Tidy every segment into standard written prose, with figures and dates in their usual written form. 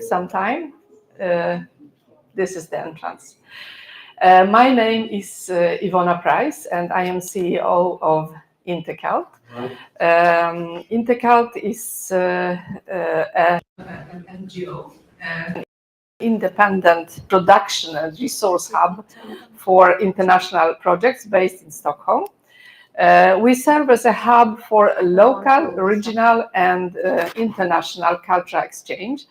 some time. This is the entrance. My name is Ivona Price, and I am CEO of Intercult. Intercult is an NGO, an independent production and resource hub for international projects based in Stockholm. We serve as a hub for local, regional, and international cultural exchange.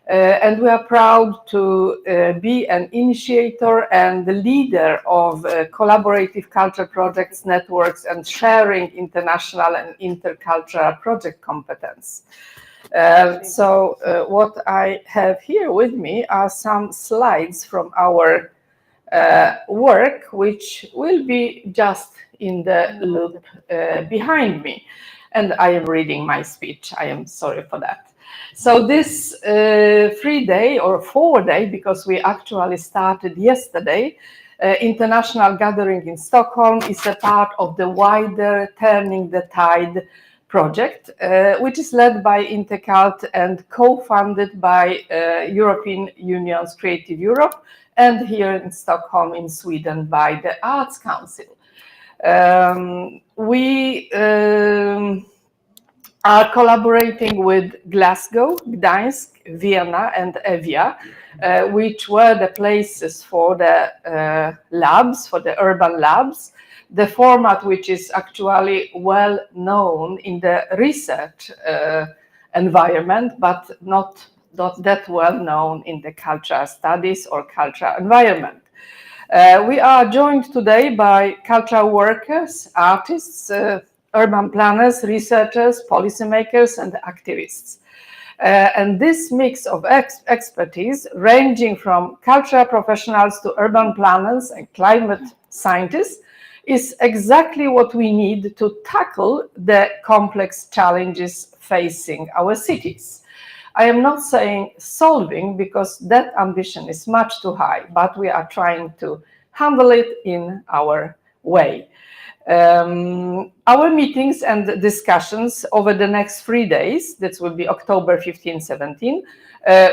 And we are proud to be an initiator and the leader of collaborative cultural projects, networks, and sharing international and intercultural project competence. What I have here with me are some slides from our work, which will be just in the loop behind me. And I am reading my speech. I am sorry for that. So this 3-day or 4-day, because we actually started yesterday, international gathering in Stockholm is a part of the wider Turning the Tide project, which is led by Intercult and co-funded by European Union's Creative Europe, and here in Stockholm in Sweden by the Arts Council. We are collaborating with Glasgow, Gdańsk, Vienna, and Evia, which were the places for the labs, for the urban labs, the format which is actually well known in the research environment, but not that well known in the cultural studies or cultural environment. We are joined today by cultural workers, artists, urban planners, researchers, policymakers, and activists. And this mix of expertise, ranging from cultural professionals to urban planners and climate scientists, is exactly what we need to tackle the complex challenges facing our cities. I am not saying solving, because that ambition is much too high, but we are trying to handle it in our way. Our meetings and discussions over the next 3 days, that will be October 15-17,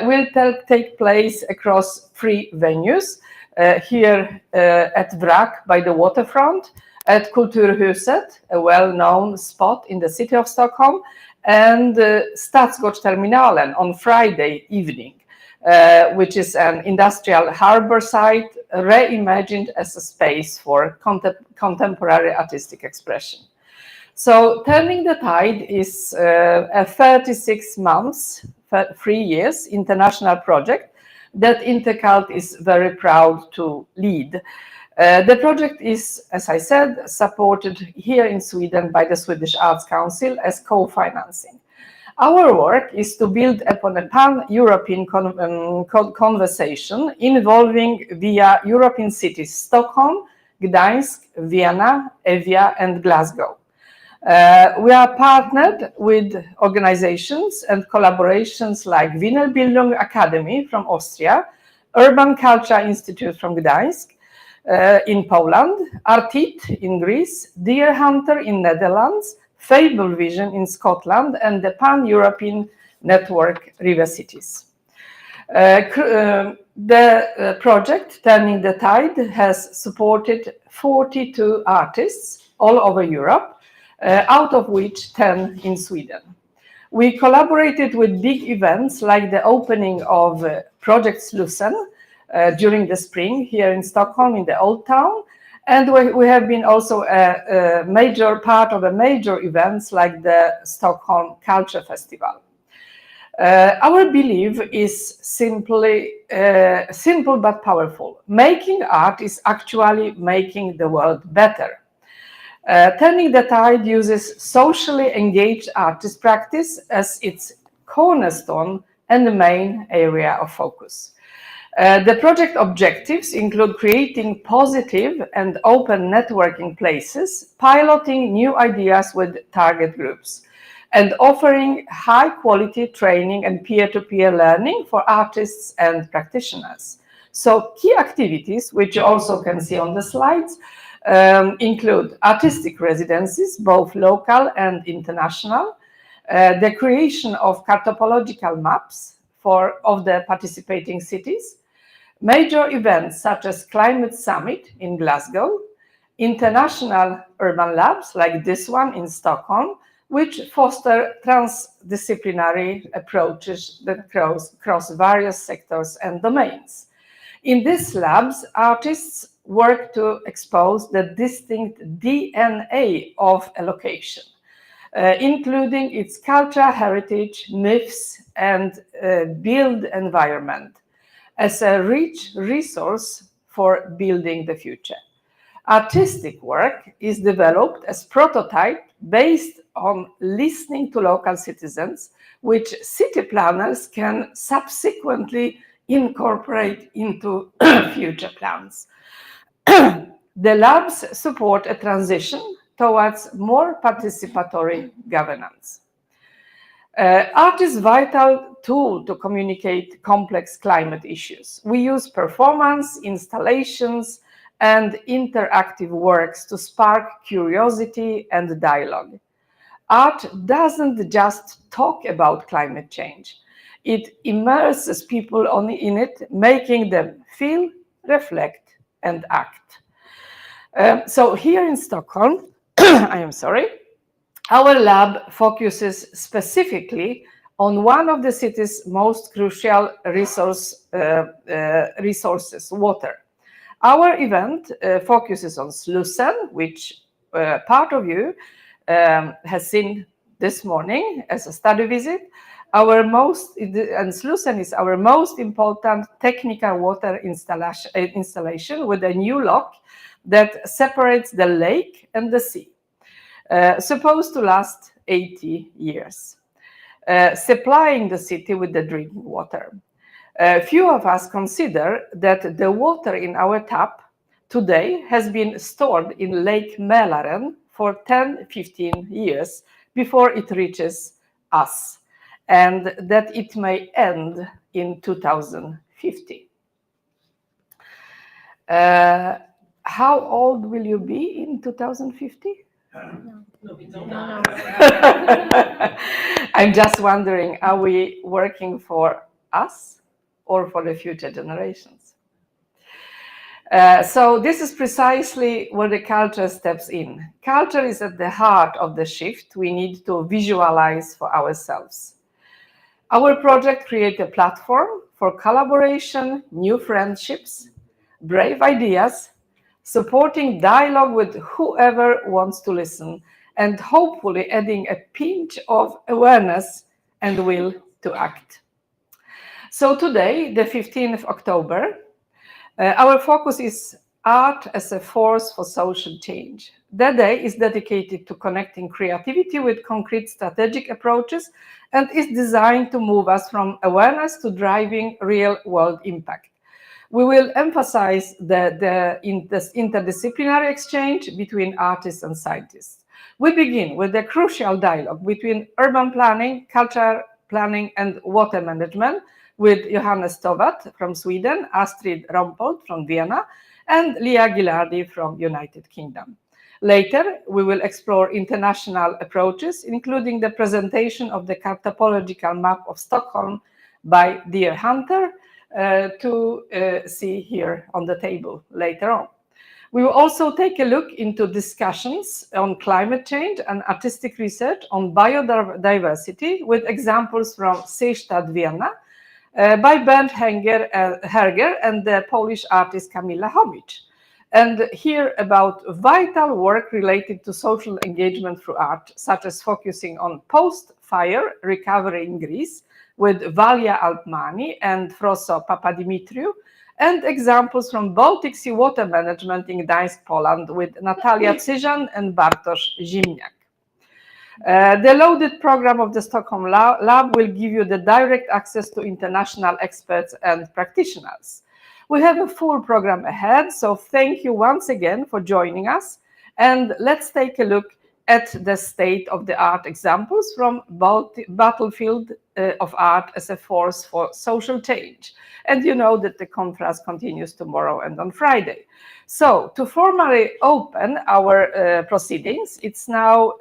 will take place across 3 venues. Here at Vrak by the waterfront, at Kulturhuset, a well-known spot in the city of Stockholm, and Stadsgårdsterminalen on Friday evening, which is an industrial harbor site reimagined as a space for contemporary artistic expression. So Turning the Tide is a 36 months, 3 years international project that Intercult is very proud to lead. The project is, as I said, supported here in Sweden by the Swedish Arts Council as co-financing. Our work is to build upon a pan-European conversation involving via European cities Stockholm, Gdańsk, Vienna, Evia, and Glasgow. We are partnered with organizations and collaborations like Wiener Bildung Academy from Austria, Urban Culture Institute from Gdańsk in Poland, Artit in Greece, Deer Hunter in Netherlands, Fable Vision in Scotland, and the Pan-European Network River Cities. The project Turning the Tide has supported 42 artists all over Europe, out of which 10 in Sweden. We collaborated with big events like the opening of Project Slussen during the spring here in Stockholm in the Old Town, and we have been also a major part of the major events like the Stockholm Culture Festival. Our belief is simply simple but powerful. Making art is actually making the world better. Turning the Tide uses socially engaged artist practice as its cornerstone and the main area of focus. The project objectives include creating positive and open networking places, piloting new ideas with target groups, and offering high-quality training and peer-to-peer learning for artists and practitioners. So key activities, which you also can see on the slides, include artistic residencies, both local and international, the creation of cartopological maps of the participating cities, major events such as Climate Summit in Glasgow, international urban labs like this one in Stockholm, which foster transdisciplinary approaches that cross various sectors and domains. In these labs, artists work to expose the distinct DNA of a location, including its culture, heritage, myths, and built environment as a rich resource for building the future. Artistic work is developed as prototype based on listening to local citizens, which city planners can subsequently incorporate into future plans. The labs support a transition towards more participatory governance. Art is a vital tool to communicate complex climate issues. We use performance, installations, and interactive works to spark curiosity and dialogue. Art doesn't just talk about climate change. It immerses people in it, making them feel, reflect, and act. So here in Stockholm, I am sorry, our lab focuses specifically on one of the city's most crucial resources, water. Our event focuses on Slussen, which part of you has seen this morning as a study visit. And Slussen is our most important technical water installation with a new lock that separates the lake and the sea. Supposed to last 80 years, supplying the city with the drinking water. Few of us consider that the water in our tap today has been stored in Lake Mälaren for 10-15 years before it reaches us, and that it may end in 2050. How old will you be in 2050? No, we don't know. I'm just wondering, are we working for us or for the future generations? So this is precisely where the culture steps in. Culture is at the heart of the shift we need to visualize for ourselves. Our project creates a platform for collaboration, new friendships, brave ideas, supporting dialogue with whoever wants to listen, and hopefully adding a pinch of awareness and will to act. So today, the 15th of October, our focus is art as a force for social change. That day is dedicated to connecting creativity with concrete strategic approaches and is designed to move us from awareness to driving real-world impact. We will emphasize the interdisciplinary exchange between artists and scientists. We begin with the crucial dialogue between urban planning, cultural planning, and water management with Johannes Tovat from Sweden, Astrid Rompold from Vienna, and Lia Gilardi from United Kingdom. Later, we will explore international approaches, including the presentation of the cartopological map of Stockholm by Dear Hunter, to see here on the table later on. We will also take a look into discussions on climate change and artistic research on biodiversity with examples from Seestadt Vienna by Bernd Herger and the Polish artist Kamila Homicz. And hear about vital work related to social engagement through art, such as focusing on post-fire recovery in Greece with Valia Altmani and Froso Papadimitriou, and examples from Baltic Sea water management in Gdańsk, Poland with Natalia Cyzan and Bartosz Zimniak. The loaded program of the Stockholm Lab will give you the direct access to international experts and practitioners. We have a full program ahead, so thank you once again for joining us. And let's take a look at the state-of-the-art examples from Battlefield of Art as a force for social change. And you know that the conference continues tomorrow and on Friday. So to formally open our proceedings, it's now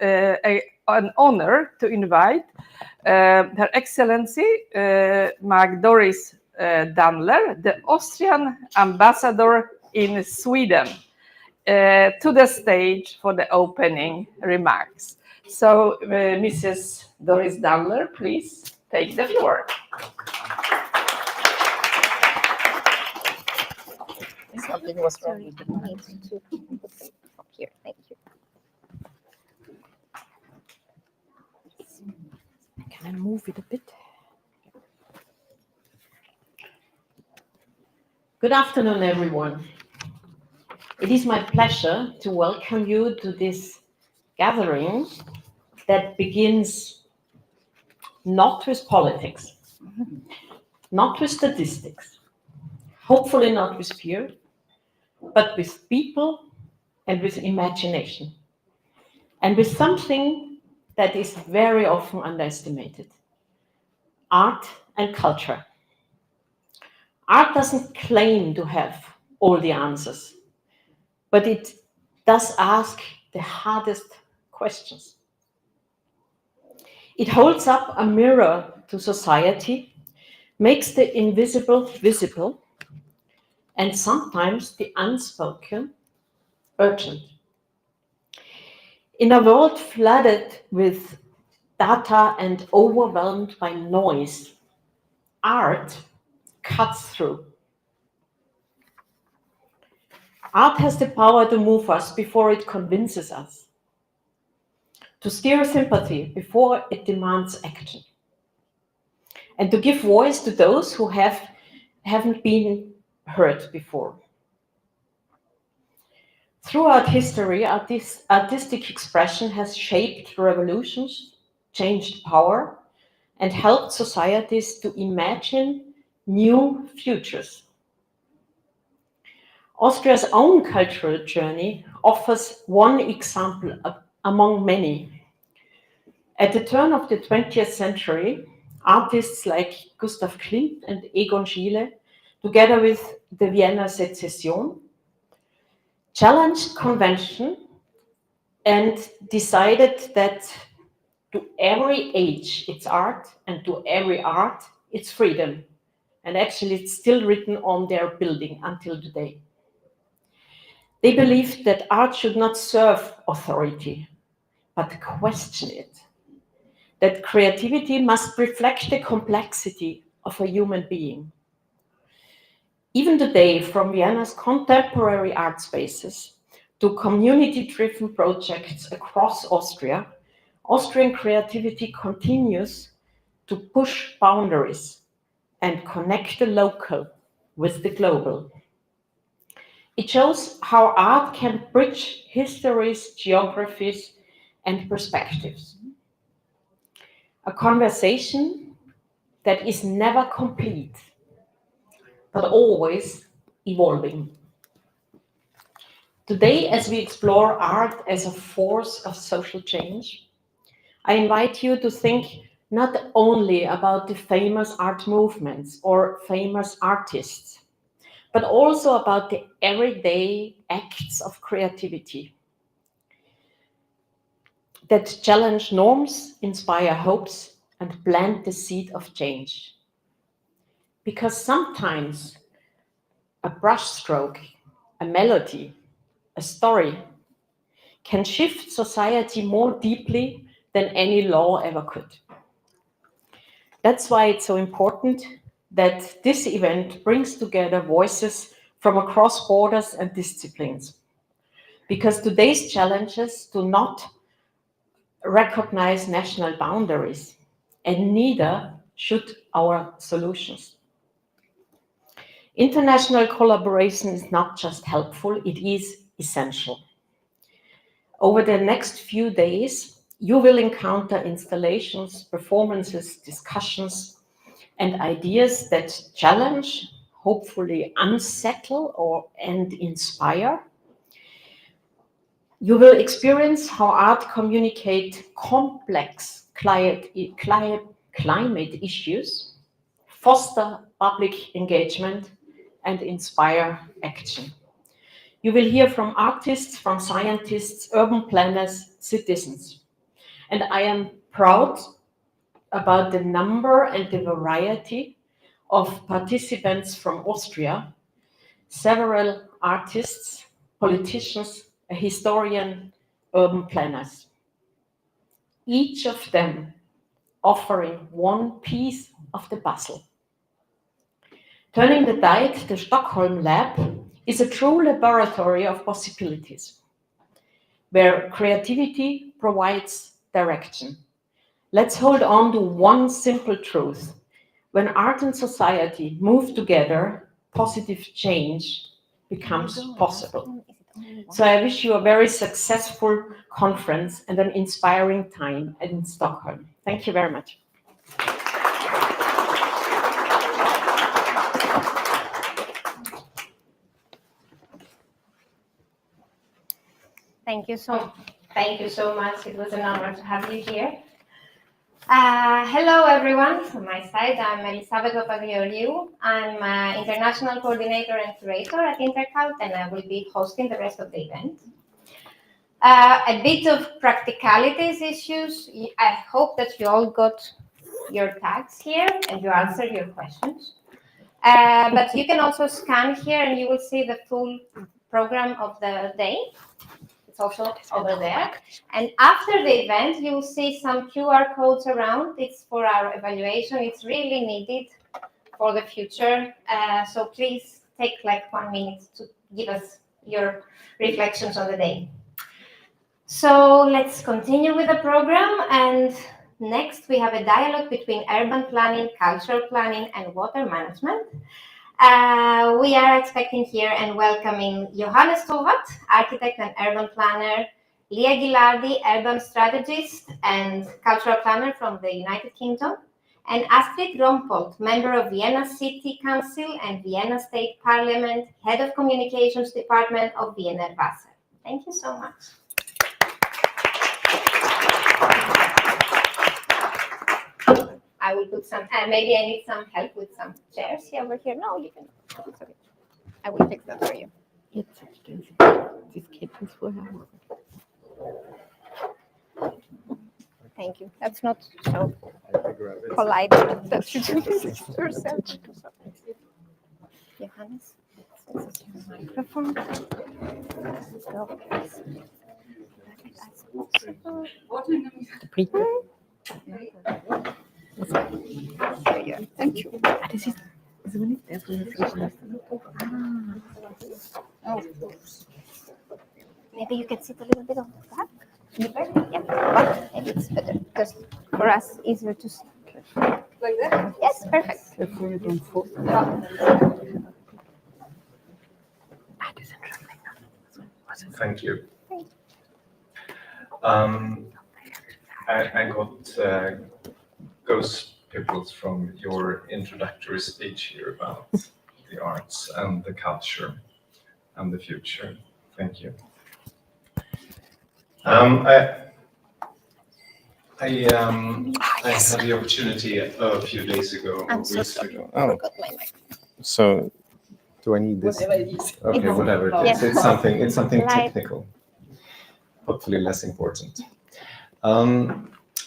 an honor to invite Her Excellency Mag Doris Danler, the Austrian ambassador in Sweden, to the stage for the opening remarks. So, Mrs. Doris Danler, please take the floor. Something was wrong with the need to put them up here. Thank you. Can I move it a bit? Good afternoon, everyone. It is my pleasure to welcome you to this gathering that begins not with politics, not with statistics, hopefully not with fear, but with people and with imagination, and with something that is very often underestimated: art and culture. Art doesn't claim to have all the answers, but it does ask the hardest questions. It holds up a mirror to society, makes the invisible visible, and sometimes the unspoken urgent. In a world flooded with data and overwhelmed by noise, art cuts through. Art has the power to move us before it convinces us, to stir sympathy before it demands action, and to give voice to those who haven't been heard before. Throughout history, artistic expression has shaped revolutions, changed power, and helped societies to imagine new futures. Austria's own cultural journey offers one example among many. At the turn of the 20th century, artists like Gustav Klimt and Egon Schiele, together with the Vienna Secession, challenged convention and decided that to every age it's art, and to every art it's freedom. And actually it's still written on their building until today. They believed that art should not serve authority, but question it. That creativity must reflect the complexity of a human being. Even today, from Vienna's contemporary art spaces to community-driven projects across Austria, Austrian creativity continues to push boundaries and connect the local with the global. It shows how art can bridge histories, geographies, and perspectives. A conversation that is never complete, but always evolving. Today, as we explore art as a force of social change, I invite you to think not only about the famous art movements or famous artists, but also about the everyday acts of creativity that challenge norms, inspire hopes, and plant the seed of change. Because sometimes a brushstroke, a melody, a story can shift society more deeply than any law ever could. That's why it's so important that this event brings together voices from across borders and disciplines. Because today's challenges do not recognize national boundaries, and neither should our solutions. International collaboration is not just helpful, it is essential. Over the next few days, you will encounter installations, performances, discussions, and ideas that challenge, hopefully unsettle and inspire. You will experience how art communicates complex climate issues, foster public engagement, and inspire action. You will hear from artists, from scientists, urban planners, citizens. And I am proud about the number and the variety of participants from Austria, several artists, politicians, a historian, urban planners. Each of them offering one piece of the puzzle. Turning the Tide, the Stockholm lab, is a true laboratory of possibilities, where creativity provides direction. Let's hold on to one simple truth. When art and society move together, positive change becomes possible. So I wish you a very successful conference and an inspiring time in Stockholm. Thank you very much. Thank you so much. It was an honor to have you here. Hello, everyone. From my side, I'm Elisabeth Papageorgiou. I'm International Coordinator and Curator at Intercult, and I will be hosting the rest of the event. A bit of practicalities issues. I hope that you all got your tags here and you answered your questions. But you can also scan here and you will see the full program of the day. It's also over there. And after the event, you will see some QR codes around. It's for our evaluation. It's really needed for the future. So please take like 1 minute to give us your reflections on the day. So let's continue with the program. And next, we have a dialogue between urban planning, cultural planning, and water management. We are expecting here and welcoming Johannes Tovat, architect and urban planner, Leah Gilardi, urban strategist and cultural planner from the United Kingdom, and Astrid Rompold, member of Vienna City Council and Vienna State Parliament, head of communications department of Wiener Wasser. Thank you so much. I will put some, maybe I need some help with some chairs here over here. No, you can. It's okay. I will fix that for you. Thank you. That's not so polite that you do this yourself. Johannes, this is your microphone. Thank you. Maybe you can sit a little bit on the back. Yeah, but maybe it's better because for us easier to see. Like that? Yes, perfect. Thank you. I got ghost pimples from your introductory speech here about the arts and the culture and the future. Thank you. I had the opportunity a few days ago, I'm so weeks sorry. ago. I forgot my mic. So do I need this? Whatever it is. Okay, whatever it is. Yeah. It's something Light. technical. Hopefully less important.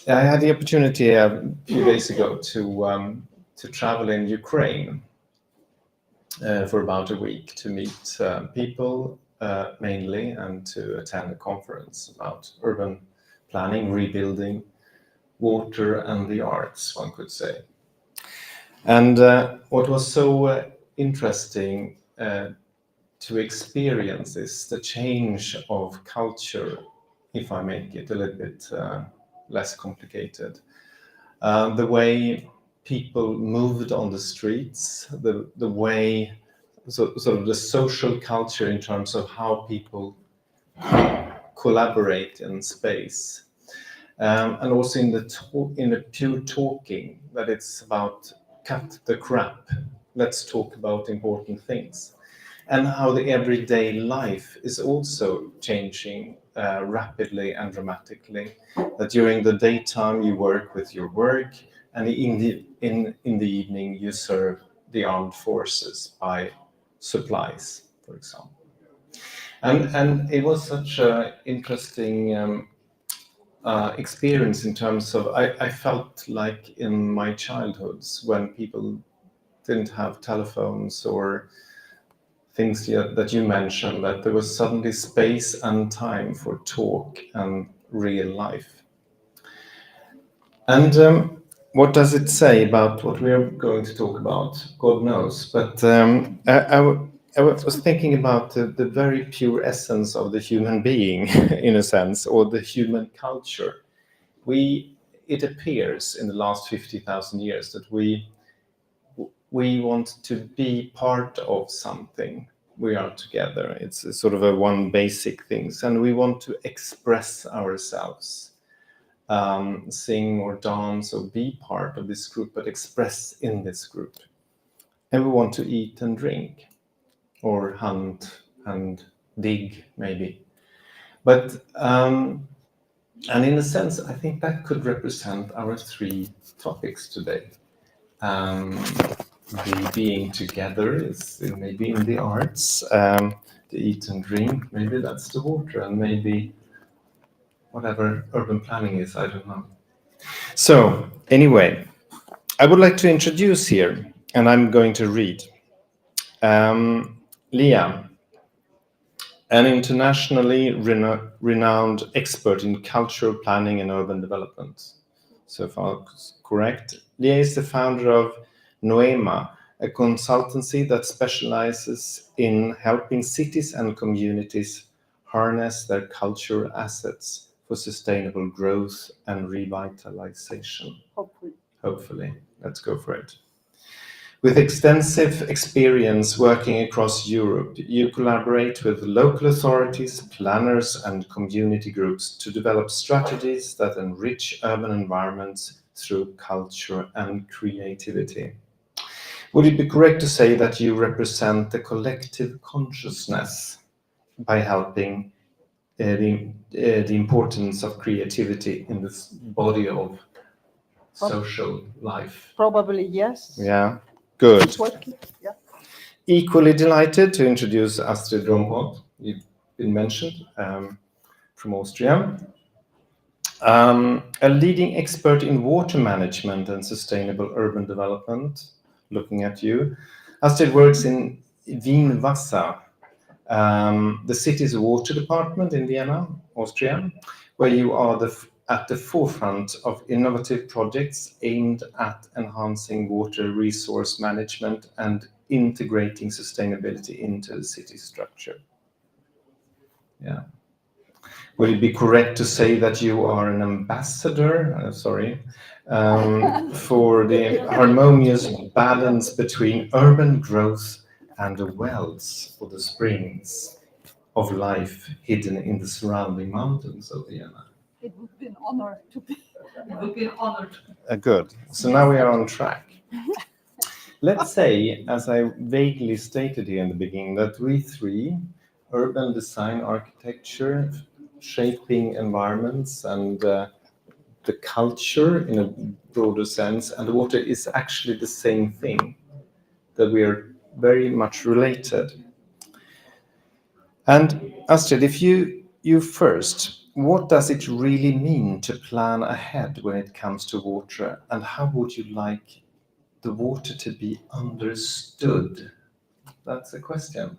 I had the opportunity a few days ago to travel in Ukraine for about a week to meet people mainly and to attend a conference about urban planning, rebuilding, water and the arts, one could say. And what was so interesting to experience is the change of culture, if I make it a little bit less complicated. The way people moved on the streets, the way, sort of the social culture in terms of how people collaborate in space. And also in the pure talking, that it's about cut the crap, let's talk about important things. And how the everyday life is also changing rapidly and dramatically. That during the daytime you work with your work, and in the evening you serve the armed forces by supplies, for example. And it was such an interesting experience in terms of I felt like in my childhoods when people didn't have telephones or things that you mentioned, that there was suddenly space and time for talk and real life. And what does it say about what we are going to talk about? God knows. But I was thinking about the very pure essence of the human being, in a sense, or the human culture. It appears in the last 50,000 years that we want to be part of something. We are together. It's a sort of a one basic things, and we want to express ourselves, sing or dance or be part of this group, but express in this group. And we want to eat and drink, or hunt and dig, maybe. But and in a sense, I think that could represent our three topics today. The being together is maybe in the arts, the eat and drink, maybe that's the water, and maybe whatever urban planning is, I don't know. So anyway, I would like to introduce here, and I'm going to read. Leah, an internationally renowned expert in cultural planning and urban development. So far, correct. Leah is the founder of Noema, a consultancy that specializes in helping cities and communities harness their cultural assets for sustainable growth and revitalization. Hopefully. Let's go for it. With extensive experience working across Europe, you collaborate with local authorities, planners, and community groups to develop strategies that enrich urban environments through culture and creativity. Would it be correct to say that you represent the collective consciousness by helping the importance of creativity in this body of social life? Probably yes. Yeah. Good. Yeah. Equally delighted to introduce Astrid Rompot, you've been mentioned, from Austria. A leading expert in water management and sustainable urban development, looking at you. Astrid works in Wien Wasser, the city's water department in Vienna, Austria, where you are at the forefront of innovative projects aimed at enhancing water resource management and integrating sustainability into the city structure. Yeah. Would it be correct to say that you are an ambassador, for the harmonious balance between urban growth and the wells or the springs of life hidden in the surrounding mountains of Vienna? It would be an honor to be. It would be an honor. Good. So now we are on track. Let's say, as I vaguely stated here in the beginning, that we three, urban design architecture, shaping environments, and the culture in a broader sense, and water is actually the same thing, that we are very much related. And Astrid, if you first, what does it really mean to plan ahead when it comes to water, and how would you like the water to be understood? That's a question.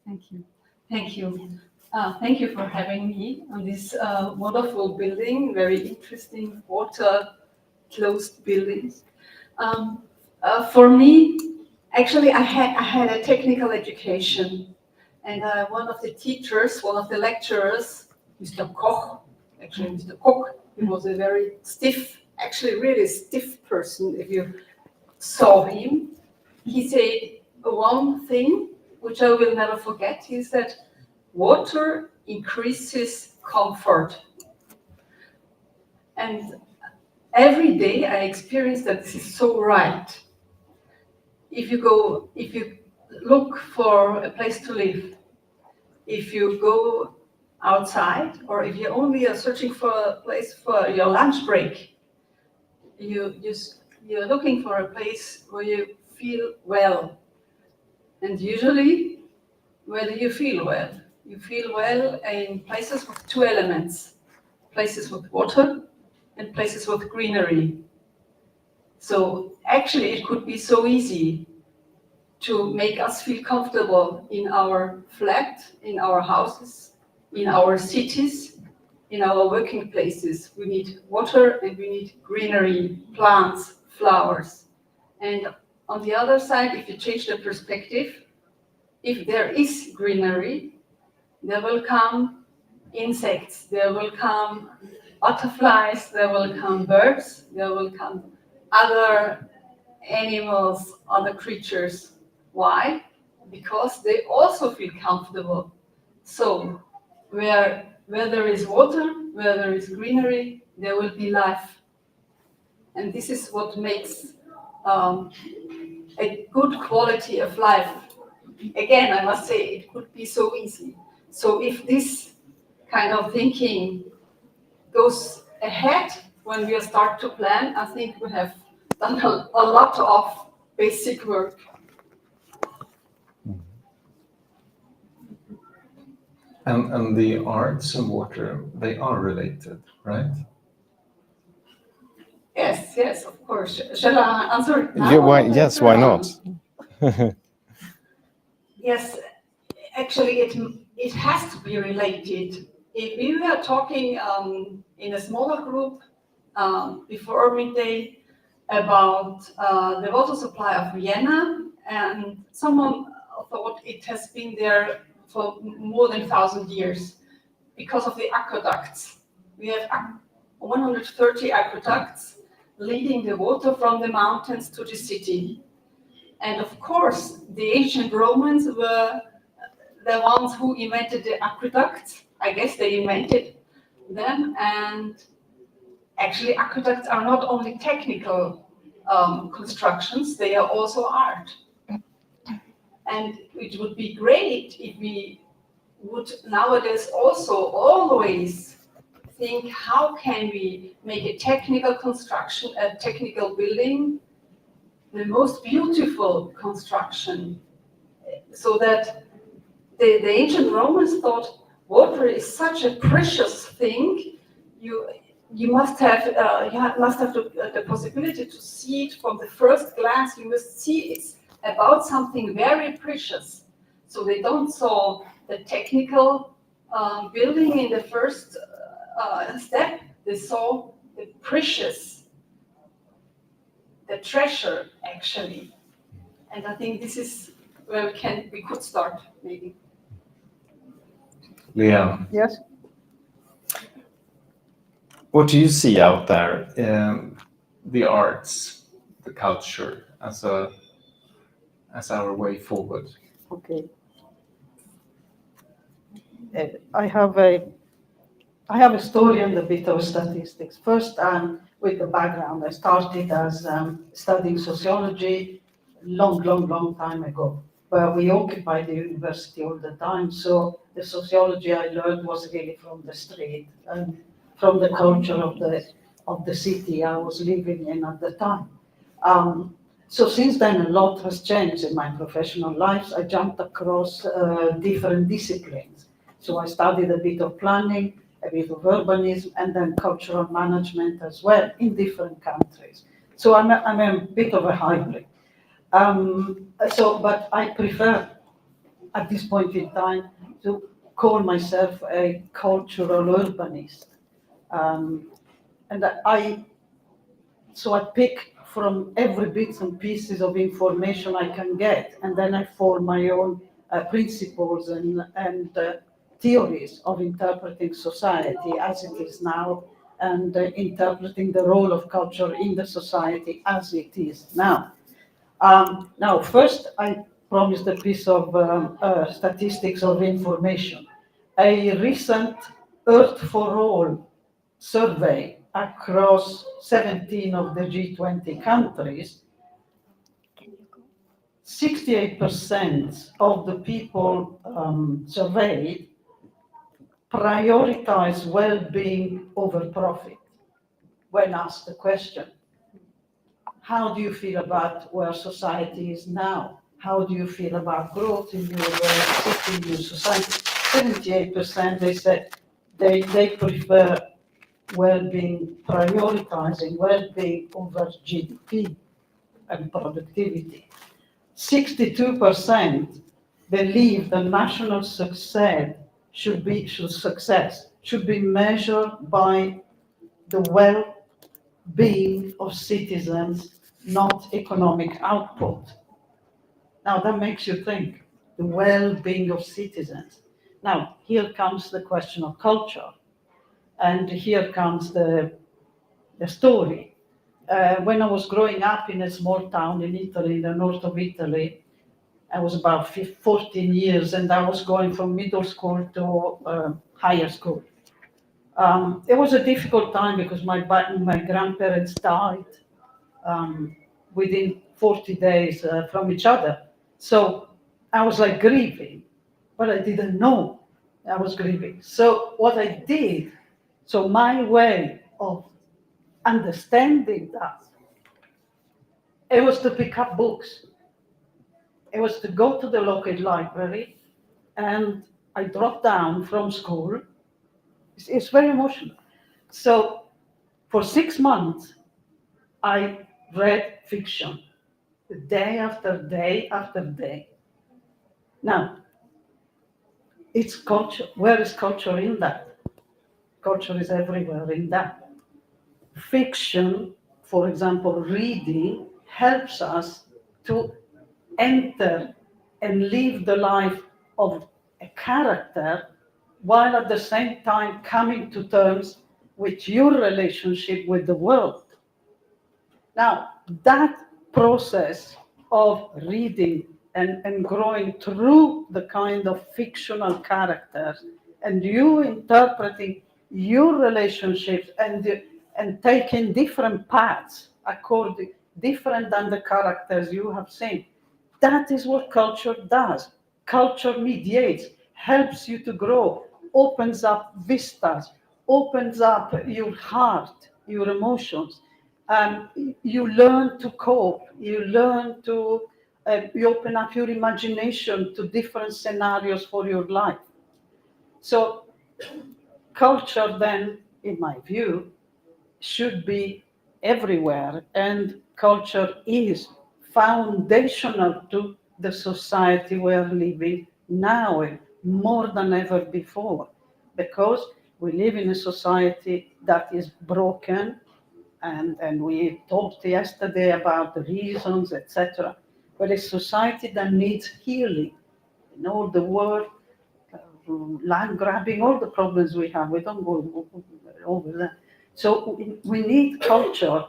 Thank you. Thank you. Thank you for having me on this wonderful building, very interesting water-closed building. For me, actually, I had a technical education, and one of the teachers, one of the lecturers, Mr. Koch, he was a very stiff, actually really stiff person. If you saw him, he said one thing which I will never forget, he said, water increases comfort. And every day I experience that this is so right. If you look for a place to live, if you go outside, or if you only are searching for a place for your lunch break, you're looking for a place where you feel well. And usually, where do you feel well? You feel well in places with two elements, places with water and places with greenery. So actually it could be so easy to make us feel comfortable in our flat, in our houses, in our cities, in our working places. We need water and we need greenery, plants, flowers. And on the other side, if you change the perspective, if there is greenery, there will come insects, there will come butterflies, there will come birds, there will come other animals, other creatures. Why? Because they also feel comfortable. So where there is water, where there is greenery, there will be life. And this is what makes a good quality of life. Again, I must say, it could be so easy. So if this kind of thinking goes ahead when we start to plan, I think we have done a lot of basic work. And the arts and water, they are related, right? Yes, of course. Shall I answer now? Yeah, yes, why not? Yes, actually, it has to be related. If we were talking in a smaller group before midday about the water supply of Vienna, and someone thought it has been there for more than 1,000 years because of the aqueducts. We have 130 aqueducts leading the water from the mountains to the city. And of course, the ancient Romans were the ones who invented the aqueducts. I guess they invented them. And actually, aqueducts are not only technical constructions, they are also art. And it would be great if we would nowadays also always think, how can we make a technical construction, a technical building, the most beautiful construction, so that the ancient Romans thought water is such a precious thing. You must have the possibility to see it from the first glance. You must see it's about something very precious. So they don't saw the technical building in the first step. They saw the precious, the treasure actually. And I think this is where we could start maybe. Leah, Yes. what do you see out there in the arts, the culture, as our way forward? Okay. I have a story and a bit of statistics. First, with the background, I started as studying sociology long time ago, where we occupied the university all the time. So the sociology I learned was really from the street and from the culture of the city I was living in at the time. So since then, a lot has changed in my professional life. I jumped across different disciplines. So I studied a bit of planning, a bit of urbanism, and then cultural management as well in different countries. So I'm a bit of a hybrid. But I prefer, at this point in time, to call myself a cultural urbanist. So I pick from every bits and pieces of information I can get, and then I form my own principles and theories of interpreting society as it is now, and interpreting the role of culture in the society as it is now. Now, first, I promised a piece of statistics of information. A recent Earth for All survey across 17 of the G20 countries, 68% of the people surveyed prioritize well-being over profit when asked the question, how do you feel about where society is now? How do you feel about growth in your city, in your society? 78% they said they prefer well-being, prioritizing well-being over GDP and productivity. 62% believe the national success should be measured by the well-being of citizens, not economic output. Now that makes you think, the well-being of citizens. Now, here comes the question of culture, and here comes the story. When I was growing up in a small town in Italy, in the north of Italy, I was about 14 years, and I was going from middle school to higher school. It was a difficult time because my grandparents died within 40 days from each other. So I was like grieving, but I didn't know I was grieving. So what I did, so my way of understanding that, it was to pick up books. It was to go to the local library, and I dropped down from school. It's very emotional. So for 6 months, I read fiction, day after day after day. Now, it's culture. Where is culture in that? Culture is everywhere in that. Fiction, for example, reading, helps us to enter and live the life of a character while at the same time coming to terms with your relationship with the world. Now, that process of reading and growing through the kind of fictional characters and you interpreting your relationships and taking different paths according different than the characters you have seen. That is what culture does. Culture mediates, helps you to grow, opens up vistas, opens up your heart, your emotions. You learn to cope, you learn to, you open up your imagination to different scenarios for your life. So culture then, in my view, should be everywhere, and culture is foundational to the society we're living now, more than ever before, because we live in a society that is broken, and we talked yesterday about the reasons, etc. But a society that needs healing. In all the world, land grabbing, all the problems we have, we don't go over that. So we need culture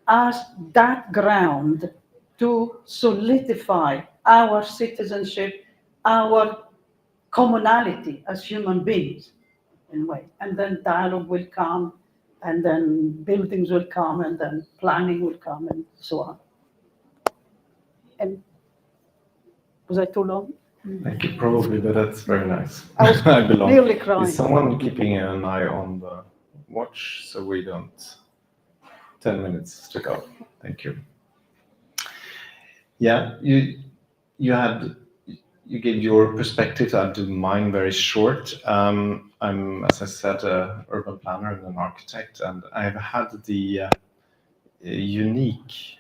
as that ground to solidify our citizenship, our commonality as human beings, in a way. And then dialogue will come, and then buildings will come, and then planning will come, and so on. And was I too long? Thank you, probably, but that's very nice. I was belong. nearly crying. Is someone keeping an eye on the watch so we don't? 10 minutes to go. Thank you. Yeah, you gave your perspective. I'll do mine very short. I'm, as I said, an urban planner and an architect, and I've had the unique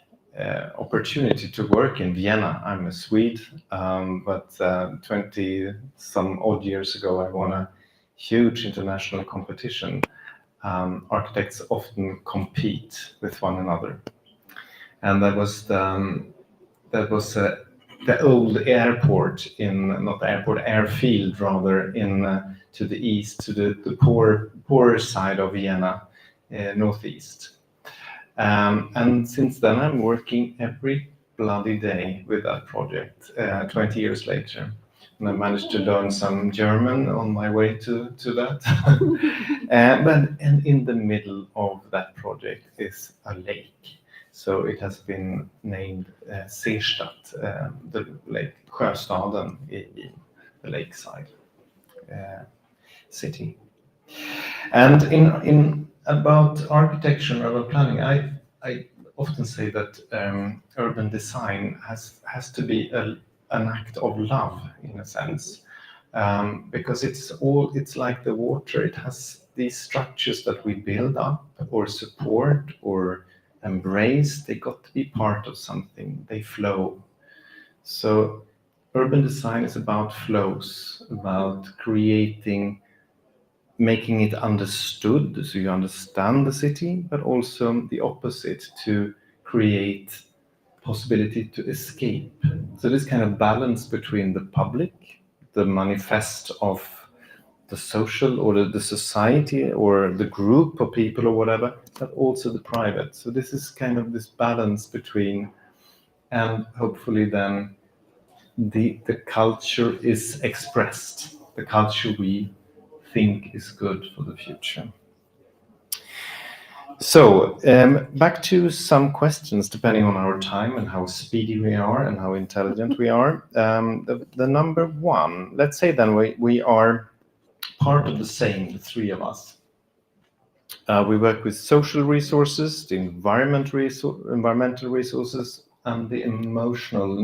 opportunity to work in Vienna. I'm a Swede, but 20 some odd years ago, I won a huge international competition. Architects often compete with one another, and that was the old airport not the airport, airfield rather, in to the east, to the poorer side of Vienna, northeast. And since then, I'm working every bloody day with that project. 20 years later. And I managed to learn some German on my way to that. And in the middle of that project is a lake. So it has been named Seestadt, the lake, Sjöstaden, the lakeside city. And in about architecture and urban planning, I often say that urban design has to be an act of love, in a sense, because it's like the water. It has these structures that we build up or support or embrace, they got to be part of something. They flow. So urban design is about flows, about creating, making it understood, so you understand the city, but also the opposite, to create possibility to escape. So this kind of balance between the public, the manifest of the social or the society or the group of people or whatever, but also the private. So this is kind of this balance between, and hopefully then the culture is expressed, the culture we think is good for the future. So back to some questions, depending on our time and how speedy we are and how intelligent we are. The number one, let's say then we are part of the same, the three of us. We work with social resources, the environmental resources, and the emotional,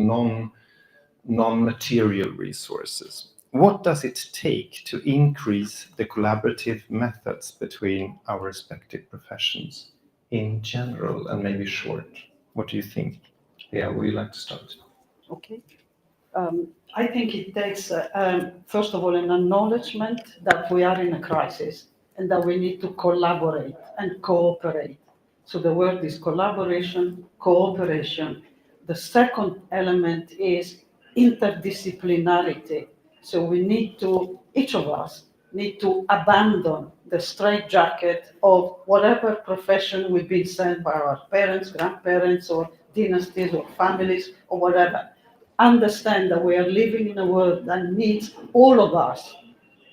non-material resources. What does it take to increase the collaborative methods between our respective professions in general and maybe short? What do you think? Yeah, would you like to start? Okay. I think it takes, first of all, an acknowledgement that we are in a crisis and that we need to collaborate and cooperate. So the word is collaboration, cooperation. The second element is interdisciplinarity. So we need to, each of us, need to abandon the straitjacket of whatever profession we've been sent by our parents, grandparents, or dynasties, or families, or whatever. Understand that we are living in a world that needs all of us,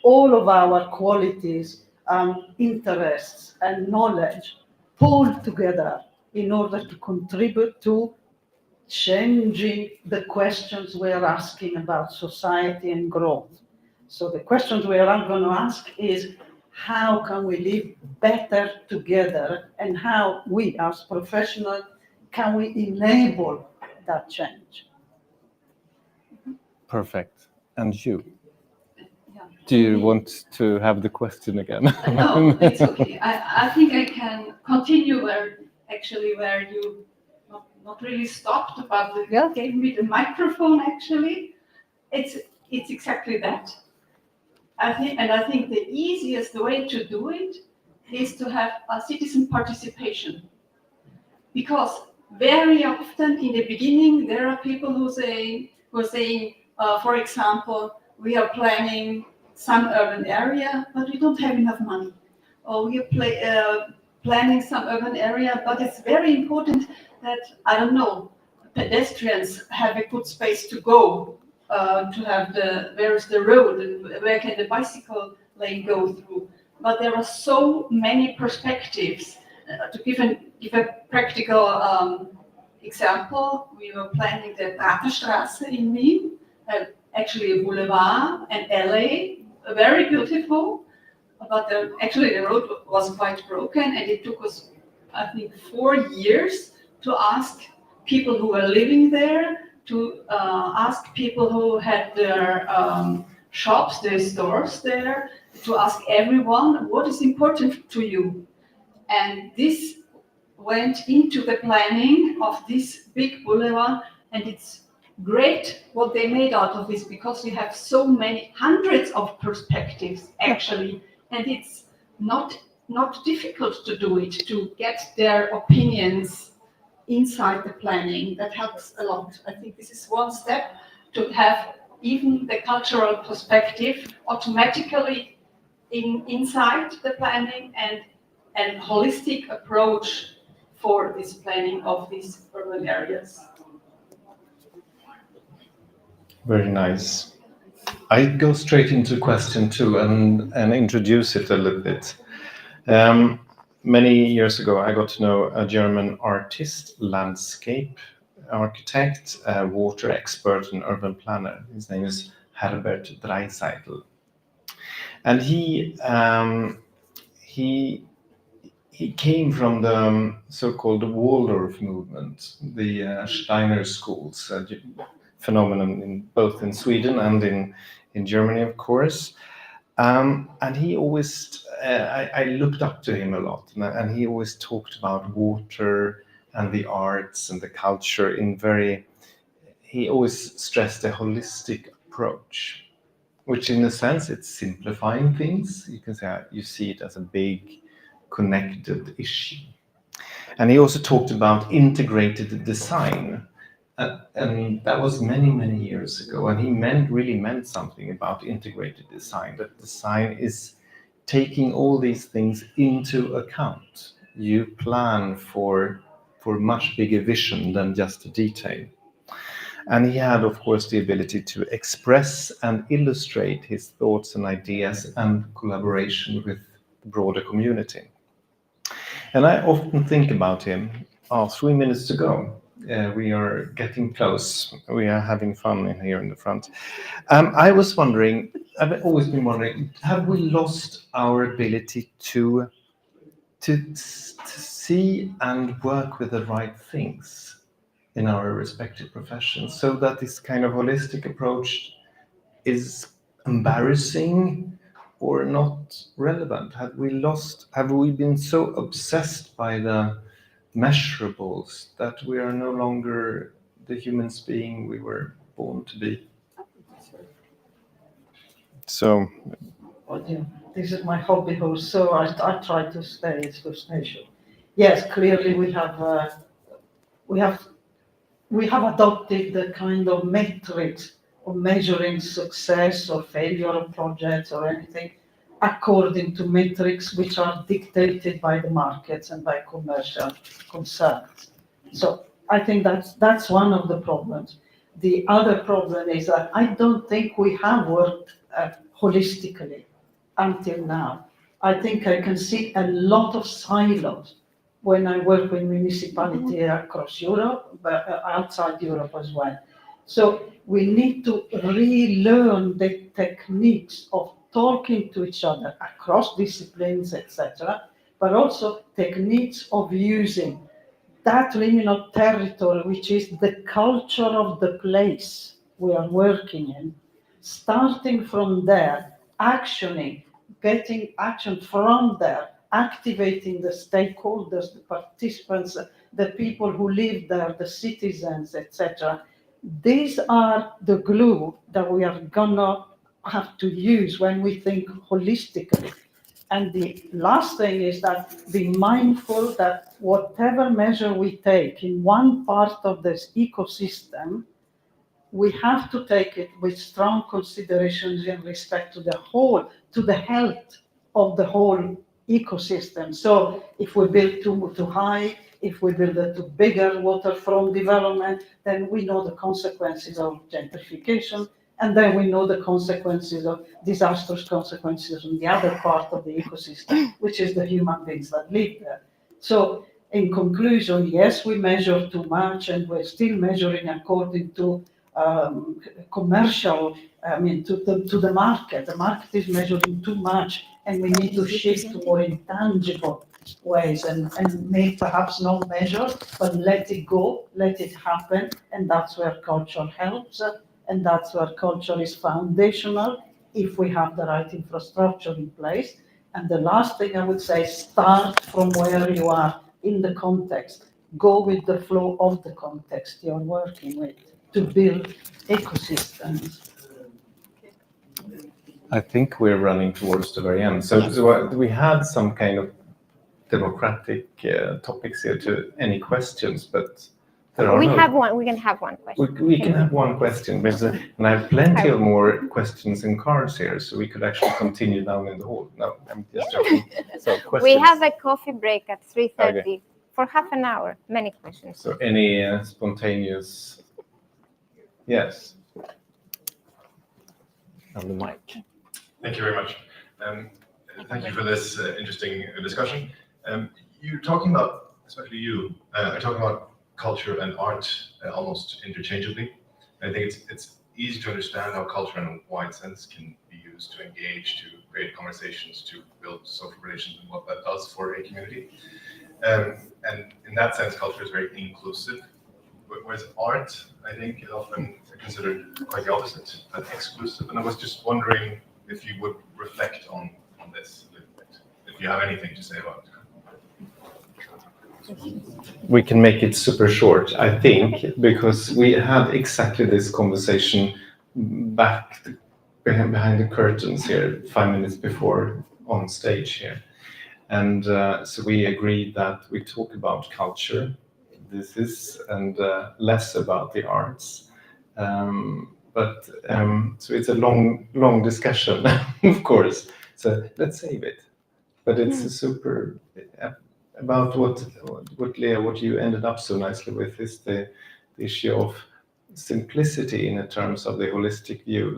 all of our qualities, interests, and knowledge pulled together in order to contribute to changing the questions we are asking about society and growth. So the questions we are going to ask is, how can we live better together, and how we as professionals can we enable that change? Perfect. And you? Yeah. Do you want to have the question again? No, it's okay. I think I can continue where you not really stopped, but Yeah. gave me the microphone. Actually, it's exactly that. I think the easiest way to do it is to have a citizen participation, because very often in the beginning there are people who are saying, for example, we are planning some urban area, but we don't have enough money, or we are planning some urban area, but it's very important that, I don't know, pedestrians have a good space to go, to have where is the road and where can the bicycle lane go through. But there are so many perspectives. To give a practical example, we were planning the Praterstraße in Wien, actually a boulevard, and alley, very beautiful, but actually the road was quite broken, and it took us, I think, 4 years to ask people who were living there, to ask people who had their shops, their stores there, to ask everyone, what is important to you? And this went into the planning of this big boulevard, and it's great what they made out of this, because we have so many hundreds of perspectives actually, and it's not difficult to do it, to get their opinions inside the planning. That helps a lot. I think this is one step, to have even the cultural perspective automatically inside the planning, and holistic approach for this planning of these urban areas. Very nice. I go straight into question 2 and introduce it a little bit. Many years ago, I got to know a German artist, landscape architect, water expert, and urban planner. His name is Herbert Dreiseitel. And he came from the so-called Waldorf movement, the Steiner schools, phenomenon both in Sweden and in Germany, of course. And he always, I looked up to him a lot, and he always talked about water and the arts and the culture he always stressed a holistic approach, which in a sense it's simplifying things. You can say you see it as a big connected issue. And he also talked about integrated design. And that was many, many years ago. And he really meant something about integrated design, that design is taking all these things into account. You plan for much bigger vision than just a detail. And he had, of course, the ability to express and illustrate his thoughts and ideas and collaboration with the broader community. And I often think about him. 3 minutes to go. We are getting close. We are having fun in here in the front. I've always been wondering, have we lost our ability to see and work with the right things in our respective professions, so that this kind of holistic approach is embarrassing or not relevant? Have we been so obsessed by the measurables that we are no longer the human being we were born to be? So, This is my hobby horse, so I try to stay as substantial. Yes, clearly we have adopted the kind of metrics of measuring success or failure of projects or anything according to metrics which are dictated by the markets and by commercial concerns. So I think that's one of the problems. The other problem is that I don't think we have worked holistically until now. I think I can see a lot of silos when I work with municipality across Europe, but outside Europe as well. So we need to relearn the techniques of talking to each other across disciplines, etc., but also techniques of using that liminal territory, which is the culture of the place we are working in, starting from there, actioning, getting action from there, activating the stakeholders, the participants, the people who live there, the citizens, etc. These are the glue that we are gonna have to use when we think holistically. And the last thing is that be mindful that whatever measure we take in one part of this ecosystem, we have to take it with strong considerations in respect to the whole, to the health of the whole ecosystem. So if we build too high, if we build a too bigger waterfront development, then we know the consequences of gentrification, and then we know the consequences of disastrous consequences on the other part of the ecosystem, which is the human beings that live there. So in conclusion, yes, we measure too much, and we're still measuring according to commercial, to the market. The market is measuring too much, and we need to shift to more intangible ways and make perhaps no measure, but let it go, let it happen, and that's where culture helps, and that's where culture is foundational if we have the right infrastructure in place. And the last thing I would say, start from where you are in the context. Go with the flow of the context you're working with to build ecosystems. I think we're running towards the very end. So we had some kind of democratic topics here. To any questions, but there are we can have one question. We can have one question, and I have plenty of more questions and cards here, so we could actually continue down in the hall. No, I'm just joking. So questions. We have a coffee break at 3:30 Okay. for half an hour. Many questions. So any spontaneous? Yes. On the mic. Thank you very much. Thank you for this interesting discussion. You're talking about, especially you, are talking about culture and art almost interchangeably. I think it's easy to understand how culture in a wide sense can be used to engage, to create conversations, to build social relations, and what that does for a community. And in that sense, culture is very inclusive. Whereas art, I think, is often considered quite the opposite, exclusive. And I was just wondering if you would reflect on this a little bit, if you have anything to say about it. We can make it super short, I think, because we had exactly this conversation behind the curtains here 5 minutes before on stage here. And so we agreed that we talk about culture, and less about the arts. So it's a long discussion, of course. So let's save it. But it's a super about what Lea, what you ended up so nicely with is the issue of simplicity in terms of the holistic view.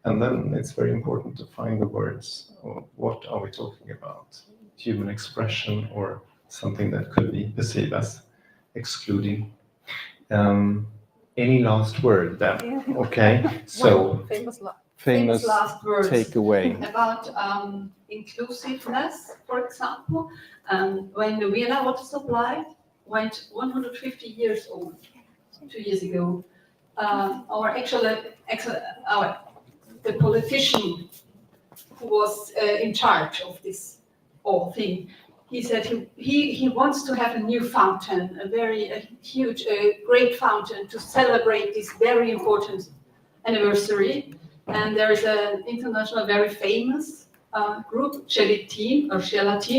And then it's very important to find the words. What are we talking about? Human expression or something that could be perceived as excluding. Any last word then? Okay, so famous last words takeaway. about inclusiveness, for example. When the Vienna water supply went 150 years old, 2 years ago, the politician who was in charge of this whole thing, he said he wants to have a new fountain, a huge, great fountain to celebrate this very important anniversary. And there is an international, very famous group, Gelatin,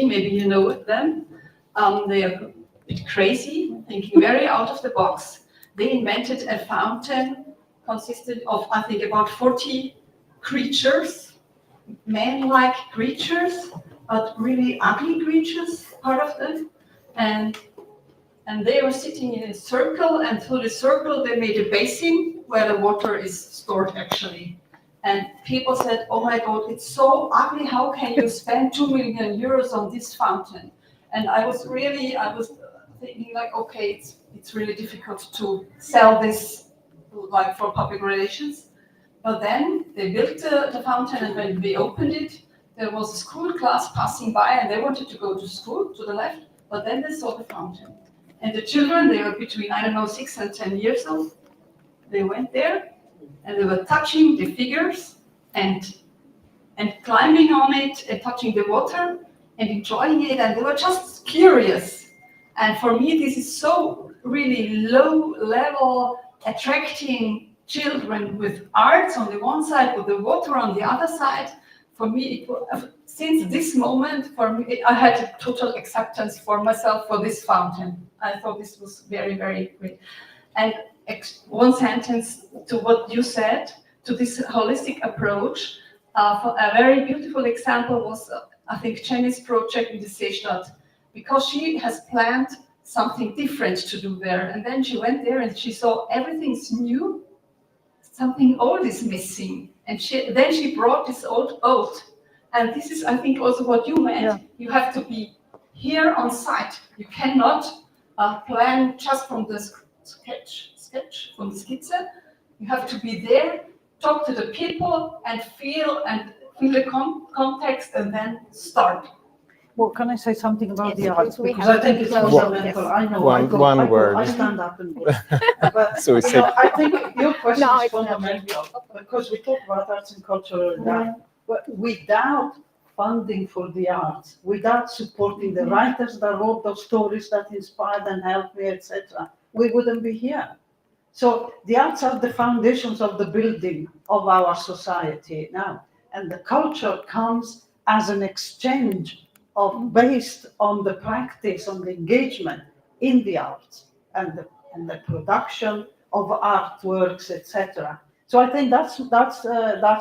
maybe you know them. They are a bit crazy, thinking very out of the box. They invented a fountain consisted of, I think, about 40 creatures, man-like creatures, but really ugly creatures, part of them. And they were sitting in a circle, and through the circle they made a basin where the water is stored actually. And people said, oh my God, it's so ugly, how can you spend 2 million euros on this fountain? And I was thinking like, okay, it's really difficult to sell this like for public relations. But then they built the fountain, and when they opened it, there was a school class passing by, and they wanted to go to school to the left, but then they saw the fountain. And the children, they were between, 6 and 10 years old. They went there, and they were touching the figures and climbing on it and touching the water and enjoying it, and they were just curious. And for me, this is so really low level, attracting children with arts on the one side, with the water on the other side. For me, since this moment, for me, I had a total acceptance for myself for this fountain. I thought this was very, very great. And one sentence to what you said, to this holistic approach. A very beautiful example was, I think, Jenny's project in the Seestadt, because she has planned something different to do there. And then she went there and she saw everything's new, something old is missing. And then she brought this old boat. And this is, I think, also what you meant. Yeah. You have to be here on site. You cannot plan just from the sketch, from the skizze. You have to be there, talk to the people, and feel the context, and then start. Well, can I say something about the arts? Because I think it's fundamental. Yes. I know. One word. I stand up and go. But so I think your question is fundamental, because we talk about arts and culture, but without funding for the arts, without supporting the writers that wrote those stories that inspired and helped me, etc., we wouldn't be here. So the arts are the foundations of the building of our society now, and the culture comes as an exchange based on the practice, on the engagement in the arts and the production of artworks, etc. So I think that's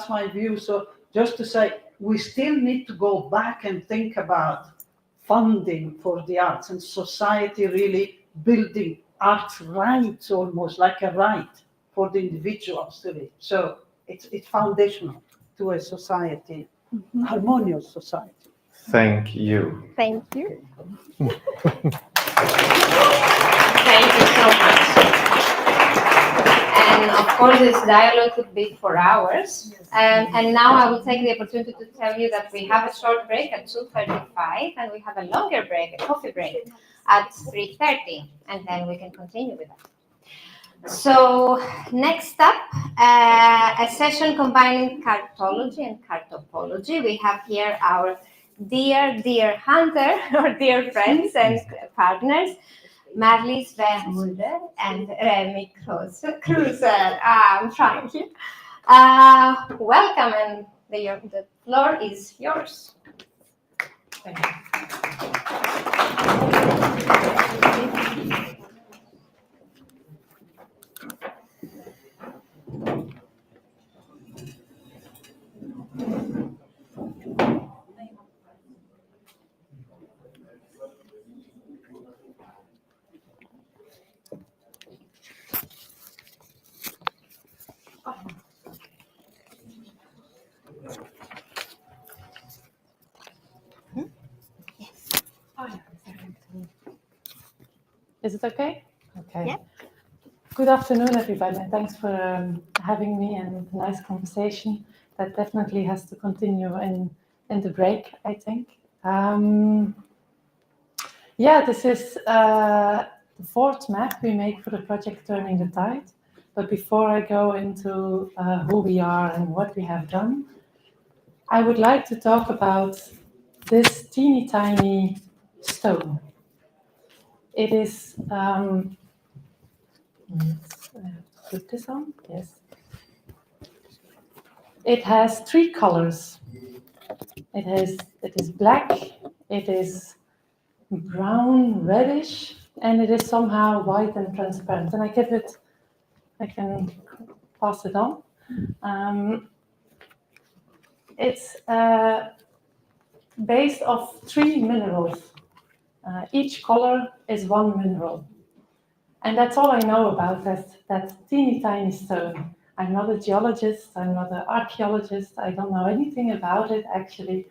my view. So just to say, we still need to go back and think about funding for the arts and society really building arts rights, almost like a right for the individuals to live. So it's foundational to a society, harmonious society. Thank you. Thank you. Thank you so much. And of course, this dialogue could be for hours. And now I will take the opportunity to tell you that we have a short break at 2:35, and we have a longer break, a coffee break, at 3:30, and then we can continue with that. So next up, a session combining cartology and cartopology. We have here our dear hunter or dear friends and partners, Marlies Vermulder and Remy Cruiser. I'm trying here. Welcome, and the floor is yours. Thank you. Is it okay? Okay. Yeah. Good afternoon, everybody, and thanks for having me and a nice conversation. That definitely has to continue in the break, I think. Yeah, this is the fourth map we make for the project Turning the Tide. But before I go into who we are and what we have done, I would like to talk about this teeny tiny stone. It is, put this on, yes. It has three colors. It is black, it is brown, reddish, and it is somehow white and transparent. And I can pass it on. It's based of three minerals. Each color is one mineral. And that's all I know about that teeny tiny stone. I'm not a geologist, I'm not an archaeologist, I don't know anything about it actually.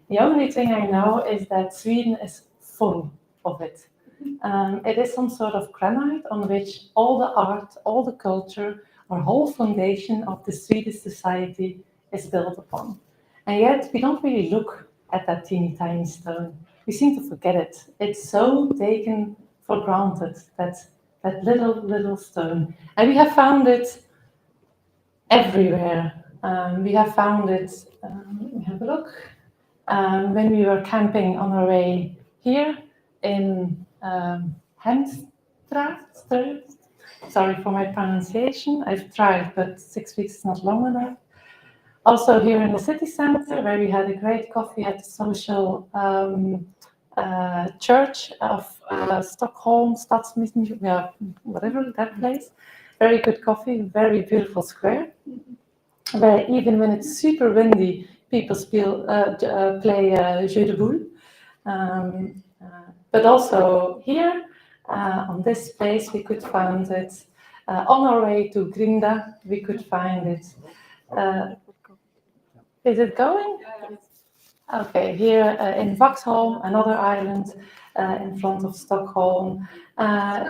The only thing I know is that Sweden is full of it. It is some sort of granite on which all the art, all the culture, our whole foundation of the Swedish society is built upon. And yet we don't really look at that teeny tiny stone. We seem to forget it. It's so taken for granted, that little stone. And we have found it everywhere. We have found it, let me have a look, when we were camping on our way here in Hemstraat. Sorry for my pronunciation, I've tried, but 6 weeks is not long enough. Also here in the city center, where we had a great coffee at the social church of Stockholm, Stadsmuseum, yeah, whatever that place. Very good coffee, very beautiful square. Where even when it's super windy, people play jeu de boule. But also here, on this place, we could find it. On our way to Grinda, we could find it. Is it going? Okay, here in Vaxholm, another island in front of Stockholm.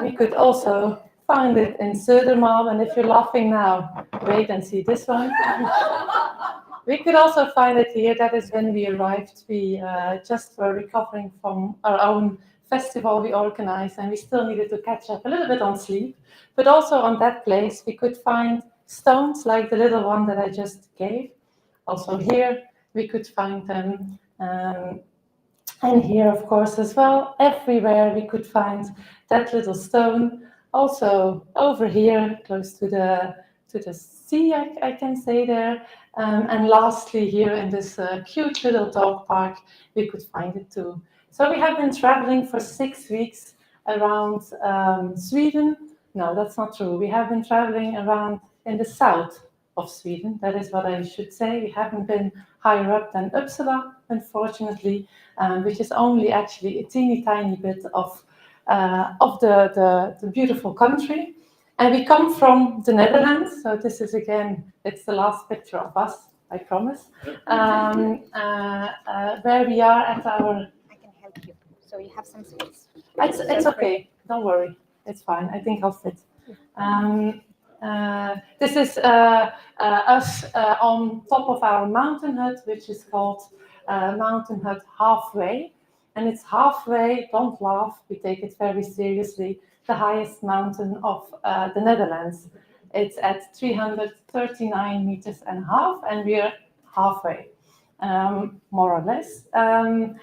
We could also find it in Södermalm, and if you're laughing now, wait and see this one. We could also find it here. That is when we arrived. We just were recovering from our own festival we organized, and we still needed to catch up a little bit on sleep. But also on that place, we could find stones like the little one that I just gave. Also here, we could find them. And here, of course, as well, everywhere we could find that little stone. Also over here, close to the sea, I can say there. And lastly, here in this cute little dog park, we could find it too. So we have been traveling for 6 weeks around Sweden. No, that's not true. We have been traveling around in the south of Sweden. That is what I should say. We haven't been higher up than Uppsala, unfortunately, which is only actually a teeny tiny bit of the beautiful country. And we come from the Netherlands, so this is again, it's the last picture of us, I promise, where we are at our... I can help you, so you have some space. It's okay, don't worry, it's fine, I think I'll fit. This is us on top of our mountain hut, which is called Mountain Hut Halfway. And it's halfway, don't laugh, we take it very seriously, the highest mountain of the Netherlands. It's at 339 meters and a half, and we're halfway, more or less. And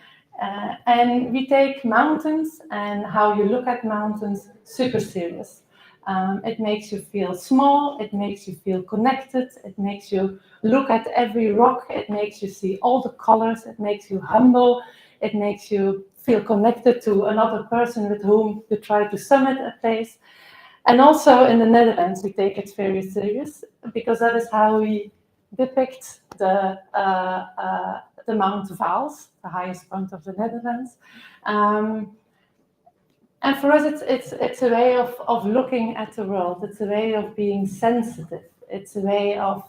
we take mountains and how you look at mountains super serious. It makes you feel small, it makes you feel connected, it makes you look at every rock, it makes you see all the colors, it makes you humble, it makes you feel connected to another person with whom you try to summit a place. And also in the Netherlands, we take it very serious because that is how we depict the Mount Vaals, the highest point of the Netherlands. And for us, it's a way of looking at the world. It's a way of being sensitive. It's a way of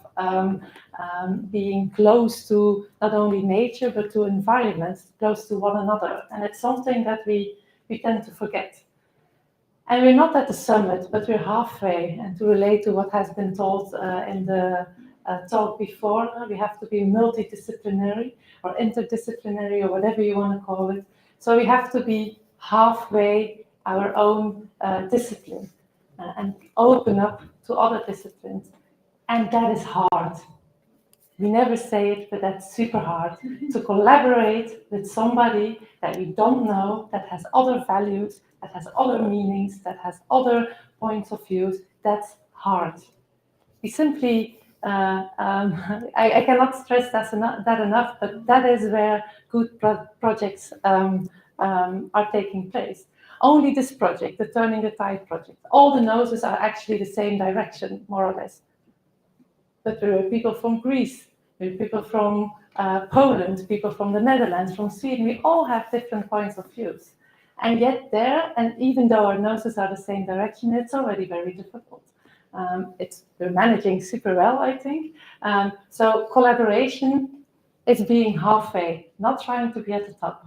being close to not only nature, but to environments, close to one another. And it's something that we tend to forget. And we're not at the summit, but we're halfway. And to relate to what has been told in the talk before, we have to be multidisciplinary or interdisciplinary or whatever you want to call it. So we have to be halfway our own discipline and open up to other disciplines. And that is hard. We never say it, but that's super hard. To collaborate with somebody that we don't know, that has other values, that has other meanings, that has other points of views, that's hard. We simply, I cannot stress that enough, but that is where good projects are taking place. Only this project, the Turning the Tide project, all the noses are actually the same direction, more or less. But there are people from Greece, there are people from Poland, people from the Netherlands, from Sweden. We all have different points of views. And yet there, and even though our noses are the same direction, it's already very difficult. We're managing super well, I think. So collaboration is being halfway, not trying to be at the top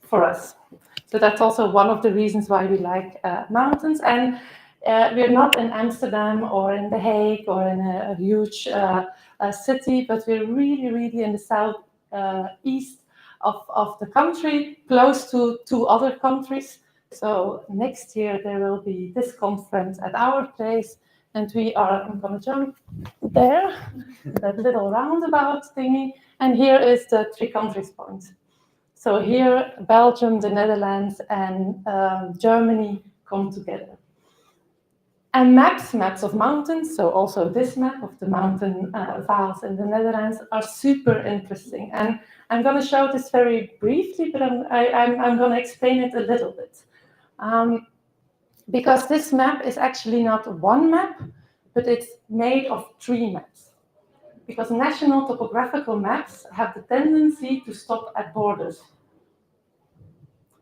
for us. So that's also one of the reasons why we like mountains. And we're not in Amsterdam or in The Hague or in a huge city, but we're really, really in the south east of the country, close to two other countries. So next year there will be this conference at our place, and I'm going to jump there, that little roundabout thingy, and here is the three countries point. So here, Belgium, the Netherlands, and Germany come together. And maps of mountains, so also this map of the mountain Vaals in the Netherlands, are super interesting. And I'm going to show this very briefly, but I'm going to explain it a little bit. Because this map is actually not one map, but it's made of three maps. Because national topographical maps have the tendency to stop at borders.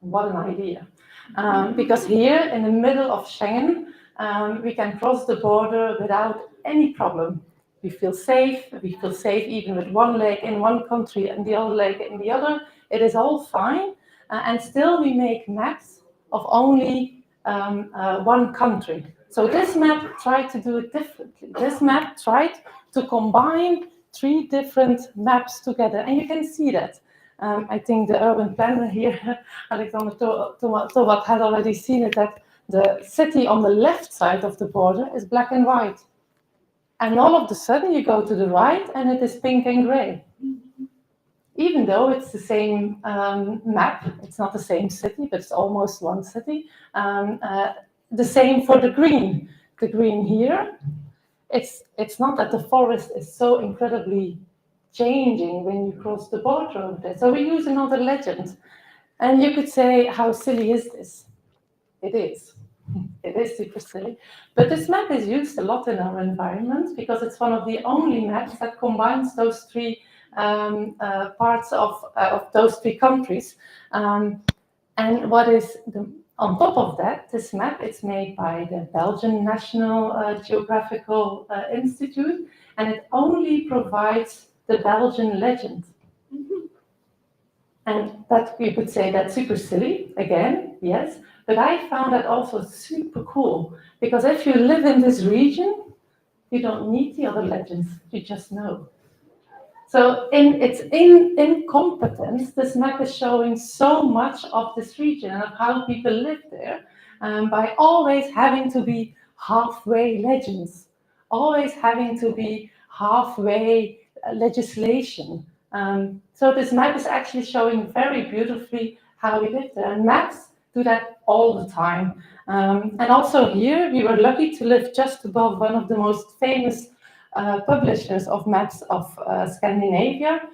What an idea. Because here in the middle of Schengen, we can cross the border without any problem. We feel safe even with one leg in one country and the other leg in the other. It is all fine. And still we make maps of only one country. So this map tried to do it differently. This map tried to combine three different maps together. And you can see that. I think the urban planner here, Alexander Tomat, had already seen it, that the city on the left side of the border is black and white. And all of a sudden you go to the right and it is pink and gray. Even though it's the same map, it's not the same city, but it's almost one city. The same for the green. The green here, it's not that the forest is so incredibly changing when you cross the border over there. So we use another legend. And you could say, how silly is this? It is. It is super silly. But this map is used a lot in our environment because it's one of the only maps that combines those three parts of those three countries. And what is on top of that, this map is made by the Belgian National Geographical Institute, and it only provides the Belgian legend. And that you could say that's super silly, again, yes, but I found that also super cool, because if you live in this region, you don't need the other legends, you just know. So in its incompetence, this map is showing so much of this region and of how people live there. by always having to be halfway legends, always having to be halfway legislation. So this map is actually showing very beautifully how we live there. And maps do that all the time. And also here, we were lucky to live just above one of the most famous publishers of maps of Scandinavia,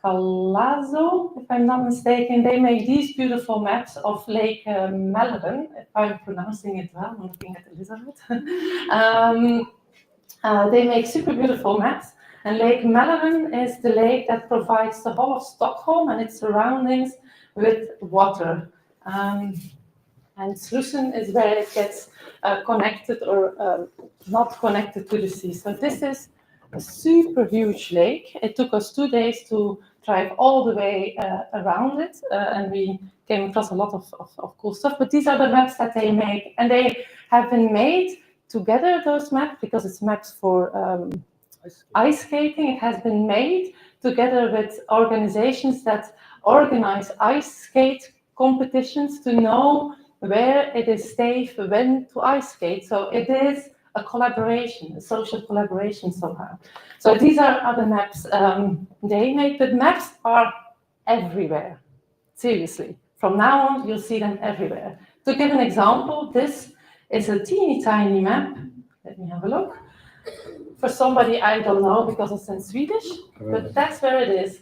Calazo, if I'm not mistaken. They make these beautiful maps of Lake Mälaren, if I'm pronouncing it well, I'm looking at Elizabeth. They make super beautiful maps. And Lake Mälaren is the lake that provides the whole of Stockholm and its surroundings with water. And Slussen is where it gets connected or not connected to the sea. So this is a super huge lake. It took us 2 days to drive all the way around it, and we came across a lot of cool stuff. But these are the maps that they make, and they have been made together, those maps, because it's maps for ice skating. It has been made together with organizations that organize ice skate competitions to know where it is safe when to ice skate. So it is a collaboration, a social collaboration somehow. So these are other maps they make, but maps are everywhere. Seriously. From now on, you'll see them everywhere. To give an example, this is a teeny tiny map. Let me have a look. For somebody I don't know because it's in Swedish, but that's where it is.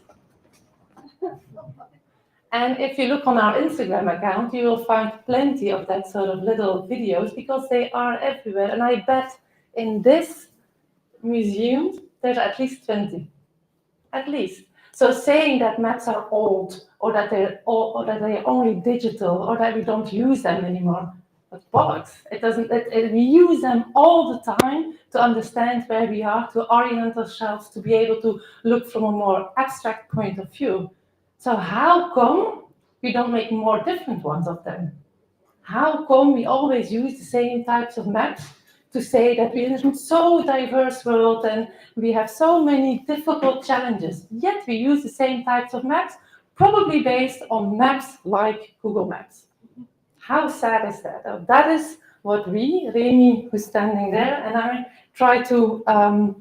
And if you look on our Instagram account, you will find plenty of that sort of little videos because they are everywhere. And I bet in this museum, there's at least 20, at least. So saying that maps are old or that they're only digital or that we don't use them anymore, but bollocks. We use them all the time to understand where we are, to orient ourselves, to be able to look from a more abstract point of view. So how come we don't make more different ones of them? How come we always use the same types of maps to say that we live in so diverse world and we have so many difficult challenges, yet we use the same types of maps, probably based on maps like Google Maps. How sad is that? That is what Remy, who's standing there, and I try to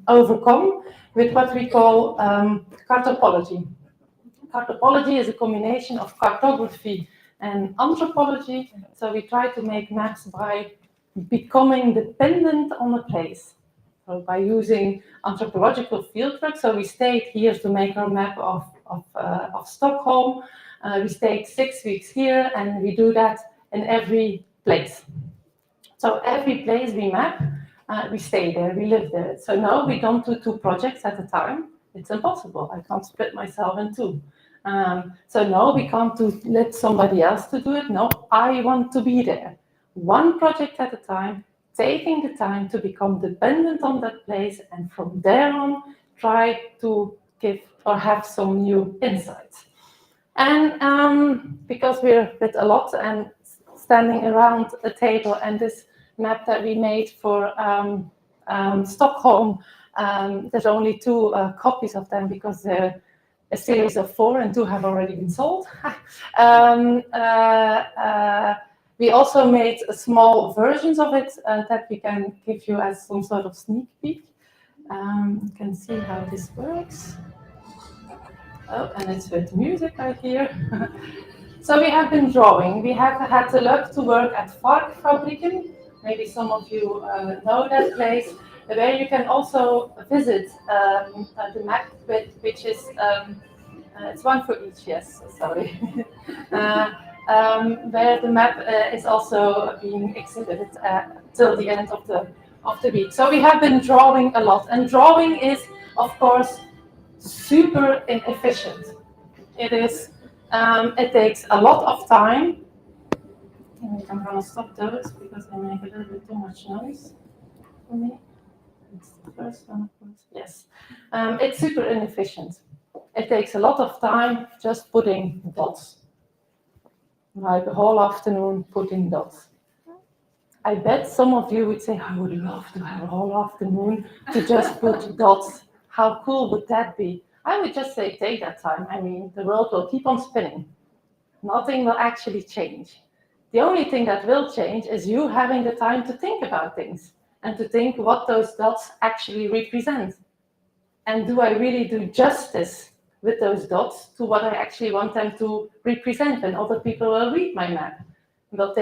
overcome with what we call cartopology. Cartopology is a combination of cartography and anthropology. So we try to make maps by becoming dependent on a place. So by using anthropological fieldwork. So we stayed here to make our map of Stockholm. We stayed 6 weeks here, and we do that in every place. So every place we map, we stay there, we live there. So no, we don't do 2 projects at a time. It's impossible. I can't split myself in 2. So no, we can't let somebody else to do it. No, I want to be there. 1 project at a time, taking the time to become dependent on that place, and from there on, try to give or have some new insights. And because we're with a lot and standing around a table, and this map that we made for Stockholm, there's only 2 copies of them because they're a series of 4 and 2 have already been sold. We also made small versions of it that we can give you as some sort of sneak peek. You can see how this works. Oh, and it's with music right here. So we have been drawing. We have had the luck to work at Varkfabriken. Maybe some of you know that place, where you can also visit the map, which is, it's 1 for each, yes, sorry. Where the map is also being exhibited till the end of the week. So we have been drawing a lot, and drawing is, of course, super inefficient. It is. It takes a lot of time. I'm gonna stop those because they make a little bit too much noise for me. It's the first one, of course. Yes. It's super inefficient. It takes a lot of time just putting dots. Like a whole afternoon putting dots. I bet some of you would say, I would love to have a whole afternoon to just put dots. How cool would that be? I would just say, take that time. I mean, the world will keep on spinning. Nothing will actually change. The only thing that will change is you having the time to think about things and to think what those dots actually represent. And do I really do justice with those dots to what I actually want them to represent when other people will read my map? Will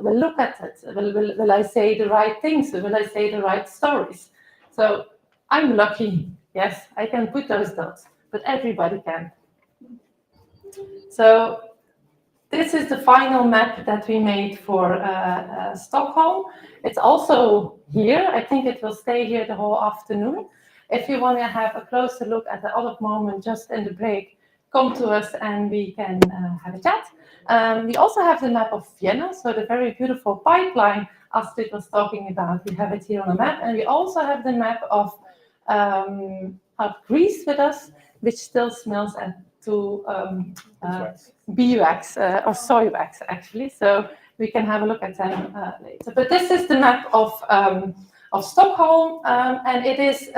look at it. Will I say the right things? Will I say the right stories? So I'm lucky. Yes, I can put those dots, but everybody can. So this is the final map that we made for Stockholm. It's also here. I think it will stay here the whole afternoon. If you want to have a closer look at the other moment just in the break, come to us and we can have a chat. We also have the map of Vienna, so the very beautiful pipeline Astrid was talking about. We have it here on the map, and we also have the map of Greece with us, which still smells to beeswax or soy wax, actually. So we can have a look at them later. But this is the map of Stockholm, and it is,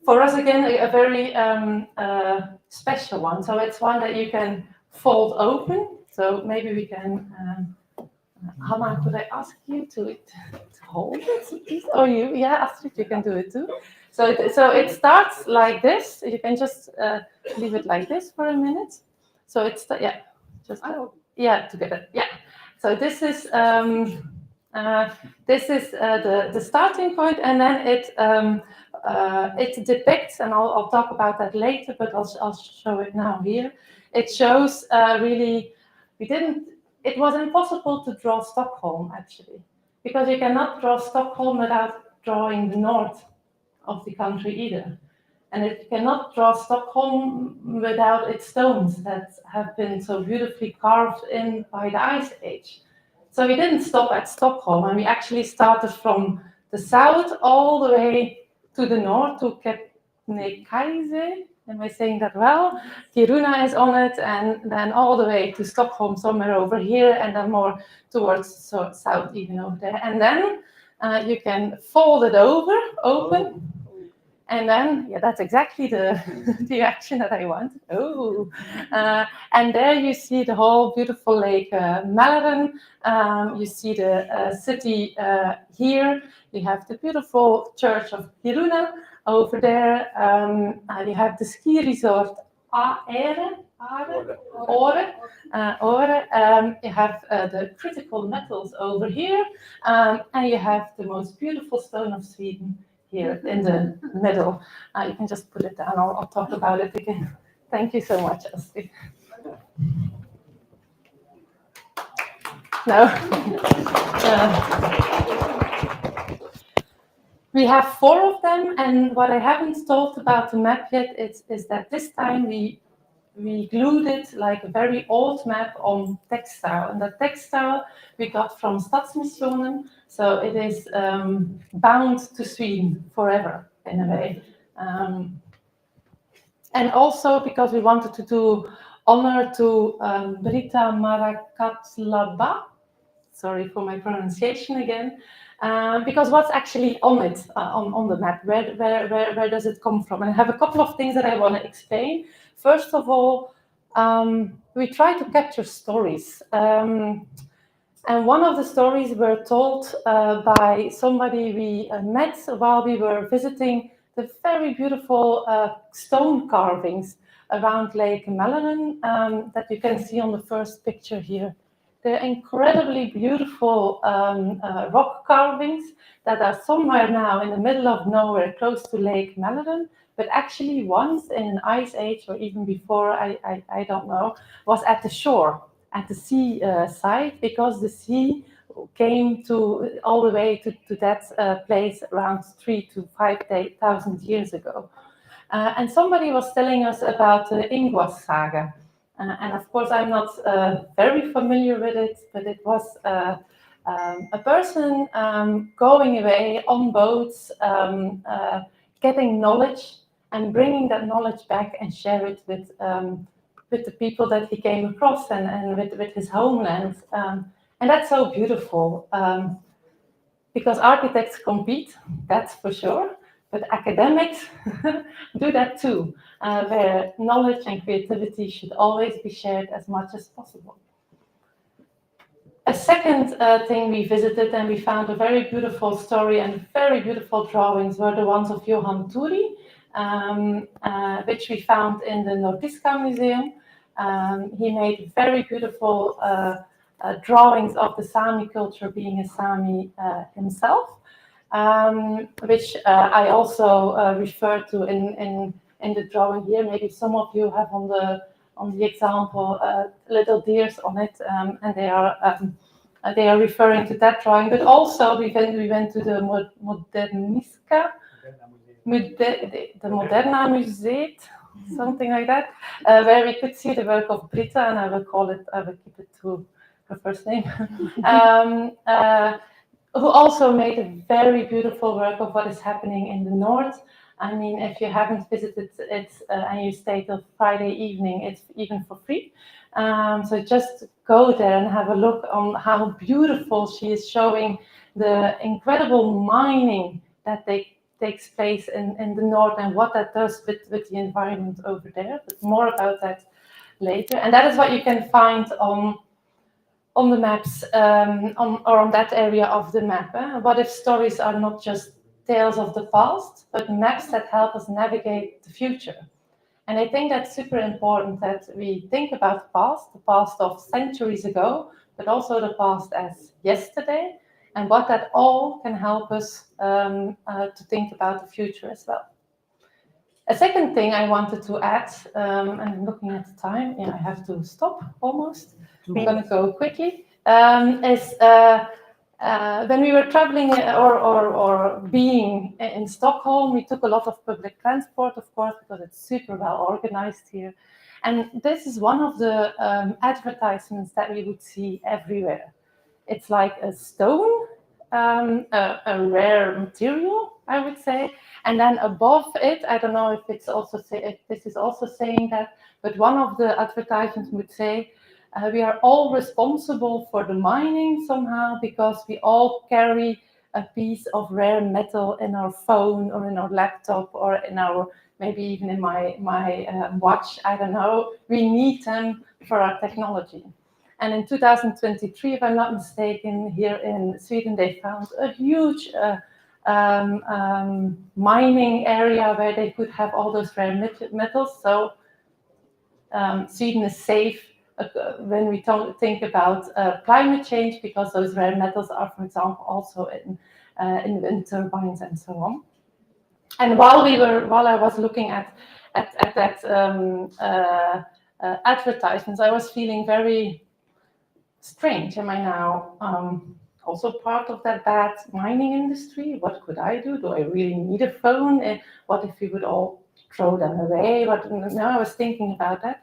for us again, a very special one. So it's one that you can fold open. So maybe we can, Hannah, could I ask you to hold it, please? Or you? Yeah, Astrid, you can do it too. So it starts like this. You can just leave it like this for a minute. So it's, together. Yeah. So this is the starting point, and then it depicts, and I'll talk about that later, but I'll show it now here. It shows really, it was impossible to draw Stockholm, actually, because you cannot draw Stockholm without drawing the north of the country either. And it cannot draw Stockholm without its stones that have been so beautifully carved in by the Ice Age. So we didn't stop at Stockholm, and we actually started from the south all the way to the north to Kebnekaise. Am I saying that well? Kiruna is on it, and then all the way to Stockholm, somewhere over here, and then more towards south, even over there. And then you can fold it open. And then, that's exactly the action that I want. And there you see the whole beautiful lake Mälaren. You see the city here. You have the beautiful church of Kiruna over there. You have the ski resort Åre. You have the critical metals over here. And you have the most beautiful stone of Sweden here in the middle. You can just put it down. I'll talk about it again. Thank you so much, Astrid. We have 4 of them, and what I haven't told about the map yet is that this time we glued it like a very old map on textile, and the textile we got from Stadsmissionen, so it is bound to Sweden forever in a way. And also because we wanted to do honor to Britta Marakatlaba, sorry for my pronunciation again, because what's actually on it, on the map, where does it come from? And I have a couple of things that I want to explain. First of all, we try to capture stories. And one of the stories were told by somebody we met while we were visiting the very beautiful stone carvings around Lake Mälaren that you can see on the first picture here. They're incredibly beautiful rock carvings that are somewhere now in the middle of nowhere, close to Lake Mälaren, but actually once in an ice age or even before, I don't know, was at the shore, at the sea side, because the sea came to all the way to that place around 3,000 to 5,000 years ago. And somebody was telling us about the Ingwas saga. And of course, I'm not very familiar with it, but it was a person going away on boats, getting knowledge and bringing that knowledge back and share it with the people that he came across and with his homeland. And that's so beautiful, because architects compete, that's for sure. But academics do that too, where knowledge and creativity should always be shared as much as possible. A second thing we visited, and we found a very beautiful story and very beautiful drawings, were the ones of Johan Turi, which we found in the Nordiska Museum. He made very beautiful drawings of the Sami culture, being a Sami himself, which I also refer to in the drawing here. Maybe some of you have on the example little deers on it, and they are referring to that drawing. But also we went to the Moderniska, the Moderna Museet, something like that, where we could see the work of Britta, and I will keep it to her first name, who also made a very beautiful work of what is happening in the north. I mean, if you haven't visited it and you stay till Friday evening, it's even for free. So just go there and have a look on how beautiful she is showing the incredible mining that takes place in the north and what that does with the environment over there. But more about that later. And that is what you can find on the maps, on that area of the map. What if stories are not just tales of the past, but maps that help us navigate the future? And I think that's super important that we think about the past of centuries ago, but also the past as yesterday, and what that all can help us to think about the future as well. A second thing I wanted to add, and I'm looking at the time, I have to stop almost. I'm going to go quickly. Is when we were traveling or being in Stockholm, we took a lot of public transport, of course, because it's super well organized here. And this is one of the advertisements that we would see everywhere. It's like a stone, a rare material, I would say. And then above it, I don't know if this is also saying that, but one of the advertisements would say, we are all responsible for the mining somehow because we all carry a piece of rare metal in our phone or in our laptop or in our, maybe even in my watch, I don't know. We need them for our technology. And in 2023, if I'm not mistaken, here in Sweden, they found a huge mining area where they could have all those rare metals. So Sweden is safe when we think about climate change, because those rare metals are, for example, also in wind turbines and so on. And while I was looking at that advertisements, I was feeling very strange. Am I now also part of that bad mining industry? What could I do? Do I really need a phone? And what if we would all throw them away? Now I was thinking about that.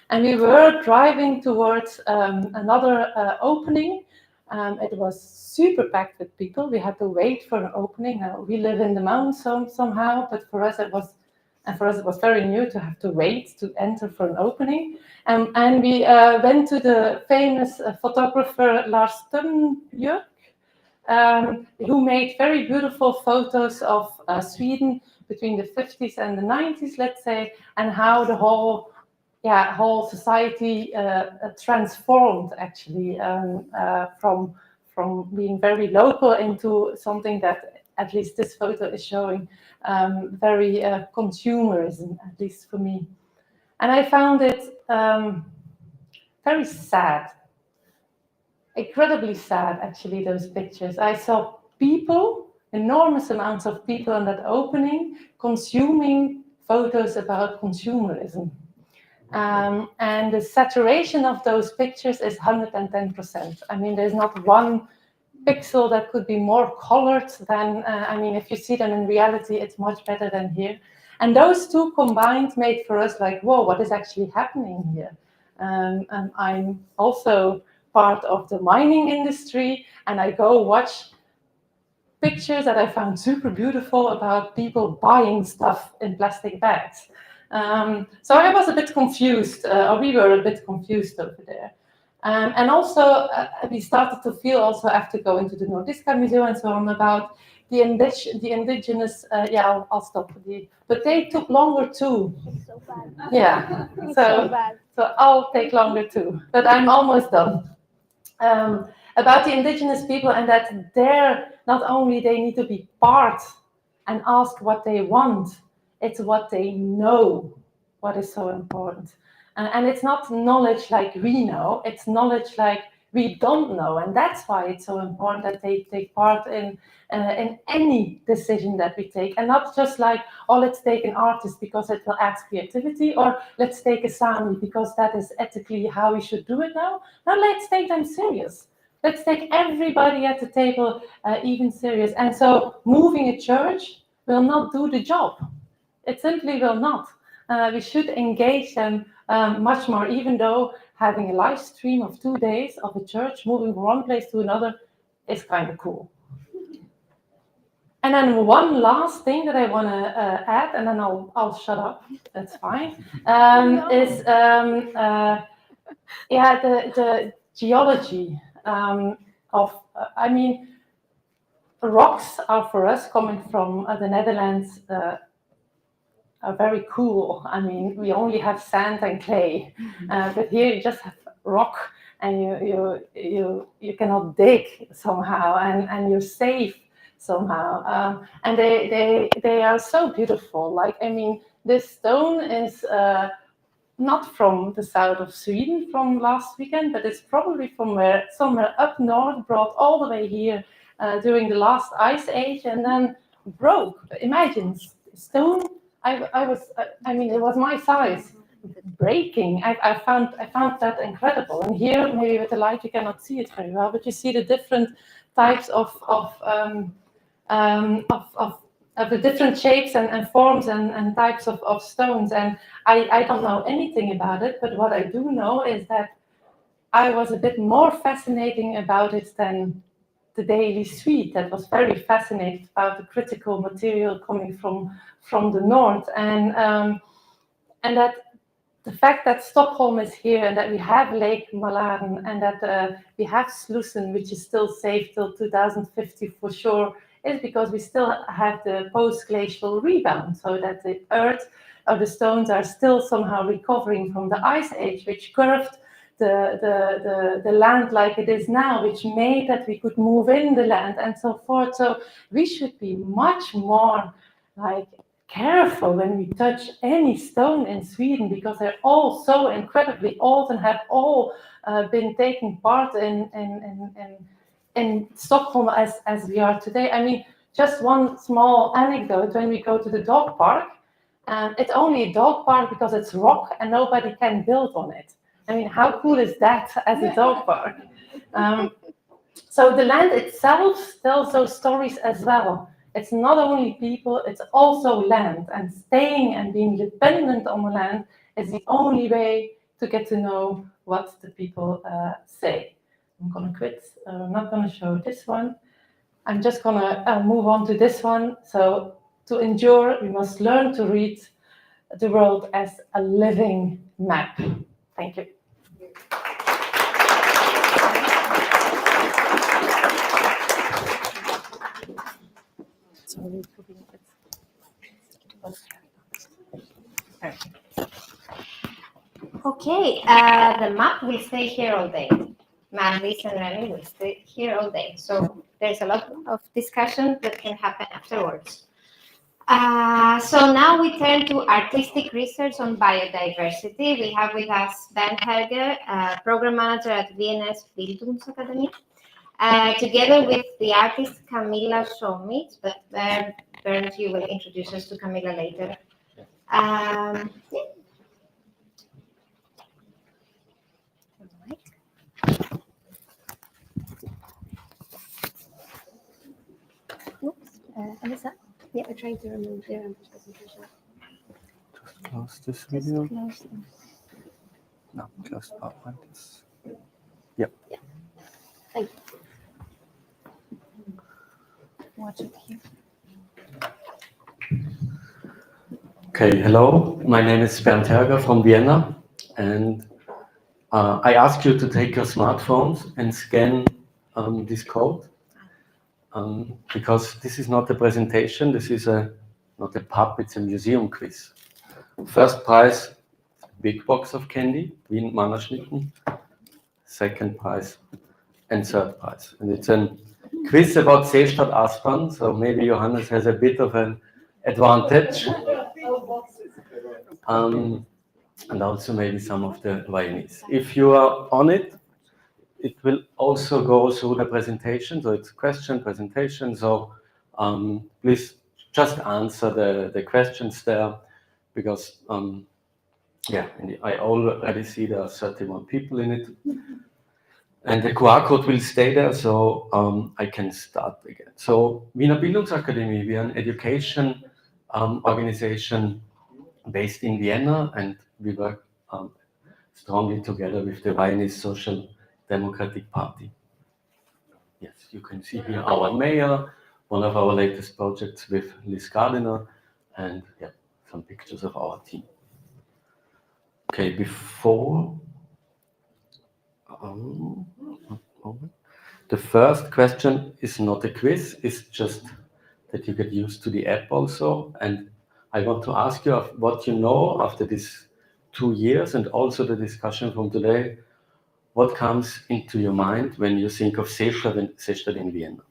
And we were driving towards another opening. It was super packed with people. We had to wait for an opening. Now, we live in the mountains somehow, but for us it was very new to have to wait to enter for an opening. And we went to the famous photographer Lars Sternbjörk, who made very beautiful photos of Sweden between the 50s and the 90s, let's say, and how the whole society transformed actually from being very local into something that, at least this photo is showing, very consumerism, at least for me. And I found it very sad, incredibly sad, actually, those pictures. I saw people, enormous amounts of people in that opening, consuming photos about consumerism. And the saturation of those pictures is 110%. I mean, there's not one pixel that could be more colored than, if you see them in reality, it's much better than here. And those two combined made for us like, whoa, what is actually happening here? And I'm also part of the mining industry, and I go watch pictures that I found super beautiful about people buying stuff in plastic bags. So I was a bit confused, or we were a bit confused over there. And also, we started to feel also after going to the Nordiska Museum and so on about the indigenous, I'll stop. But they took longer too. It's so bad. Yeah, It's so bad. so I'll take longer too, but I'm almost done. about the indigenous people, and that they're not only they need to be part and ask what they want, it's what they know, what is so important. And it's not knowledge like we know, it's knowledge like we don't know, and that's why it's so important that they take part in any decision that we take, and not just like, oh, let's take an artist because it will add creativity, or let's take a Sami because that is ethically how we should do it now. No, let's take them serious. Let's take everybody at the table even serious. And so moving a church will not do the job. It simply will not. We should engage them much more, even though having a live stream of 2 days of a church moving from one place to another is kind of cool. And then one last thing that I want to add, and then I'll shut up. That's fine. Is the geology of. I mean, rocks are for us coming from the Netherlands. Are very cool. I mean, we only have sand and clay, but here you just have rock, and you cannot dig somehow, and you're safe somehow, and they are so beautiful. Like, I mean, this stone is not from the south of Sweden from last weekend, but it's probably from somewhere up north, brought all the way here during the last ice age, and then broke. Imagine stone. I mean, it was my size, breaking. I found that incredible. And here, maybe with the light, you cannot see it very well, but you see the different types of the different shapes and forms and types of stones. And I don't know anything about it, but what I do know is that I was a bit more fascinating about it than the Daily Suite, that was very fascinated about the critical material coming from the north, and that the fact that Stockholm is here and that we have Lake Malaren and that we have Slussen, which is still safe till 2050 for sure, is because we still have the post-glacial rebound, so that the earth or the stones are still somehow recovering from the ice age, which curved the land like it is now, which made that we could move in the land and so forth. So we should be much more like careful when we touch any stone in Sweden, because they're all so incredibly old and have all been taking part in Stockholm as we are today. I mean, just one small anecdote: when we go to the dog park, it's only a dog park because it's rock and nobody can build on it. I mean, how cool is that as a dog park? So the land itself tells those stories as well. It's not only people, it's also land. And staying and being dependent on the land is the only way to get to know what the people say. I'm going to quit. I'm not going to show this one. I'm just going to move on to this one. So to endure, we must learn to read the world as a living map. Thank you. Okay, the map will stay here all day. Maris and Remy will stay here all day. So there's a lot of discussion that can happen afterwards. So now we turn to artistic research on biodiversity. We have with us Bernd Helger, program manager at VNS Bildungsakademie, together with the artist Camilla Schomit, but Bernd, you will introduce us to Camilla later. Yeah. Oops, Alyssa? Yeah, we're trying to remove the presentation. Just close this video. Just close them. No, close PowerPoint. Yep. Yeah. Thank you. Watch it here. Okay, hello. My name is Bernd Helger from Vienna, and I ask you to take your smartphones and scan this code, because this is not a presentation. This is not a pub. It's a museum quiz. First prize, big box of candy, Wien Mannerschnitten. Second prize, and third prize. And it's a quiz about Seestadt Aspern, so maybe Johannes has a bit of an advantage. And also maybe some of the violinists. If you are on it, it will also go through the presentation. So it's question, presentation. So please just answer the questions there, because yeah, I already see there are 31 people in it. And the QR code will stay there, so I can start again. So Wiener Bildungsakademie, we are an education organization based in Vienna, and we work strongly together with the Viennese Social Democratic Party. Yes, you can see here our mayor, one of our latest projects with Liz Gardiner, and yeah, some pictures of our team. Okay, before the first question is not a quiz, it's just that you get used to the app also. And I want to ask you what you know after these 2 years, and also the discussion from today. What comes into your mind when you think of Seestadt in Vienna?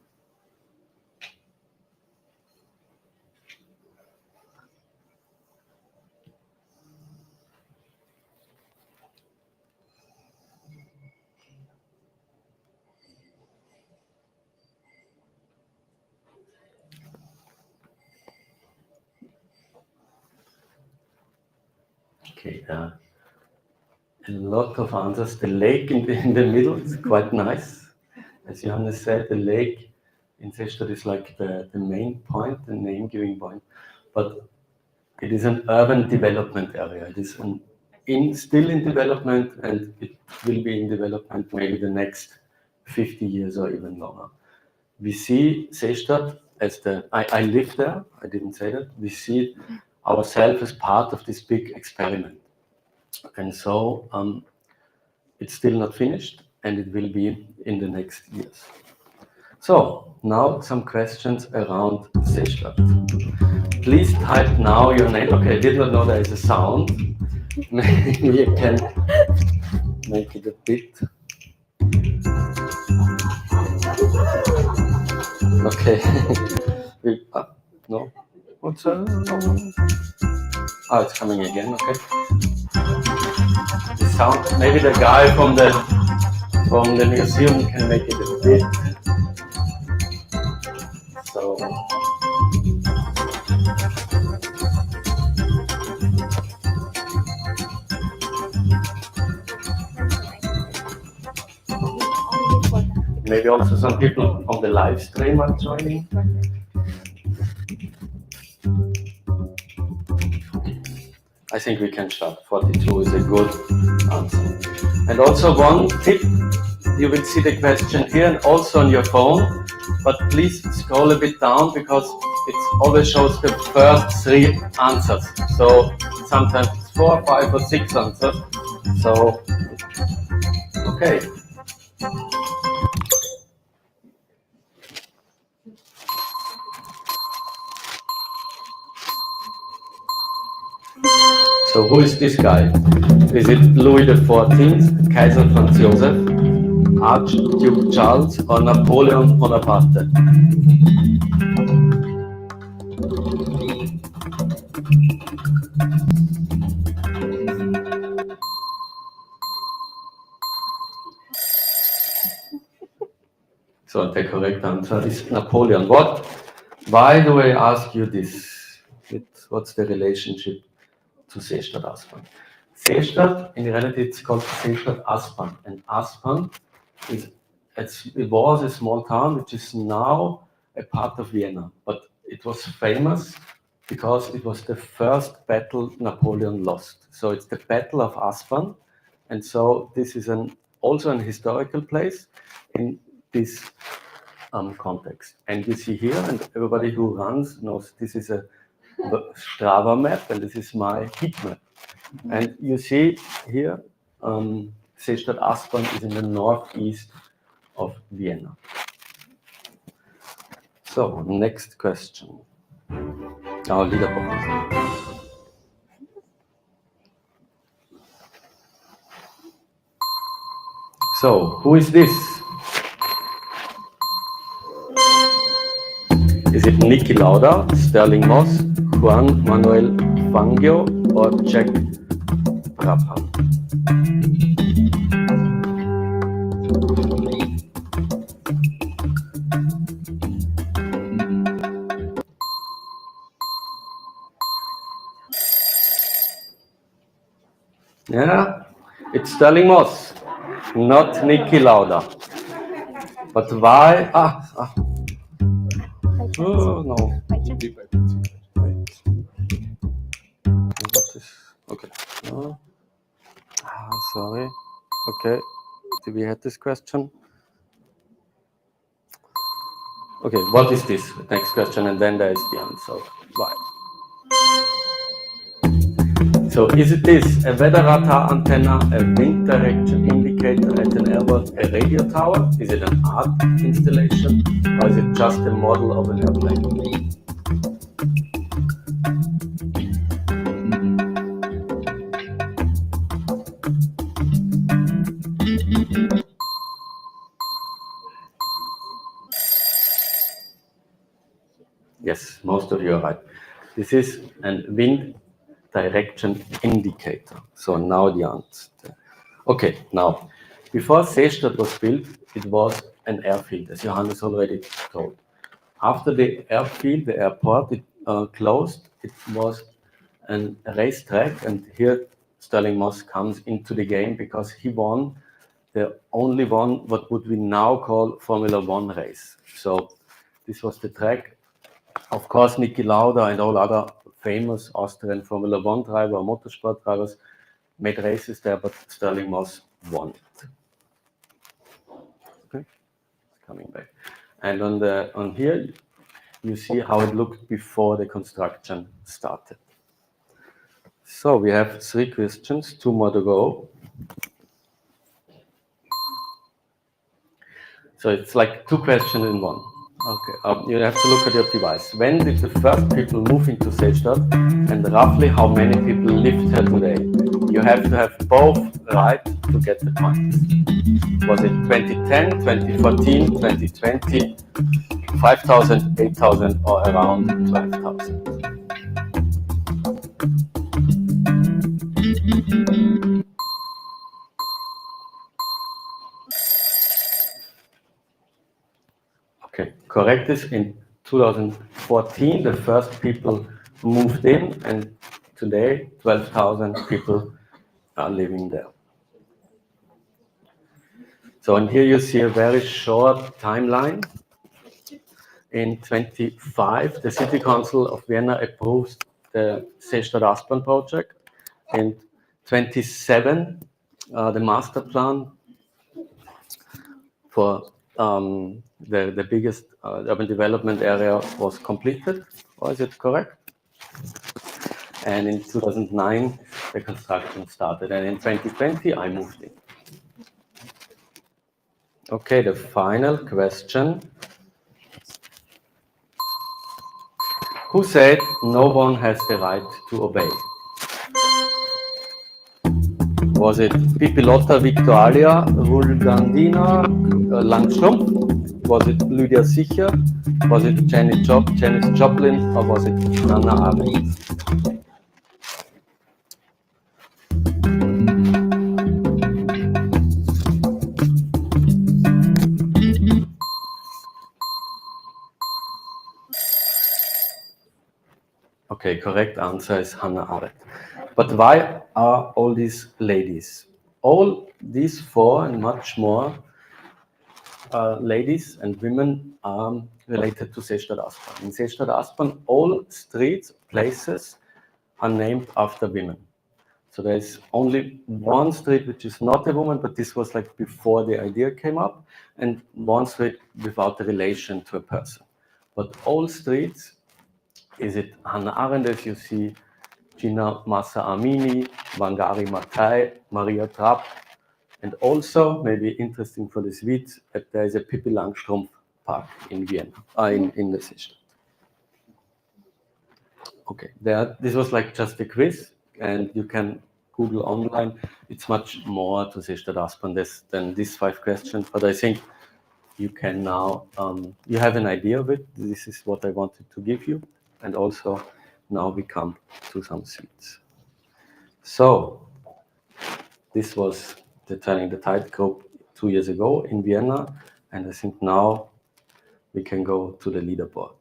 Okay, a lot of answers. The lake in the middle is quite nice. As Johannes said, the lake in Seestadt is like the main point, the name-giving point. But it is an urban development area. It is still in development, and it will be in development maybe the next 50 years or even longer. We see Seestadt as I live there, I didn't say that. We see ourselves as part of this big experiment. And so it's still not finished, and it will be in the next years. So now some questions around Seestadt. Please type now your name. Okay, I did not know there is a sound. Maybe you can make it a bit. Okay. No? What's oh, it's coming again. Okay. The sound. Maybe the guy from the museum can make it a bit. So. Maybe also some people on the live stream are joining. I think we can start. 42 is a good answer. And also one tip, you will see the question here and also on your phone, but please scroll a bit down because it always shows the first 3 answers. So sometimes it's 4, 5 or 6 answers. So, okay. So who is this guy? Is it Louis XIV, Kaiser Franz Joseph, Archduke Charles, or Napoleon Bonaparte? So the correct answer is Napoleon. Why do I ask you this? What's the relationship to Seestadt Aspern? Seestadt, in reality, it's called Seestadt Aspern, and Aspern it was a small town which is now a part of Vienna, but it was famous because it was the first battle Napoleon lost. So it's the Battle of Aspern, and so this is also an historical place in this context. And you see here, and everybody who runs knows this is a Strava map, and this is my heat map. And you see here, Seestadt Aspern is in the northeast of Vienna. So, next question. Our leaderboard. So, who is this? Is it Niki Lauda, Sterling Moss, Juan Manuel Fangio, or Jack Brabham? Yeah, it's Sterling Moss, not Niki Lauda. But why? Oh no. Okay. No. Sorry. Okay. Did we have this question? Okay, what is this? Next question, and then there is the answer. Why? So is it this, a weather radar antenna, a wind direction indicator at an airport, a radio tower? Is it an art installation, or is it just a model of an airplane? Yes, most of you are right. This is a wind direction indicator. So now the answer. Okay, now, before Seestadt was built, it was an airfield, as Johannes already told. After the airfield, the airport, closed, it was a racetrack, and here Sterling Moss comes into the game because he won the only one, what would we now call Formula One race. So this was the track. Of course, Niki Lauda and all other famous Austrian Formula One driver, motorsport drivers made races there, but Sterling Moss won it. Okay, it's coming back. And on here, you see how it looked before the construction started. So we have 3 questions, 2 more to go. So it's like 2 questions in one. Okay, you have to look at your device. When did the first people move into Seestadt, and roughly how many people live here today? You have to have both right to get the points. Was it 2010, 2014, 2020, 5,000, 8,000, or around 12,000? Okay, correct is in 2014, the first people moved in, and today 12,000 people are living there. So, and here you see a very short timeline. In 25, the City Council of Vienna approves the Seestadt-Aspern project. In 27, the master plan for the biggest urban development area was completed. Or is it correct? And in 2009, the construction started. And in 2020, I moved in. Okay, the final question. Who said no one has the right to obey? Was it Pipilotta Victualia, Vulgandina Langstrumpf? Was it Lydia Sicher? Was it Janis Joplin? Or was it Hannah Arendt? Okay, correct answer is Hannah Arendt. But why are all these ladies? All these 4 and much more ladies and women are related to Seestadt-Aspern. In Seestadt-Aspern, all streets, places are named after women. So there's only one street which is not a woman, but this was like before the idea came up, and one street without a relation to a person. But all streets, is it Hannah Arendt, as you see, Gina Massa Amini, Wangari Maathai, Maria Trapp, and also, maybe interesting for the Swedes, there is a Pippi Langstrumpf park in Vienna, in the Seestadt. Okay, this was like just a quiz, and you can Google online. It's much more to Seestadt-Aspern than these 5 questions, but I think you can now, you have an idea of it. This is what I wanted to give you. And also now we come to some seats. So this was the Turning the Tide group 2 years ago in Vienna. And I think now we can go to the leaderboard.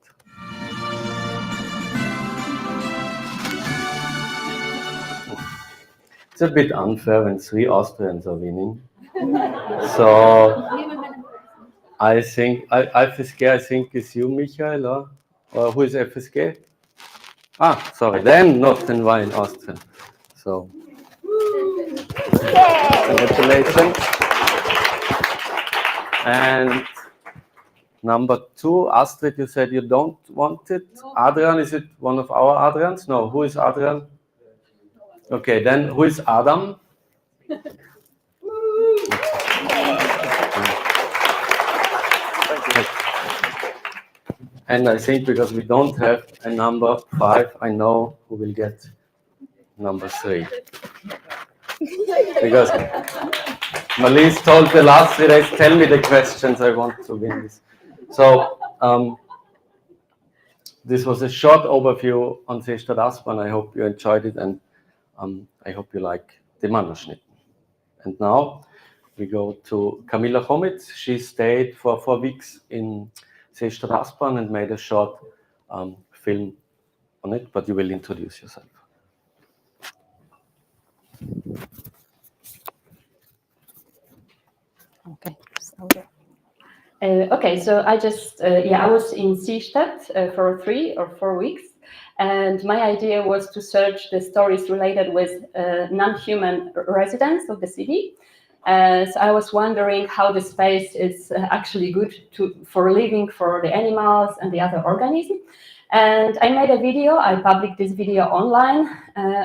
It's a bit unfair when 3 Austrians are winning. So I think, FSG, I think is you, Michael, or who is FSG? Ah, sorry, then Northern Wine, Austrian. So, congratulations. And number 2, Astrid, you said you don't want it. Adrian, is it one of our Adrians? No, who is Adrian? Okay, then who is Adam? And I think because we don't have a number 5, I know who will get number 3. Because Malise told the last 3 days, tell me the questions, I want to win this. So this was a short overview on Seestadt Aspern. I hope you enjoyed it, and I hope you like the Mannerschnitt. And now we go to Camilla Homitz. She stayed for 4 weeks in Seestadt Aspern and made a short film on it, but you will introduce yourself. Okay. Okay, so I just, I was in Seestadt for 3 or 4 weeks, and my idea was to search the stories related with non-human residents of the city. So I was wondering how the space is actually good for living for the animals and the other organisms. And I made a video, I published this video online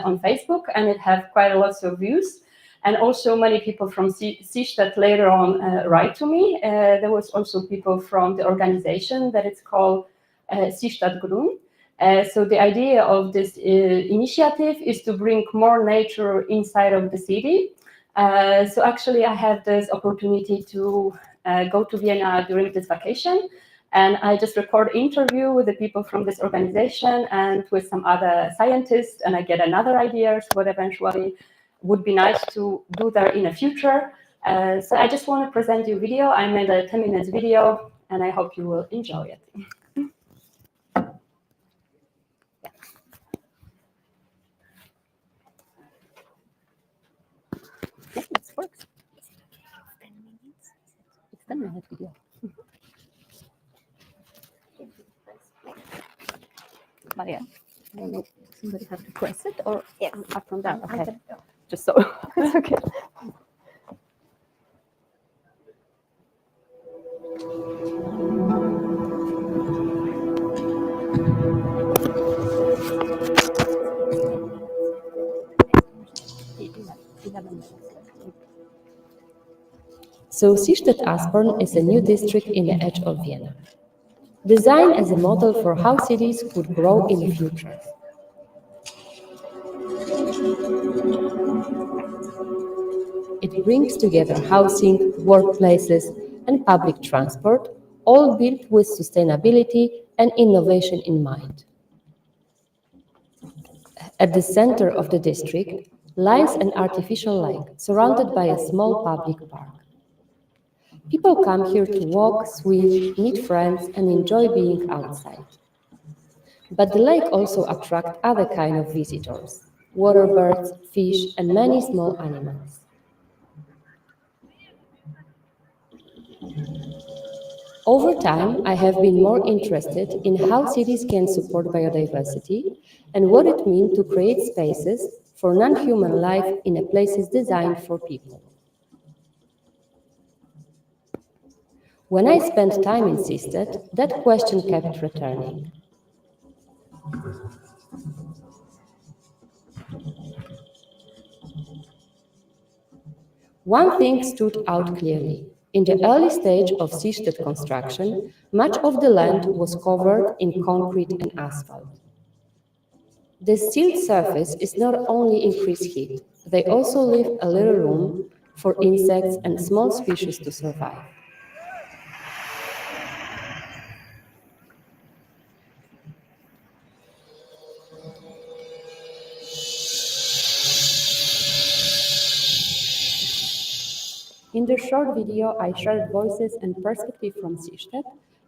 on Facebook, and it had quite a lot of views. And also many people from Seestadt later on write to me. There was also people from the organization that it's called Seestadt Grün. So the idea of this initiative is to bring more nature inside of the city. So actually I had this opportunity to go to Vienna during this vacation, and I just record interview with the people from this organization and with some other scientists, and I get another ideas what eventually would be nice to do there in the future. So I just want to present you a video. I made a 10 minutes video, and I hope you will enjoy it. Yeah, it works. 10 minutes. It's 10 minute video. Maria, I don't know, somebody have to press it or up from down? Okay, just so. It's okay. So Seestadt Aspern is a new district in the edge of Vienna, designed as a model for how cities could grow in the future. It brings together housing, workplaces, and public transport, all built with sustainability and innovation in mind. At the center of the district lies an artificial lake surrounded by a small public park. People come here to walk, swim, meet friends, and enjoy being outside. But the lake also attracts other kinds of visitors: water birds, fish, and many small animals. Over time, I have been more interested in how cities can support biodiversity and what it means to create spaces for non-human life in a places designed for people. When I spent time in Seestadt, that question kept returning. One thing stood out clearly. In the early stage of Seestadt construction, much of the land was covered in concrete and asphalt. The sealed surface is not only increased heat, they also leave a little room for insects and small species to survive. in the short video I shared voices and perspectives from Seestadt,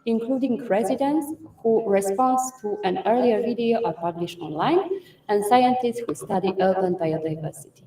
including residents who respond to an earlier video I published online and scientists who study urban biodiversity.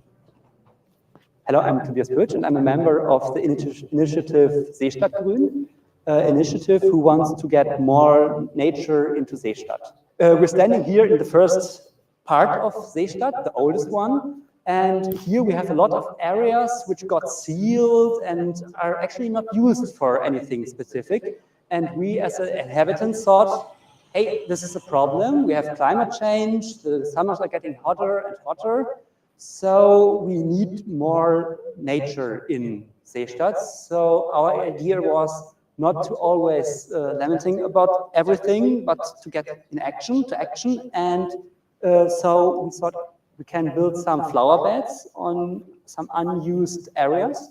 Hello, I'm Tobias Birch, and I'm a member of the initiative Seestadtgrün, initiative who wants to get more nature into Seestadt. We're standing here in the first part of Seestadt, the oldest one, and here we have a lot of areas which got sealed and are actually not used for anything specific. And we as inhabitants thought, hey, this is a problem. We have climate change, the summers are getting hotter and hotter, so we need more nature in Seestadt. So our idea was not to always lamenting about everything, but to get in action, and so we thought we can build some flower beds on some unused areas.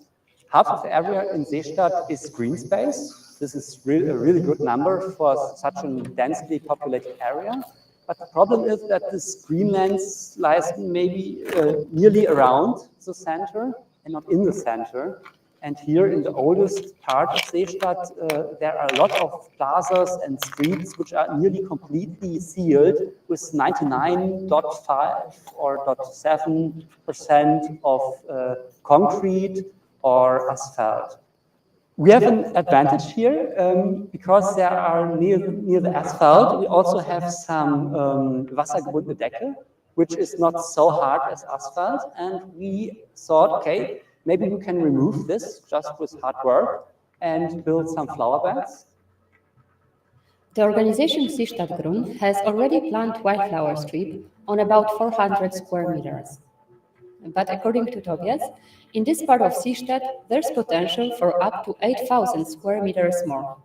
Half of the area in Seestadt is green space. This is a really good number for such a densely populated area. But the problem is that this greenland lies maybe nearly around the center and not in the center. And here in the oldest part of Seestadt, there are a lot of plazas and streets which are nearly completely sealed with 99.5 or 0.7% of concrete or asphalt. We have an advantage here because there are near the asphalt, we also have some wassergebundene Decke, which is not so hard as asphalt. And we thought, okay, maybe we can remove this just with hard work and build some flower beds. The organization Seestadtgrün has already planted wildflower strip on about 400 square meters. But according to Tobias, in this part of Seestadt, there's potential for up to 8,000 square meters more.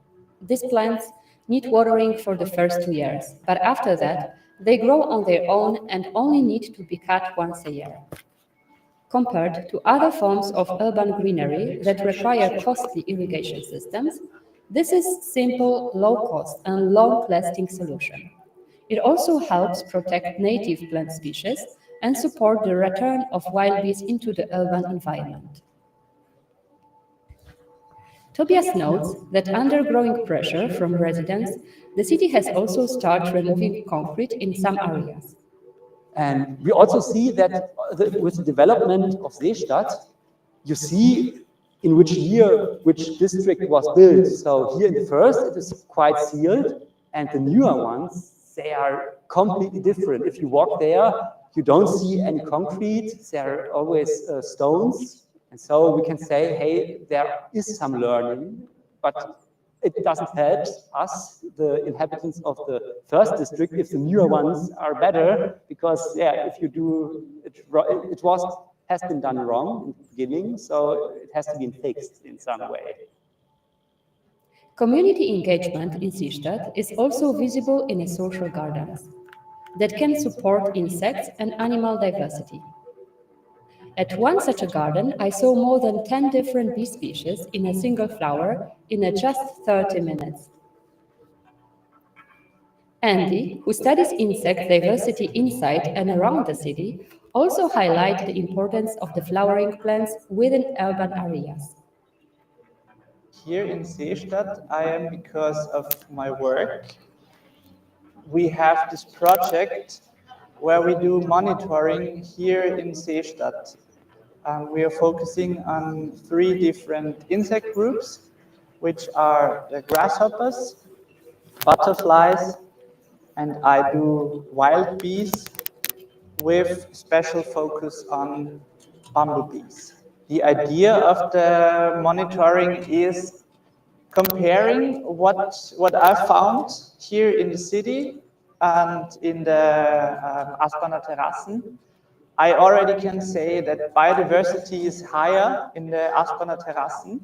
These plants need watering for the first 2 years, but after that, they grow on their own and only need to be cut once a year. Compared to other forms of urban greenery that require costly irrigation systems, this is simple, low-cost and long-lasting solution. It also helps protect native plant species and support the return of wild bees into the urban environment. Tobias notes that under growing pressure from residents, the city has also started removing concrete in some areas. And we also see that with the development of Seestadt, you see in which year which district was built. So here in the first, it is quite sealed, and the newer ones, they are completely different. If you walk there, you don't see any concrete, there are always stones. And so we can say, hey, there is some learning, but it doesn't help us, the inhabitants of the first district, if the newer ones are better, because yeah, if you do it, has been done wrong in the beginning, so it has to be fixed in some way. Community engagement in Seestadt is also visible in social gardens that can support insects and animal diversity. At one such a garden, I saw more than 10 different bee species in a single flower in just 30 minutes. Andy, who studies insect diversity inside and around the city, also highlighted the importance of the flowering plants within urban areas. Here in Seestadt, I am because of my work. We have this project where we do monitoring here in Seestadt. We are focusing on 3 different insect groups, which are the grasshoppers, butterflies, and I do wild bees with special focus on bumblebees. The idea of the monitoring is comparing what I found here in the city and in the Aspaner Terrassen. I already can say that biodiversity is higher in the Aspaner Terrassen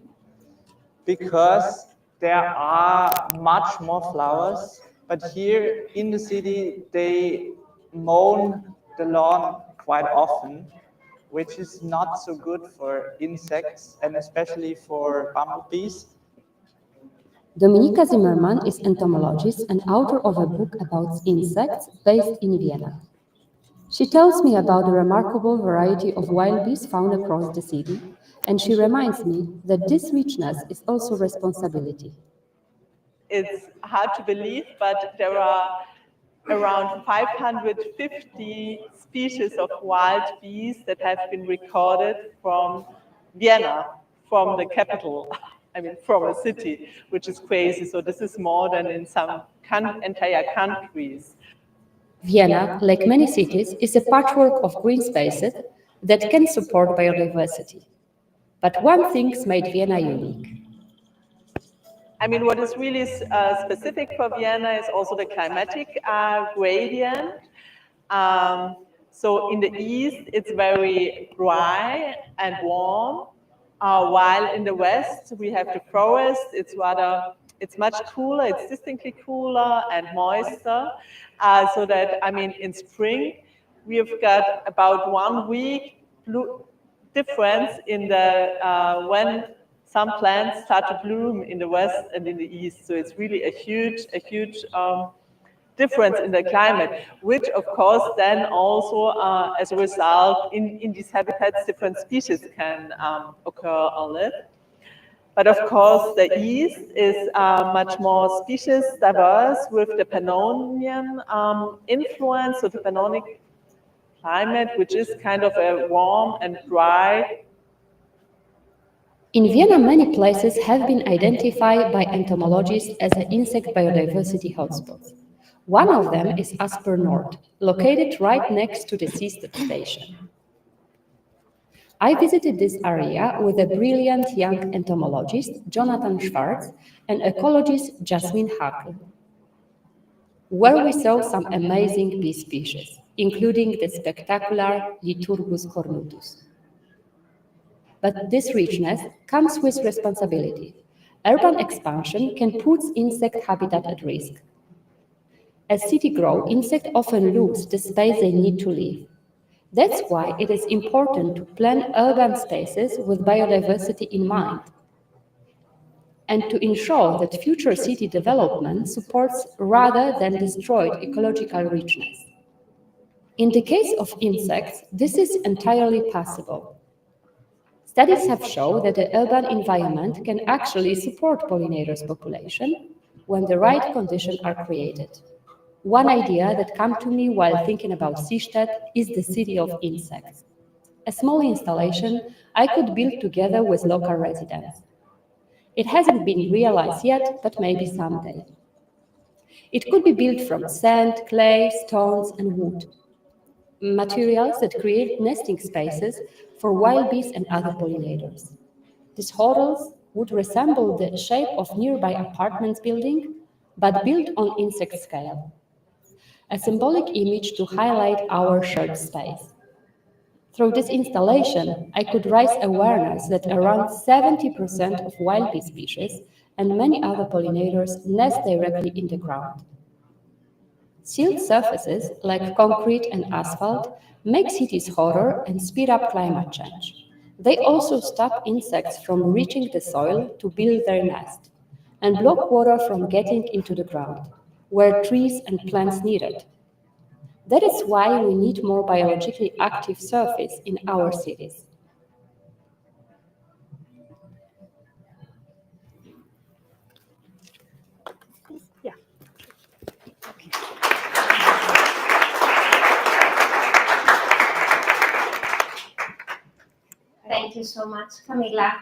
because there are much more flowers, but here in the city they mow the lawn quite often, which is not so good for insects and especially for bumblebees. Dominika Zimmermann is entomologist and author of a book about insects based in Vienna. She tells me about the remarkable variety of wild bees found across the city, and she reminds me that this richness is also responsibility. It's hard to believe, but there are around 550 species of wild bees that have been recorded from Vienna, from the capital, I mean, from a city, which is crazy. So this is more than in some entire countries. Vienna, like many cities, is a patchwork of green spaces that can support biodiversity. But one thing made Vienna unique. I mean, what is really specific for Vienna is also the climatic gradient. So in the east, it's very dry and warm, while in the west, we have the forest. It's much cooler, it's distinctly cooler and moister. So that, I mean, in spring, we've got about 1 week difference in the when some plants start to bloom in the west and in the east. So it's really a huge difference in the climate, which of course then also, as a result, in these habitats, different species can occur or live. But of course, the east is much more species diverse with the Pannonian influence, so the Pannonic climate, which is kind of a warm and dry. In Vienna, many places have been identified by entomologists as insect biodiversity hotspots. One of them is Asper Nord, located right next to the Seestadt station. I visited this area with a brilliant young entomologist, Jonathan Schwartz, and ecologist Jasmine Hackl, where we saw some amazing bee species, including the spectacular Lythurgus cornutus. But this richness comes with responsibility. Urban expansion can put insect habitat at risk. As cities grow, insects often lose the space they need to live. That's why it is important to plan urban spaces with biodiversity in mind, and to ensure that future city development supports rather than destroys ecological richness. In the case of insects, this is entirely possible. Studies have shown that the urban environment can actually support pollinators' population when the right conditions are created. One idea that came to me while thinking about Seestadt is the city of insects. A small installation I could build together with local residents. It hasn't been realized yet, but maybe someday. It could be built from sand, clay, stones, and wood, materials that create nesting spaces for wild bees and other pollinators. These hotels would resemble the shape of nearby apartments building, but built on insect scale. A symbolic image to highlight our shared space. Through this installation, I could raise awareness that around 70% of wild bee species and many other pollinators nest directly in the ground. Sealed surfaces like concrete and asphalt make cities hotter and speed up climate change. They also stop insects from reaching the soil to build their nest and block water from getting into the ground, where trees and plants need it. That is why we need more biologically active surface in our cities. Yeah. Thank you so much, Camila.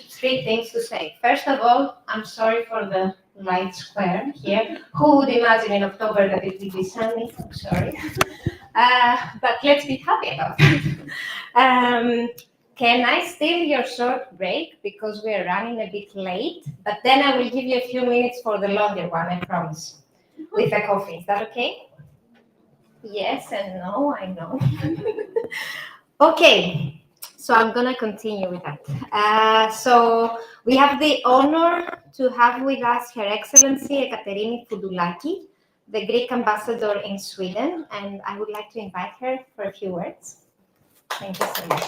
Three things to say. First of all, I'm sorry for the light square here. Who would imagine in October that it would be sunny? I'm sorry. But let's be happy about it. Can I steal your short break because we are running a bit late? But then I will give you a few minutes for the longer one, I promise, with a coffee. Is that okay? Yes and no, I know. Okay. So I'm going to continue with that. So we have the honor to have with us Her Excellency Ekaterini Foudoulaki, the Greek ambassador in Sweden, and I would like to invite her for a few words. Thank you so much.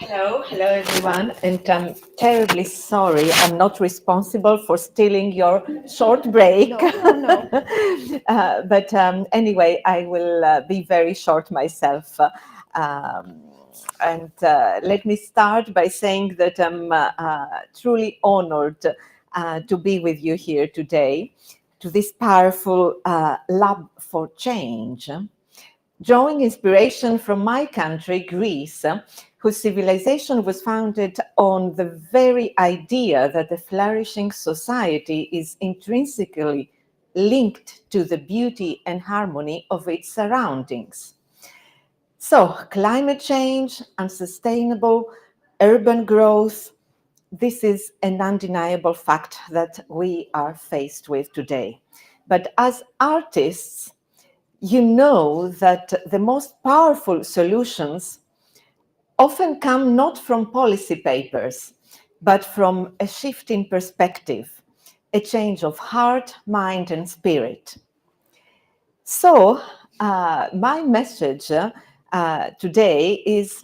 Hello everyone, and I'm terribly sorry. I'm not responsible for stealing your short break. No. But anyway, I will be very short myself. And let me start by saying that I'm truly honored to be with you here today, to this powerful lab for change. Drawing inspiration from my country, Greece, whose civilization was founded on the very idea that a flourishing society is intrinsically linked to the beauty and harmony of its surroundings. So, climate change, unsustainable urban growth, this is an undeniable fact that we are faced with today. But as artists, you know that the most powerful solutions often come not from policy papers, but from a shift in perspective, a change of heart, mind, and spirit. So, my message today is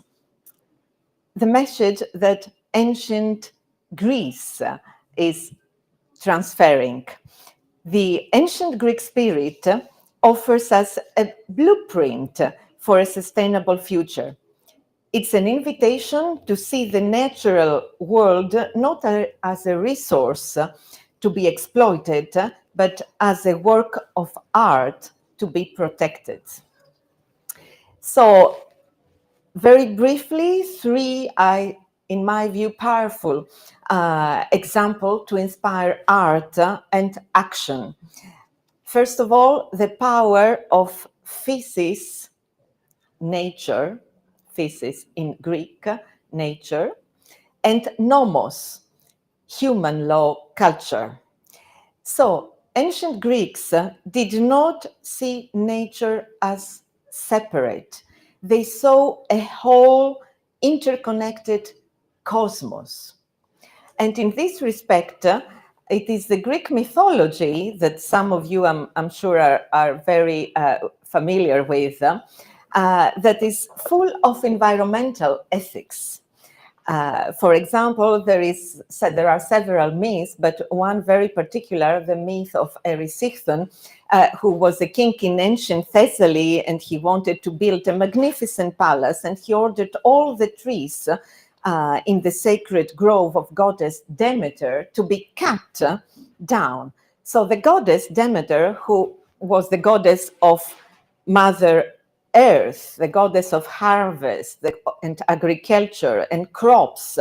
the message that ancient Greece is transferring. The ancient Greek spirit offers us a blueprint for a sustainable future. It's an invitation to see the natural world not as a resource to be exploited, but as a work of art to be protected. So, very briefly, three, in my view, powerful examples to inspire art and action. First of all, the power of physis, nature, physis in Greek, nature, and nomos, human law, culture. So, ancient Greeks did not see nature as separate. They saw a whole interconnected cosmos. And in this respect, it is the Greek mythology that some of you, I'm sure, are very familiar with, that is full of environmental ethics. For example, there are several myths, but one very particular, the myth of Erysichthon, who was a king in ancient Thessaly, and he wanted to build a magnificent palace, and he ordered all the trees in the sacred grove of goddess Demeter to be cut down. So the goddess Demeter, who was the goddess of Mother Earth, the goddess of harvest and agriculture and crops,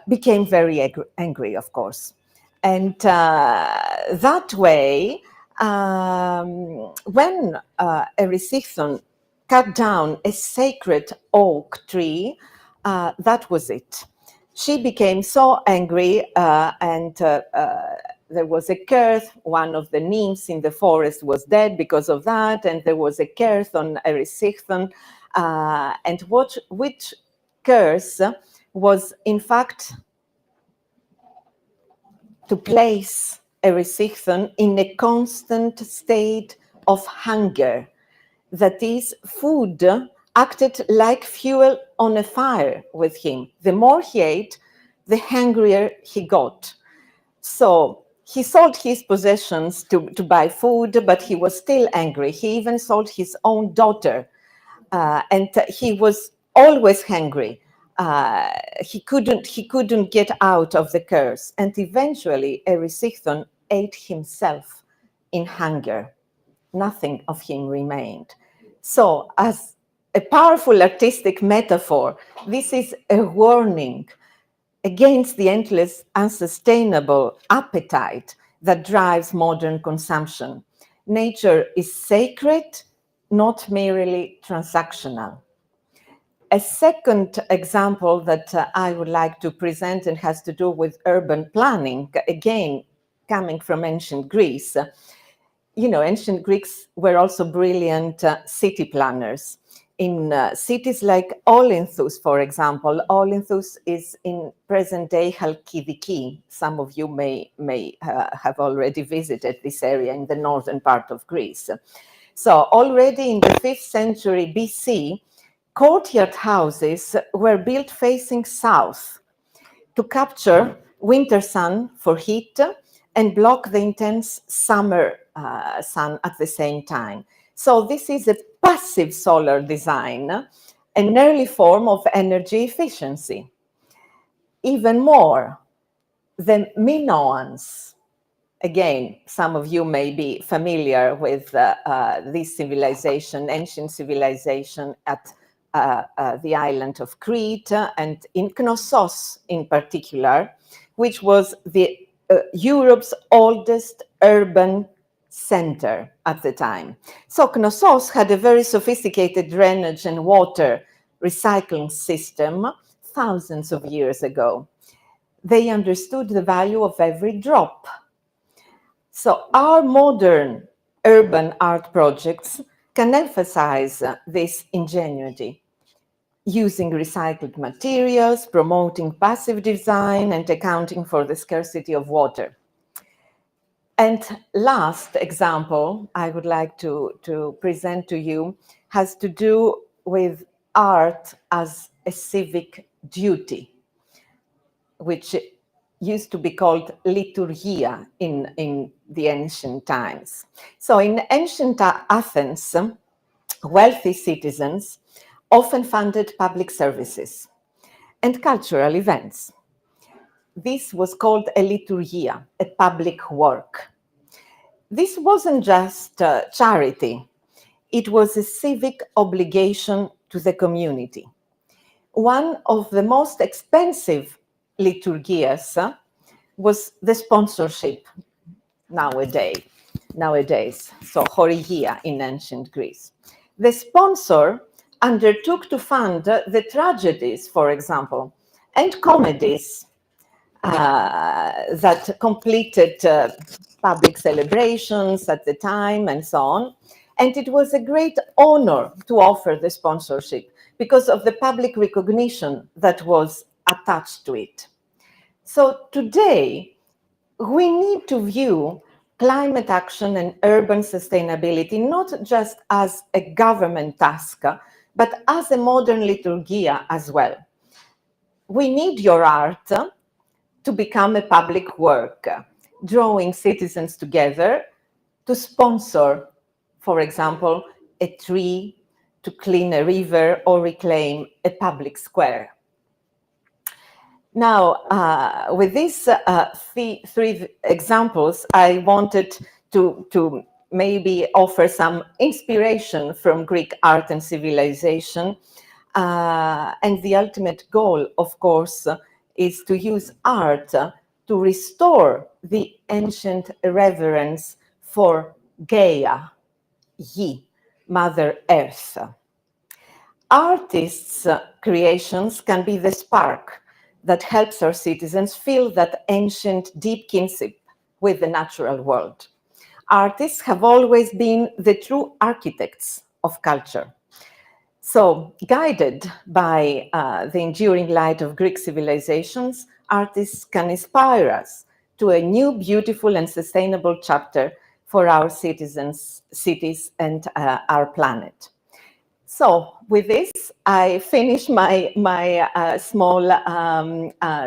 became very angry, of course. And that way, when Erysichthon cut down a sacred oak tree, that was it. She became so angry, and there was a curse. One of the nymphs in the forest was dead because of that, and there was a curse on Erysichthon. And which curse was, in fact, to place Erysichthon in a constant state of hunger. That is, food acted like fuel on a fire with him. The more he ate, the hungrier he got. So he sold his possessions to buy food, but he was still angry. He even sold his own daughter, and he was always hungry. He couldn't get out of the curse, and eventually Erysichthon ate himself in hunger. Nothing of him remained. So, as a powerful artistic metaphor, this is a warning against the endless, unsustainable appetite that drives modern consumption. Nature is sacred, not merely transactional. A second example that I would like to present and has to do with urban planning, again, coming from ancient Greece. You know, ancient Greeks were also brilliant city planners. In cities like Olynthus, for example, Olynthus is in present-day Halkidiki. Some of you may have already visited this area in the northern part of Greece. So already in the 5th century BC, Courtyard houses were built facing south to capture winter sun for heat and block the intense summer sun at the same time. So this is a passive solar design, an early form of energy efficiency. Even more, the Minoans, again, some of you may be familiar with this civilization, ancient civilization at the island of Crete and in Knossos in particular, which was Europe's oldest urban center at the time. So Knossos had a very sophisticated drainage and water recycling system thousands of years ago. They understood the value of every drop. So our modern urban art projects can emphasize this ingenuity, using recycled materials, promoting passive design, and accounting for the scarcity of water. And last example I would like to present to you has to do with art as a civic duty, which used to be called liturgia in the ancient times. So in ancient Athens, wealthy citizens often funded public services and cultural events. This was called a liturgia, a public work. This wasn't just charity, it was a civic obligation to the community. One of the most expensive liturgias was the sponsorship nowadays. So chorigia in ancient Greece. The sponsor undertook to fund the tragedies, for example, and comedies that completed public celebrations at the time and so on. And it was a great honor to offer the sponsorship because of the public recognition that was attached to it. So today, we need to view climate action and urban sustainability not just as a government task, but as a modern liturgia as well. We need your art to become a public work, drawing citizens together to sponsor, for example, a tree, to clean a river or reclaim a public square. Now, with these three examples, I wanted to maybe offer some inspiration from Greek art and civilization. And the ultimate goal, of course, is to use art to restore the ancient reverence for Gaia, Yi, Mother Earth. Artists' creations can be the spark that helps our citizens feel that ancient deep kinship with the natural world. Artists have always been the true architects of culture. So, guided by the enduring light of Greek civilizations, artists can inspire us to a new, beautiful, and sustainable chapter for our citizens, cities, and our planet. So, with this, I finish my small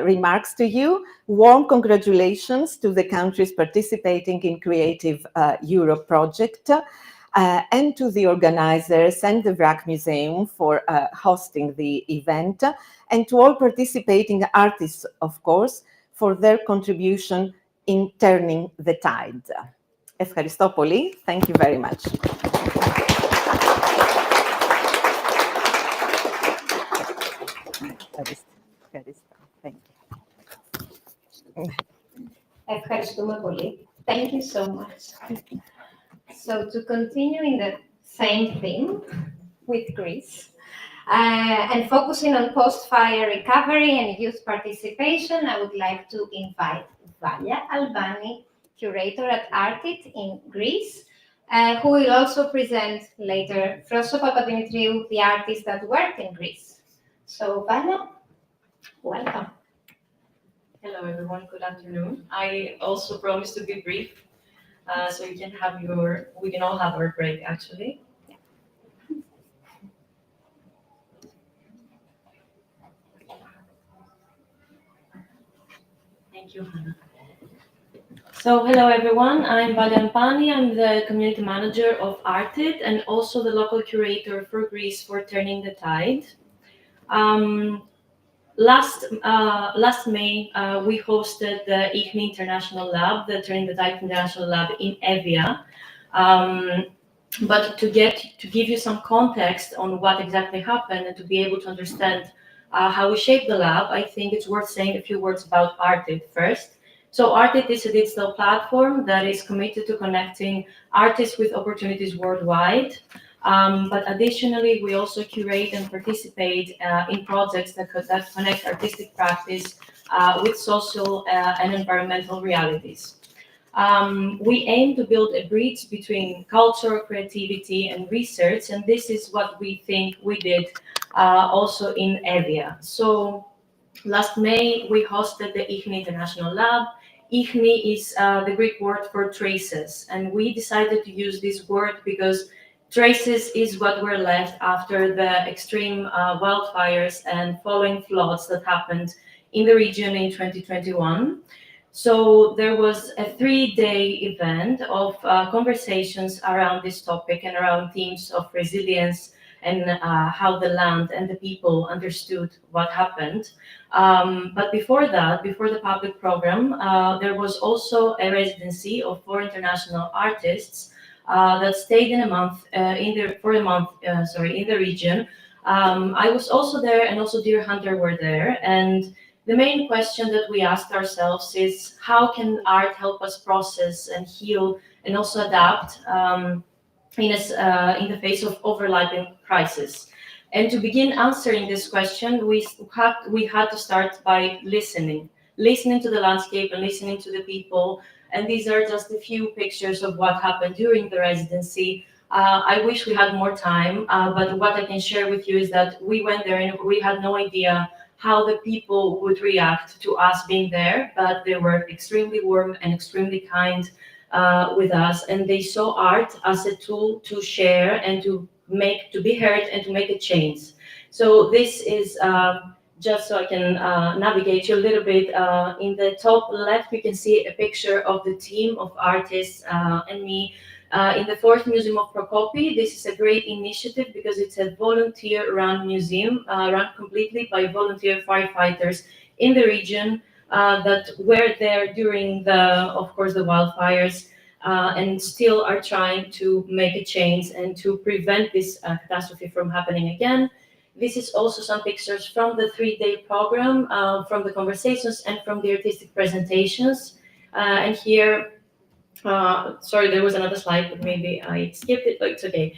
remarks to you. Warm congratulations to the countries participating in Creative Europe project. And to the organizers and the WRAC Museum for hosting the event, and to all participating artists, of course, for their contribution in turning the tide. Ευχαριστώ πολύ. Thank you very much. Thank you. Ευχαριστούμε πολύ. Thank you so much. So to continue in the same theme with Greece, and focusing on post-fire recovery and youth participation, I would like to invite Valia Albani, curator at Artit in Greece, who will also present later Frosso Papadimitriou, the artist that worked in Greece. So Valia, welcome. Hello everyone, good afternoon. I also promise to be brief, so we can all have our break actually. Thank you, Hannah. So, hello everyone, I'm Valia Pani, I'm the community manager of Artit and also the local curator for Greece for Turning the Tide. Last May, we hosted the ICHNI International Lab, the Turning the Tide International Lab in Evia. But to give you some context on what exactly happened and to be able to understand how we shaped the lab, I think it's worth saying a few words about Artit first. So Artit is a digital platform that is committed to connecting artists with opportunities worldwide. But additionally, we also curate and participate in projects that connect artistic practice with social and environmental realities. We aim to build a bridge between culture, creativity, and research, and this is what we think we did also in Evia. So last May, we hosted the ICHNI International Lab. ICHNI is the Greek word for traces, and we decided to use this word because traces is what were left after the extreme wildfires and following floods that happened in the region in 2021. So there was a 3-day event of conversations around this topic and around themes of resilience and how the land and the people understood what happened. But before that, before the public program, there was also a residency of 4 international artists that stayed in a month in the region. I was also there, and also Dear Hunter were there. And the main question that we asked ourselves is how can art help us process and heal and also adapt in the face of overlapping crisis. And to begin answering this question, we had to start by listening to the landscape and listening to the people. And these are just a few pictures of what happened during the residency. I wish we had more time, but what I can share with you is that we went there and we had no idea how the people would react to us being there, but they were extremely warm and extremely kind with us, and they saw art as a tool to share and to be heard and to make a change. So this is just so I can navigate you a little bit. In the top left, you can see a picture of the team of artists and me. In the 4th Museum of Prokopi. This is a great initiative because it's a volunteer-run museum, run completely by volunteer firefighters in the region that were there during of course, the wildfires and still are trying to make a change and to prevent this catastrophe from happening again. This is also some pictures from the 3-day program, from the conversations and from the artistic presentations. And here, sorry, there was another slide, but maybe I skipped it, but it's okay.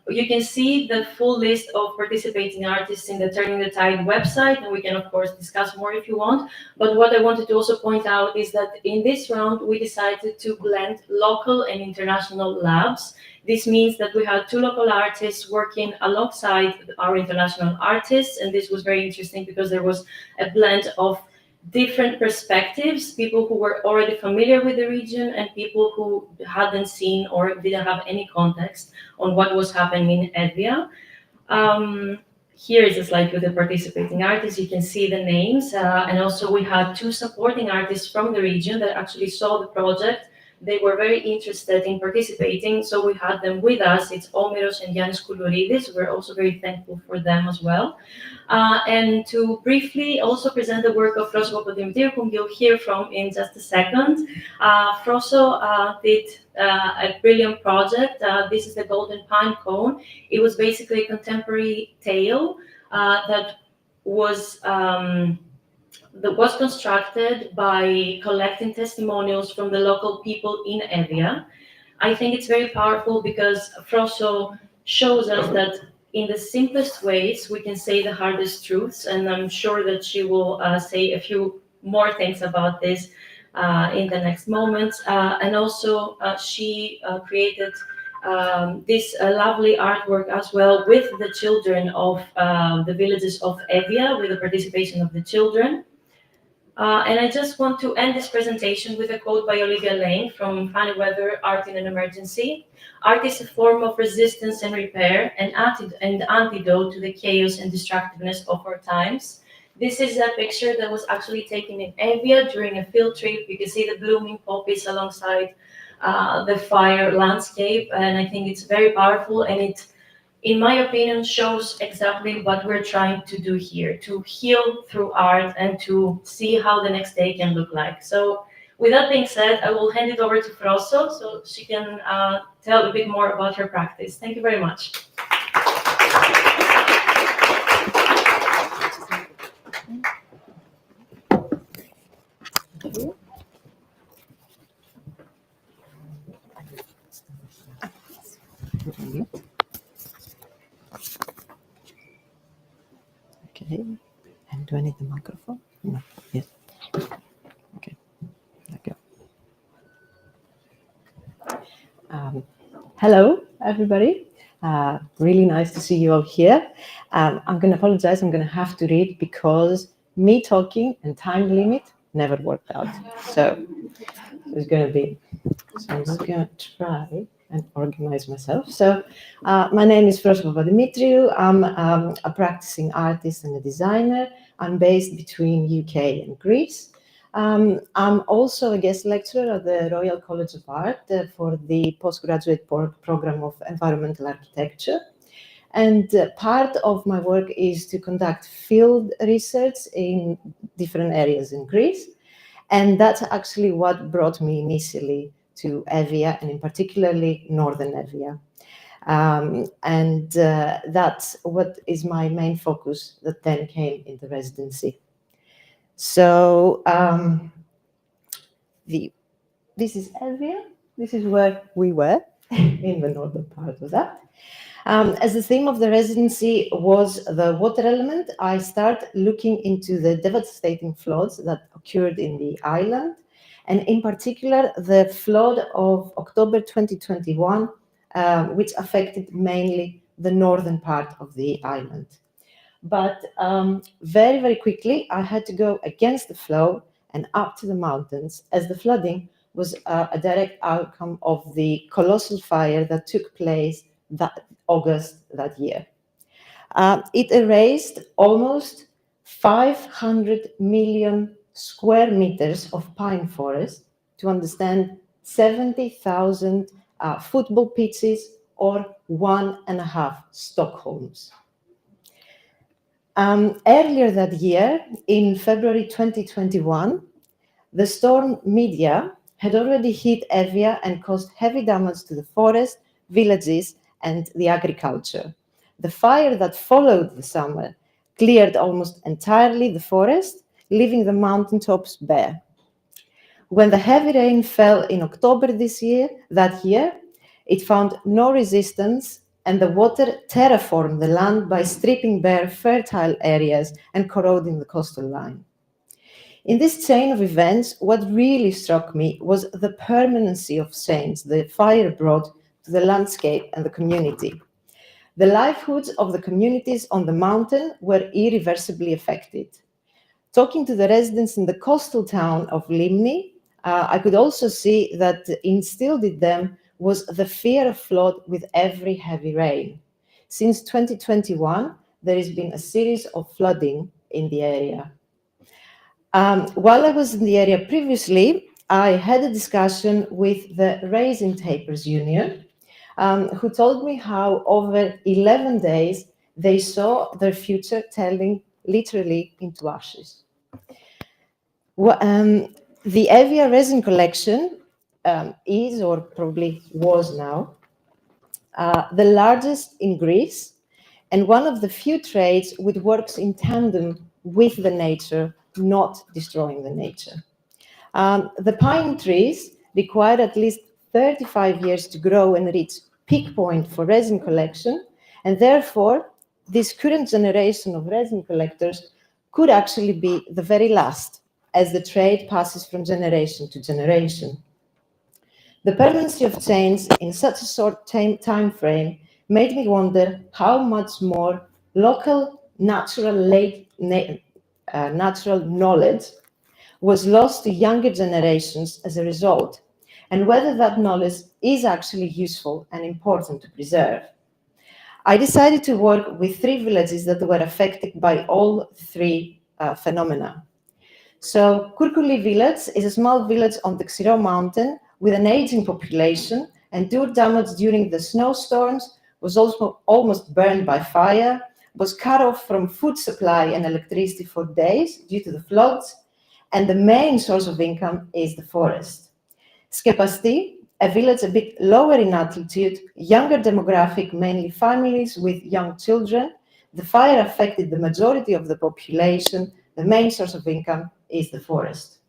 You can see the full list of participating artists in the Turning the Tide website, and we can, of course, discuss more if you want. But what I wanted to also point out is that in this round, we decided to blend local and international labs. This means that we had 2 local artists working alongside our international artists, and this was very interesting because there was a blend of different perspectives, people who were already familiar with the region and people who hadn't seen or didn't have any context on what was happening in Evia. Here is a slide with the participating artists. You can see the names. And also we had 2 supporting artists from the region that actually saw the project. They were very interested in participating, so we had them with us. It's Omeros and Yannis Koulouridis. We're also very thankful for them as well. And to briefly also present the work of Froso Papadimitriou, whom you'll hear from in just a second. Froso did a brilliant project. This is the Golden Pine Cone. It was basically a contemporary tale that was constructed by collecting testimonials from the local people in Evia. I think it's very powerful because Froso shows us that in the simplest ways we can say the hardest truths, and I'm sure that she will say a few more things about this in the next moments. And also she created this lovely artwork as well with the children of the villages of Evia, with the participation of the children. And I just want to end this presentation with a quote by Olivia Lane from Funny Weather, Art in an Emergency. Art is a form of resistance and repair, an antidote to the chaos and destructiveness of our times. This is a picture that was actually taken in Evia during a field trip. You can see the blooming poppies alongside the fire landscape, and I think it's very powerful, and it, in my opinion, shows exactly what we're trying to do here, to heal through art and to see how the next day can look like. So with that being said, I will hand it over to Frosso so she can tell a bit more about her practice. Thank you very much. Okay, and do I need the microphone? No, yes. Okay, thank you. Hello, everybody. Really nice to see you all here. I'm going to apologize, I'm going to have to read because me talking and time limit never worked out. So it's going to be, so I'm just going to try and organize myself. So my name is Frosso Papadimitriou. I'm a practicing artist and a designer. I'm based between UK and Greece. I'm also a guest lecturer at the Royal College of Art for the postgraduate program of environmental architecture. And part of my work is to conduct field research in different areas in Greece. And that's actually what brought me initially to Evia, and in particularly Northern Evia. That's what is my main focus that then came in the residency. So this is Evia. This is where we were in the northern part of that. As the theme of the residency was the water element, I started looking into the devastating floods that occurred in the island, and in particular the flood of October 2021, which affected mainly the northern part of the island. But very, very quickly, I had to go against the flow and up to the mountains, as the flooding was a direct outcome of the colossal fire that took place that August that year. It erased almost 500 million square meters of pine forest, to understand 70,000 football pitches or 1.5 Stockholms. Earlier that year, in February 2021, the storm Media had already hit Evia and caused heavy damage to the forest, villages, and the agriculture. The fire that followed the summer cleared almost entirely the forest, leaving the mountaintops bare. When the heavy rain fell in October that year, it found no resistance, and the water terraformed the land by stripping bare fertile areas and corroding the coastal line. In this chain of events, what really struck me was the permanency of change the fire brought to the landscape and the community. The livelihoods of the communities on the mountain were irreversibly affected. Talking to the residents in the coastal town of Limni, I could also see that instilled in them was the fear of flood with every heavy rain. Since 2021, there has been a series of flooding in the area. While I was in the area previously, I had a discussion with the Raisin Tapers Union, who told me how over 11 days they saw their future turning literally into ashes. The Evia resin collection is, or probably was now, the largest in Greece, and one of the few trades which works in tandem with the nature, not destroying the nature. The pine trees required at least 35 years to grow and reach peak point for resin collection, and therefore this current generation of resin collectors could actually be the very last, as the trade passes from generation to generation. The permanency of change in such a short time frame made me wonder how much more local natural knowledge was lost to younger generations as a result, and whether that knowledge is actually useful and important to preserve. I decided to work with 3 villages that were affected by all 3 phenomena. So Kurkuli village is a small village on the Xiro mountain with an aging population, and due damage during the snowstorms, was also almost burned by fire, was cut off from food supply and electricity for days due to the floods, and the main source of income is the forest. Skepasti, a village a bit lower in altitude, younger demographic, mainly families with young children. The fire affected the majority of the population. The main source of income is the forest.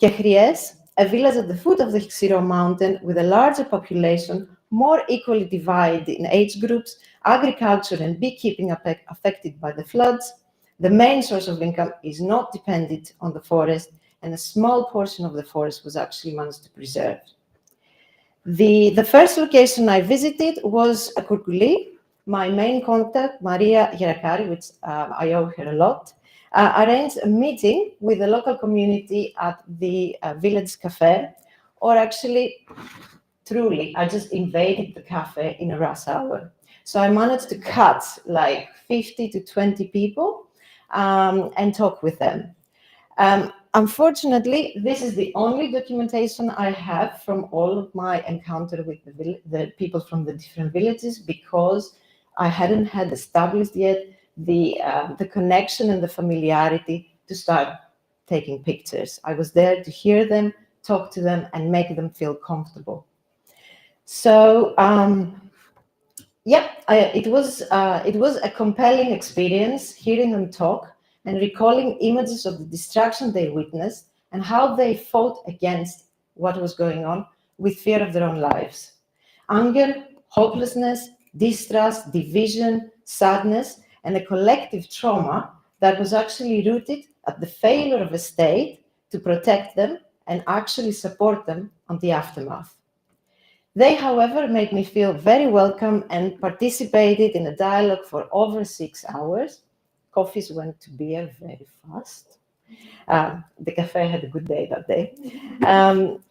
Kehries, a village at the foot of the Xiro mountain with a larger population, more equally divided in age groups, agriculture and beekeeping affected by the floods. The main source of income is not dependent on the forest, and a small portion of the forest was actually managed to preserve. The first location I visited was Kurkuli. My main contact, Maria Yerakari, which I owe her a lot, arranged a meeting with the local community at the village cafe, or actually, truly, I just invaded the cafe in a rush hour. So I managed to cut like 50 to 20 people and talk with them. Unfortunately, this is the only documentation I have from all of my encounter with the people from the different villages, because I hadn't had established yet the connection and the familiarity to start taking pictures. I was there to hear them, talk to them, and make them feel comfortable. So, it was a compelling experience hearing them talk and recalling images of the destruction they witnessed and how they fought against what was going on with fear of their own lives. Anger, hopelessness, distrust, division, sadness, and a collective trauma that was actually rooted at the failure of a state to protect them and actually support them on the aftermath. They, however, made me feel very welcome and participated in a dialogue for over 6 hours. Coffees went to beer very fast. The cafe had a good day that day.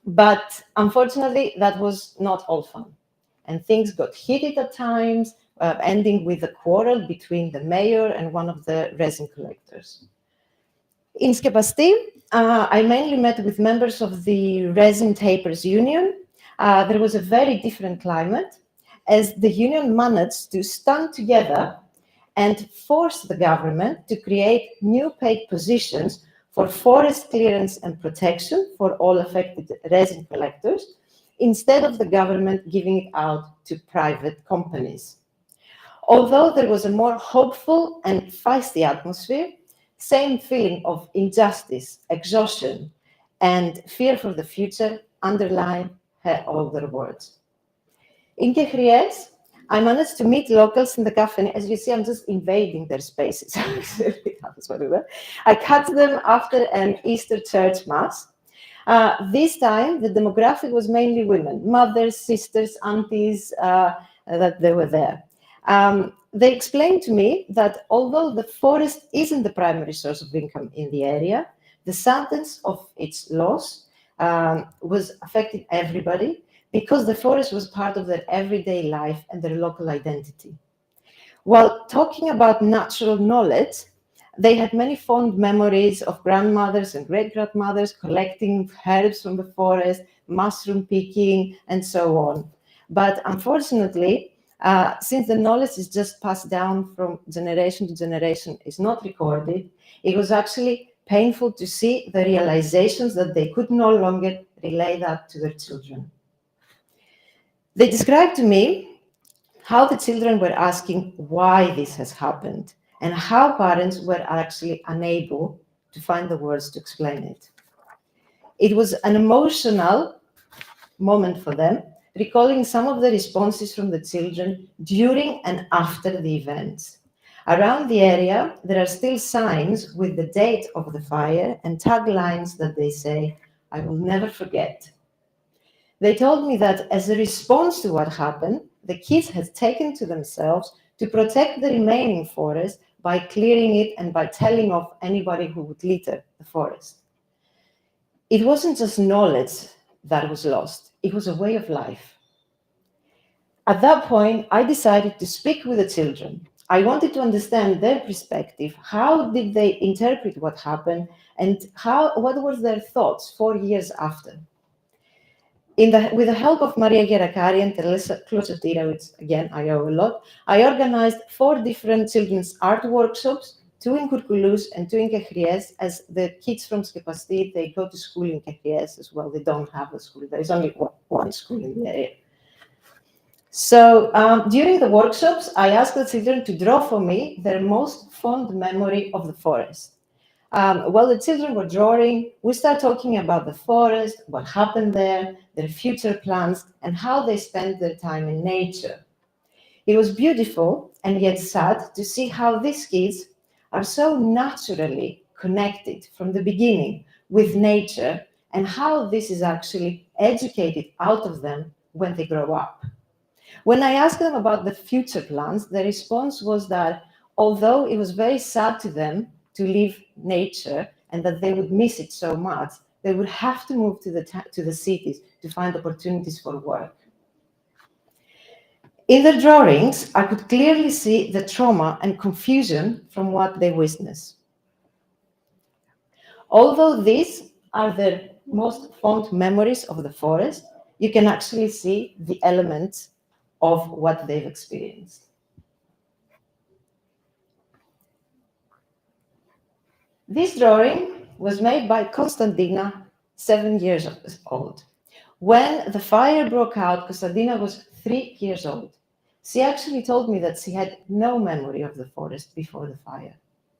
But unfortunately, that was not all fun. And things got heated at times, ending with a quarrel between the mayor and one of the resin collectors. In Skepasti, I mainly met with members of the Resin Tapers Union. There was a very different climate, as the union managed to stand together and force the government to create new paid positions for forest clearance and protection for all affected resin collectors, instead of the government giving it out to private companies. Although there was a more hopeful and feisty atmosphere, same feeling of injustice, exhaustion, and fear for the future underline all their words. In Kehries, I managed to meet locals in the cafe. As you see, I'm just invading their spaces. I cut them after an Easter church mass. This time, the demographic was mainly women, mothers, sisters, aunties, that they were there. They explained to me that although the forest isn't the primary source of income in the area, the sentence of its loss was affecting everybody, because the forest was part of their everyday life and their local identity. While talking about natural knowledge, they had many fond memories of grandmothers and great-grandmothers collecting herbs from the forest, mushroom picking, and so on. But unfortunately, since the knowledge is just passed down from generation to generation, is not recorded, it was actually painful to see the realizations that they could no longer relay that to their children. They described to me how the children were asking why this has happened, and how parents were actually unable to find the words to explain it. It was an emotional moment for them, recalling some of the responses from the children during and after the events. Around the area, there are still signs with the date of the fire and taglines that they say, "I will never forget." They told me that as a response to what happened, the kids had taken to themselves to protect the remaining forest by clearing it and by telling off anybody who would litter the forest. It wasn't just knowledge that was lost, it was a way of life. At that point, I decided to speak with the children. I wanted to understand their perspective. How did they interpret what happened, and what were their thoughts 4 years after? With the help of Maria Gheracari and Teresa Closotira, which again I owe a lot, I organized 4 different children's art workshops, 2 in Curculus and 2 in Kechries, as the kids from Skepasti, they go to school in Kechries as well. They don't have a school. There is only one school in the area. So during the workshops, I asked the children to draw for me their most fond memory of the forest. While the children were drawing, we started talking about the forest, what happened there, their future plans, and how they spent their time in nature. It was beautiful and yet sad to see how these kids are so naturally connected from the beginning with nature, and how this is actually educated out of them when they grow up. When I asked them about the future plans, the response was that although it was very sad to them to leave nature and that they would miss it so much, they would have to move to the cities to find opportunities for work. In their drawings, I could clearly see the trauma and confusion from what they witnessed. Although these are their most fond memories of the forest, you can actually see the elements of what they've experienced. This drawing was made by Konstantina, 7 years old. When the fire broke out, Konstantina was 3 years old. She actually told me that she had no memory of the forest before the fire.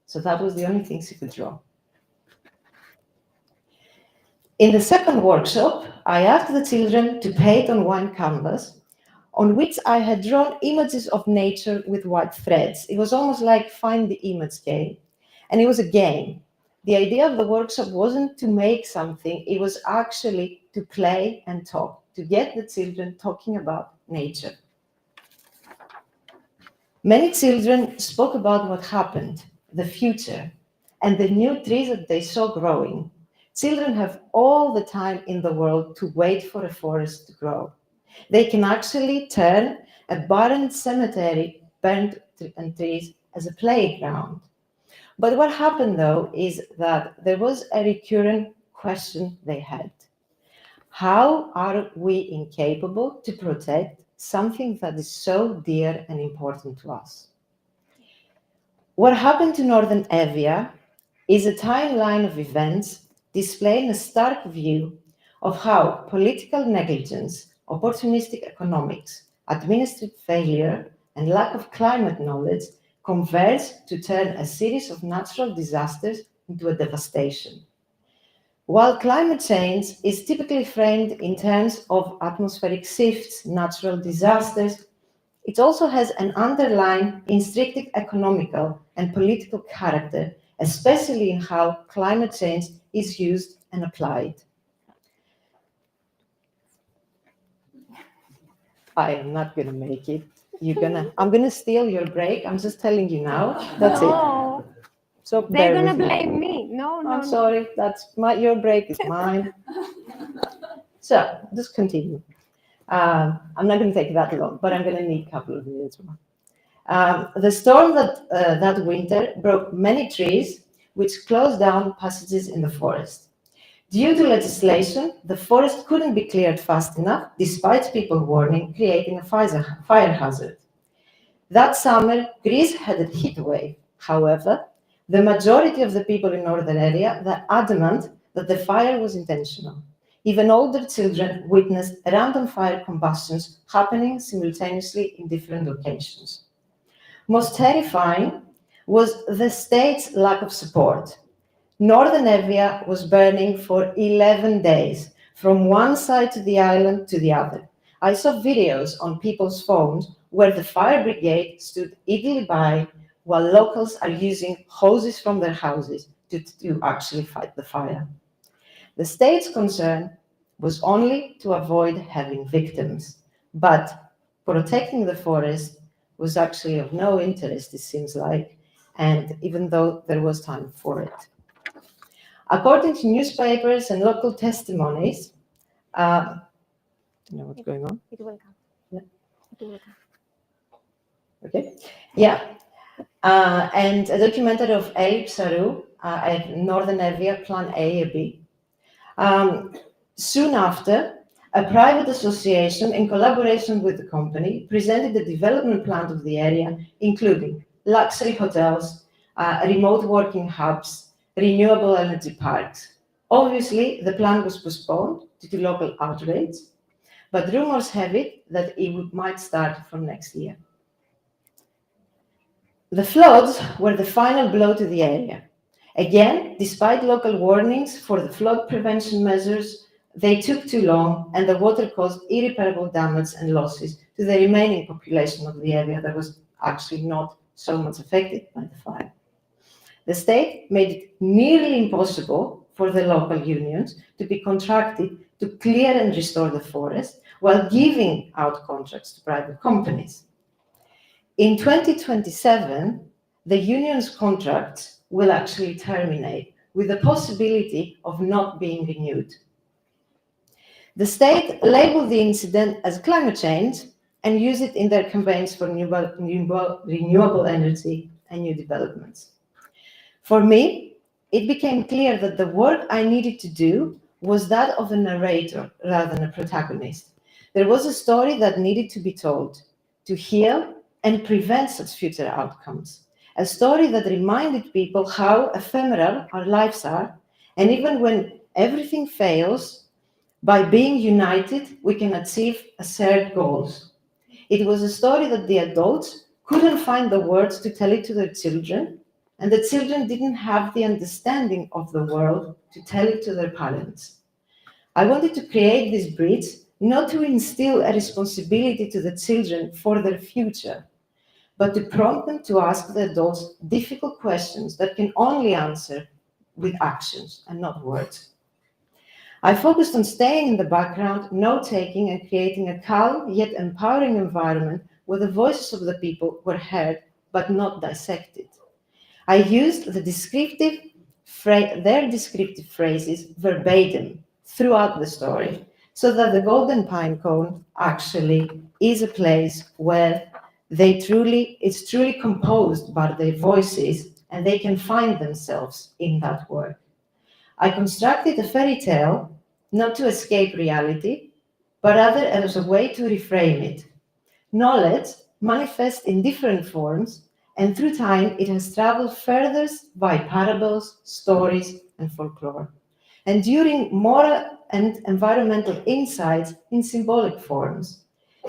So that was the only thing she could draw. In the second workshop, I asked the children to paint on one canvas on which I had drawn images of nature with white threads. It was almost like find the image game. And it was a game. The idea of the workshop wasn't to make something, it was actually to play and talk, to get the children talking about nature. Many children spoke about what happened, the future, and the new trees that they saw growing. Children have all the time in the world to wait for a forest to grow. They can actually turn a barren cemetery, burnt and trees, as a playground. But what happened though is that there was a recurrent question they had. How are we incapable to protect something that is so dear and important to us? What happened to Northern Evia is a timeline of events displaying a stark view of how political negligence, opportunistic economics, administrative failure, and lack of climate knowledge converge to turn a series of natural disasters into a devastation. While climate change is typically framed in terms of atmospheric shifts, natural disasters, it also has an underlying intrinsic economical and political character, especially in how climate change is used and applied. I am not going to make it. I'm going to steal your break. I'm just telling you now. That's it. So They're going to blame me. No, no. I'm sorry. Your break is mine. So just continue. I'm not going to take that long, but I'm going to need a couple of minutes more. The storm that winter broke many trees, which closed down passages in the forest. Due to legislation, the forest couldn't be cleared fast enough, despite people warning, creating a fire hazard. That summer, Greece had a heat wave. However, the majority of the people in northern area were adamant that the fire was intentional. Even older children witnessed random fire combustions happening simultaneously in different locations. Most terrifying was the state's lack of support. Northern Evia was burning for 11 days, from one side of the island to the other. I saw videos on people's phones where the fire brigade stood idly by while locals are using hoses from their houses to actually fight the fire. The state's concern was only to avoid having victims, but protecting the forest was actually of no interest, it seems like, and even though there was time for it. According to newspapers and local testimonies, you know what's going on? It will come. Yeah. It will come. Okay. Yeah. and a documentary of El Psaru at Northern Evia, Plan A or B. Soon after, a private association, in collaboration with the company, presented the development plan of the area, including luxury hotels, remote working hubs, renewable energy parks. Obviously, the plan was postponed due to local outrage, but rumors have it that it might start from next year. The floods were the final blow to the area. Again, despite local warnings for the flood prevention measures, they took too long and the water caused irreparable damage and losses to the remaining population of the area that was actually not so much affected by the fire. The state made it nearly impossible for the local unions to be contracted to clear and restore the forest while giving out contracts to private companies. In 2027, the union's contracts will actually terminate with the possibility of not being renewed. The state labeled the incident as climate change and used it in their campaigns for renewable energy and new developments. For me, it became clear that the work I needed to do was that of a narrator rather than a protagonist. There was a story that needed to be told to heal and prevent such future outcomes. A story that reminded people how ephemeral our lives are, and even when everything fails, by being united, we can achieve shared goals. It was a story that the adults couldn't find the words to tell it to their children, and the children didn't have the understanding of the world to tell it to their parents. I wanted to create this bridge not to instill a responsibility to the children for their future, but to prompt them to ask the adults difficult questions that can only answer with actions and not words. I focused on staying in the background, note-taking, and creating a calm yet empowering environment where the voices of the people were heard but not dissected. I used their descriptive phrases verbatim throughout the story, so that the Golden Pine Cone actually is a place where it's truly composed by their voices, and they can find themselves in that work. I constructed a fairy tale not to escape reality, but rather as a way to reframe it. Knowledge manifests in different forms, and through time it has traveled further by parables, stories, and folklore, enduring moral and environmental insights in symbolic forms.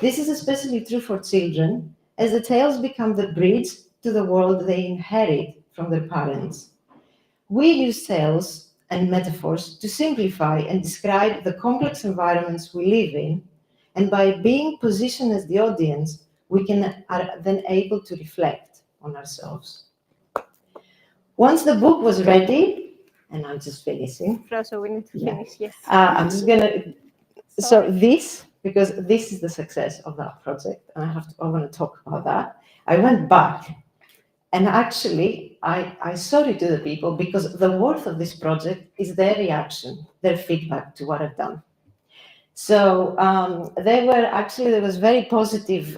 This is especially true for children, as the tales become the bridge to the world they inherit from their parents. We use tales and metaphors to simplify and describe the complex environments we live in, and by being positioned as the audience, we are then able to reflect on ourselves. Once the book was ready, and I'm just finishing. So we need to finish, yes. I'm just gonna, so this, because this is the success of that project, and I want to talk about that. I went back, and actually, I showed it to the people because the worth of this project is their reaction, their feedback to what I've done. So there was very positive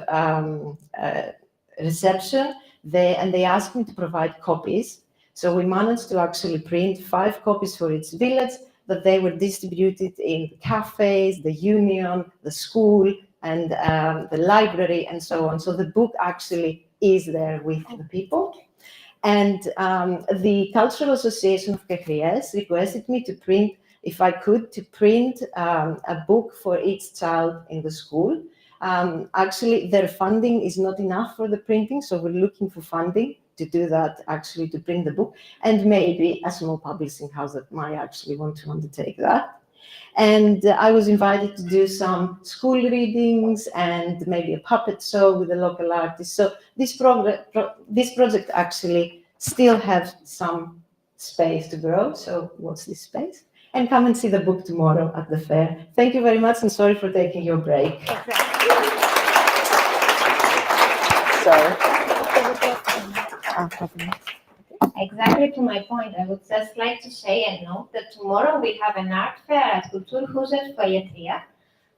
reception, and they asked me to provide copies. So we managed to actually print 5 copies for each village, that they were distributed in cafes, the union, the school, and the library, and so on. So the book actually is there with the people. And the Cultural Association of Cacriès requested me to print, if I could, to print a book for each child in the school. Actually, their funding is not enough for the printing, so we're looking for funding to do that, actually, to print the book, and maybe a small publishing house that might actually want to undertake that. And I was invited to do some school readings and maybe a puppet show with a local artist. So this project actually still has some space to grow. So watch this space and come and see the book tomorrow at the fair. Thank you very much, and sorry for taking your break. Sorry. Exactly to my point, I would just like to say and note that tomorrow we have an art fair at Kulturhuset Foyer 3,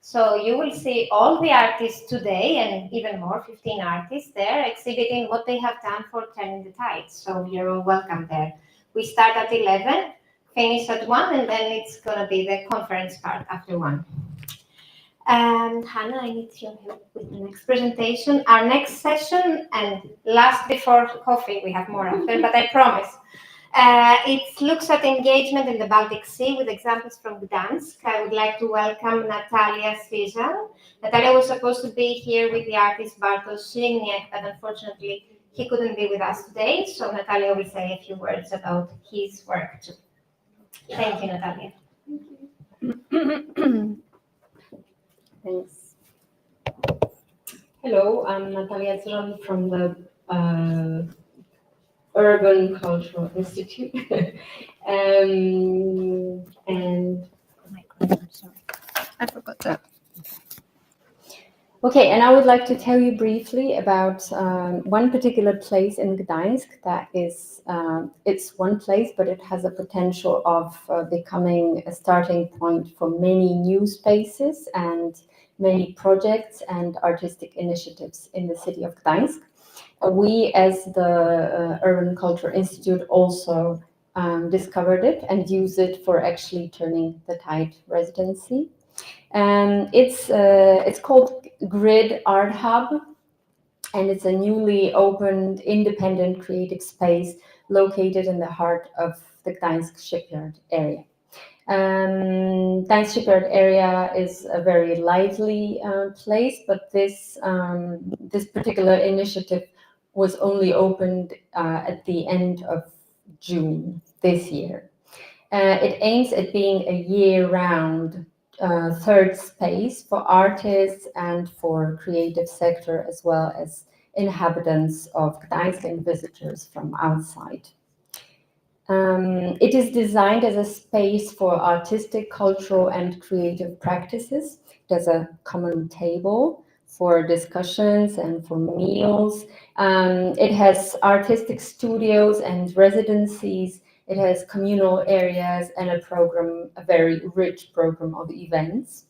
So you will see all the artists today and even more, 15 artists there exhibiting what they have done for Turning the Tide. So you're all welcome there. We start at 11, finish at 1, and then it's going to be the conference part after 1. And Hannah, I need your help with the next presentation. Our next session, and last before coffee, we have more after, but I promise. It looks at engagement in the Baltic Sea with examples from Gdansk. I would like to welcome Natalia Svizan. Natalia was supposed to be here with the artist Bartosz Szyniak, but unfortunately he couldn't be with us today. So Natalia will say a few words about his work too. Thank you, Natalia. Thanks. Hello, I'm Natalia Zvon from the Urban Cultural Institute. And sorry, I forgot that. Okay, and I would like to tell you briefly about one particular place in Gdańsk that is, it's one place, but it has a potential of becoming a starting point for many new spaces and many projects and artistic initiatives in the city of Gdańsk. We, as the Urban Culture Institute, also discovered it and use it for actually Turning the Tide residency. It's called Grid Art Hub, and it's a newly opened independent creative space located in the heart of the Gdańsk shipyard area. Gdańsk shipyard area is a very lively place, but this particular initiative was only opened at the end of June this year. It aims at being a year-round third space for artists and for creative sector, as well as inhabitants of Gdańsk and visitors from outside. It is designed as a space for artistic, cultural, and creative practices. There's a common table for discussions and for meals. It has artistic studios and residencies. It has communal areas and a very rich program of events.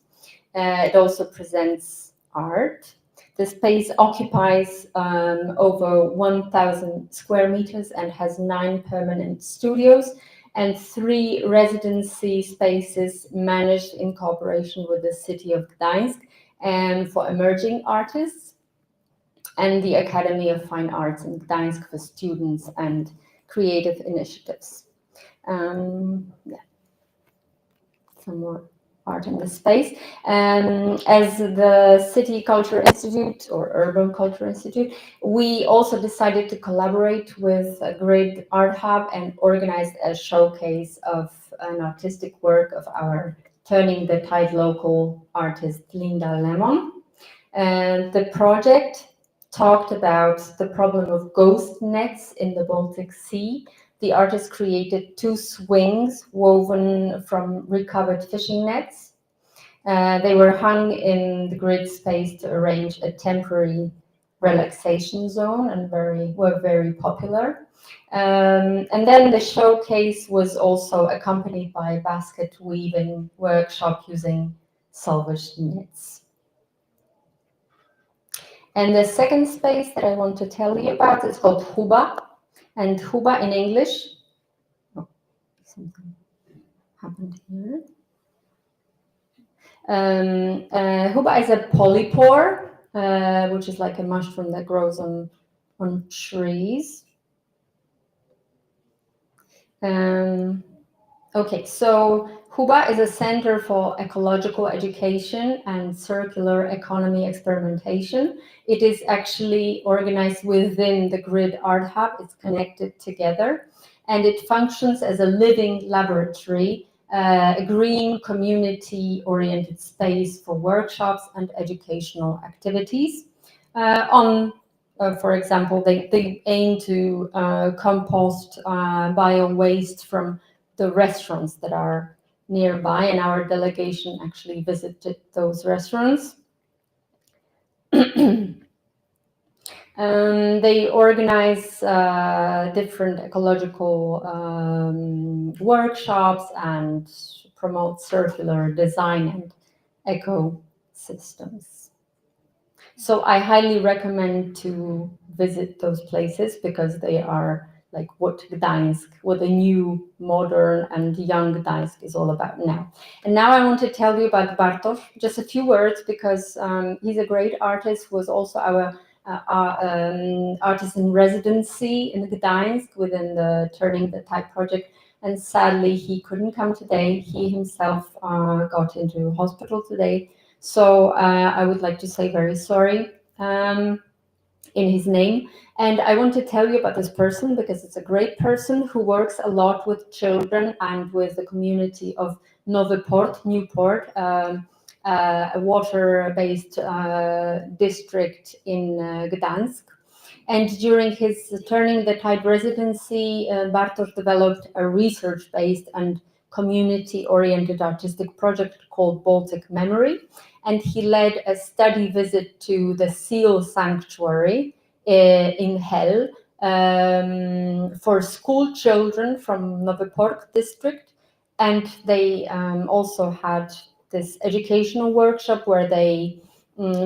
It also presents art. The space occupies over 1,000 square meters and has 9 permanent studios and 3 residency spaces managed in cooperation with the city of Gdańsk and for emerging artists, and the Academy of Fine Arts in Gdańsk for students and creative initiatives. Yeah. Some more art in the space. As the City Culture Institute or Urban Culture Institute, we also decided to collaborate with a Grid Art Hub and organized a showcase of an artistic work of our Turning the Tide local artist Linda Lemon. And the project talked about the problem of ghost nets in the Baltic Sea. The artist created 2 swings woven from recovered fishing nets. They were hung in the grid space to arrange a temporary relaxation zone and were very popular. And then the showcase was also accompanied by a basket weaving workshop using salvaged nets. And the second space that I want to tell you about is called Huba. And Huba in English, oh, something happened here. Huba is a polypore, which is like a mushroom that grows on trees. Okay, so Huba is a center for ecological education and circular economy experimentation. It is actually organized within the Grid Art Hub. It's connected together, and it functions as a living laboratory, a green community-oriented space for workshops and educational activities. For example, they aim to compost bio waste from the restaurants that are nearby, and our delegation actually visited those restaurants. They organize different ecological workshops and promote circular design and eco systems. So I highly recommend to visit those places because they are like what Gdańsk, what the new, modern and young Gdańsk is all about now. And now I want to tell you about Bartosz, just a few words because he's a great artist, was also our artist in residency in Gdańsk within the Turning the Tide project. And sadly, he couldn't come today. He himself got into hospital today. So I would like to say very sorry in his name. And I want to tell you about this person because it's a great person who works a lot with children and with the community of Nowy Port, Newport, a water-based district in Gdańsk. And during his Turning the Tide residency, Bartosz developed a research-based and community-oriented artistic project called Baltic Memory. And he led a study visit to the seal sanctuary in Hell for school children from Nowy Port district. And they also had this educational workshop where they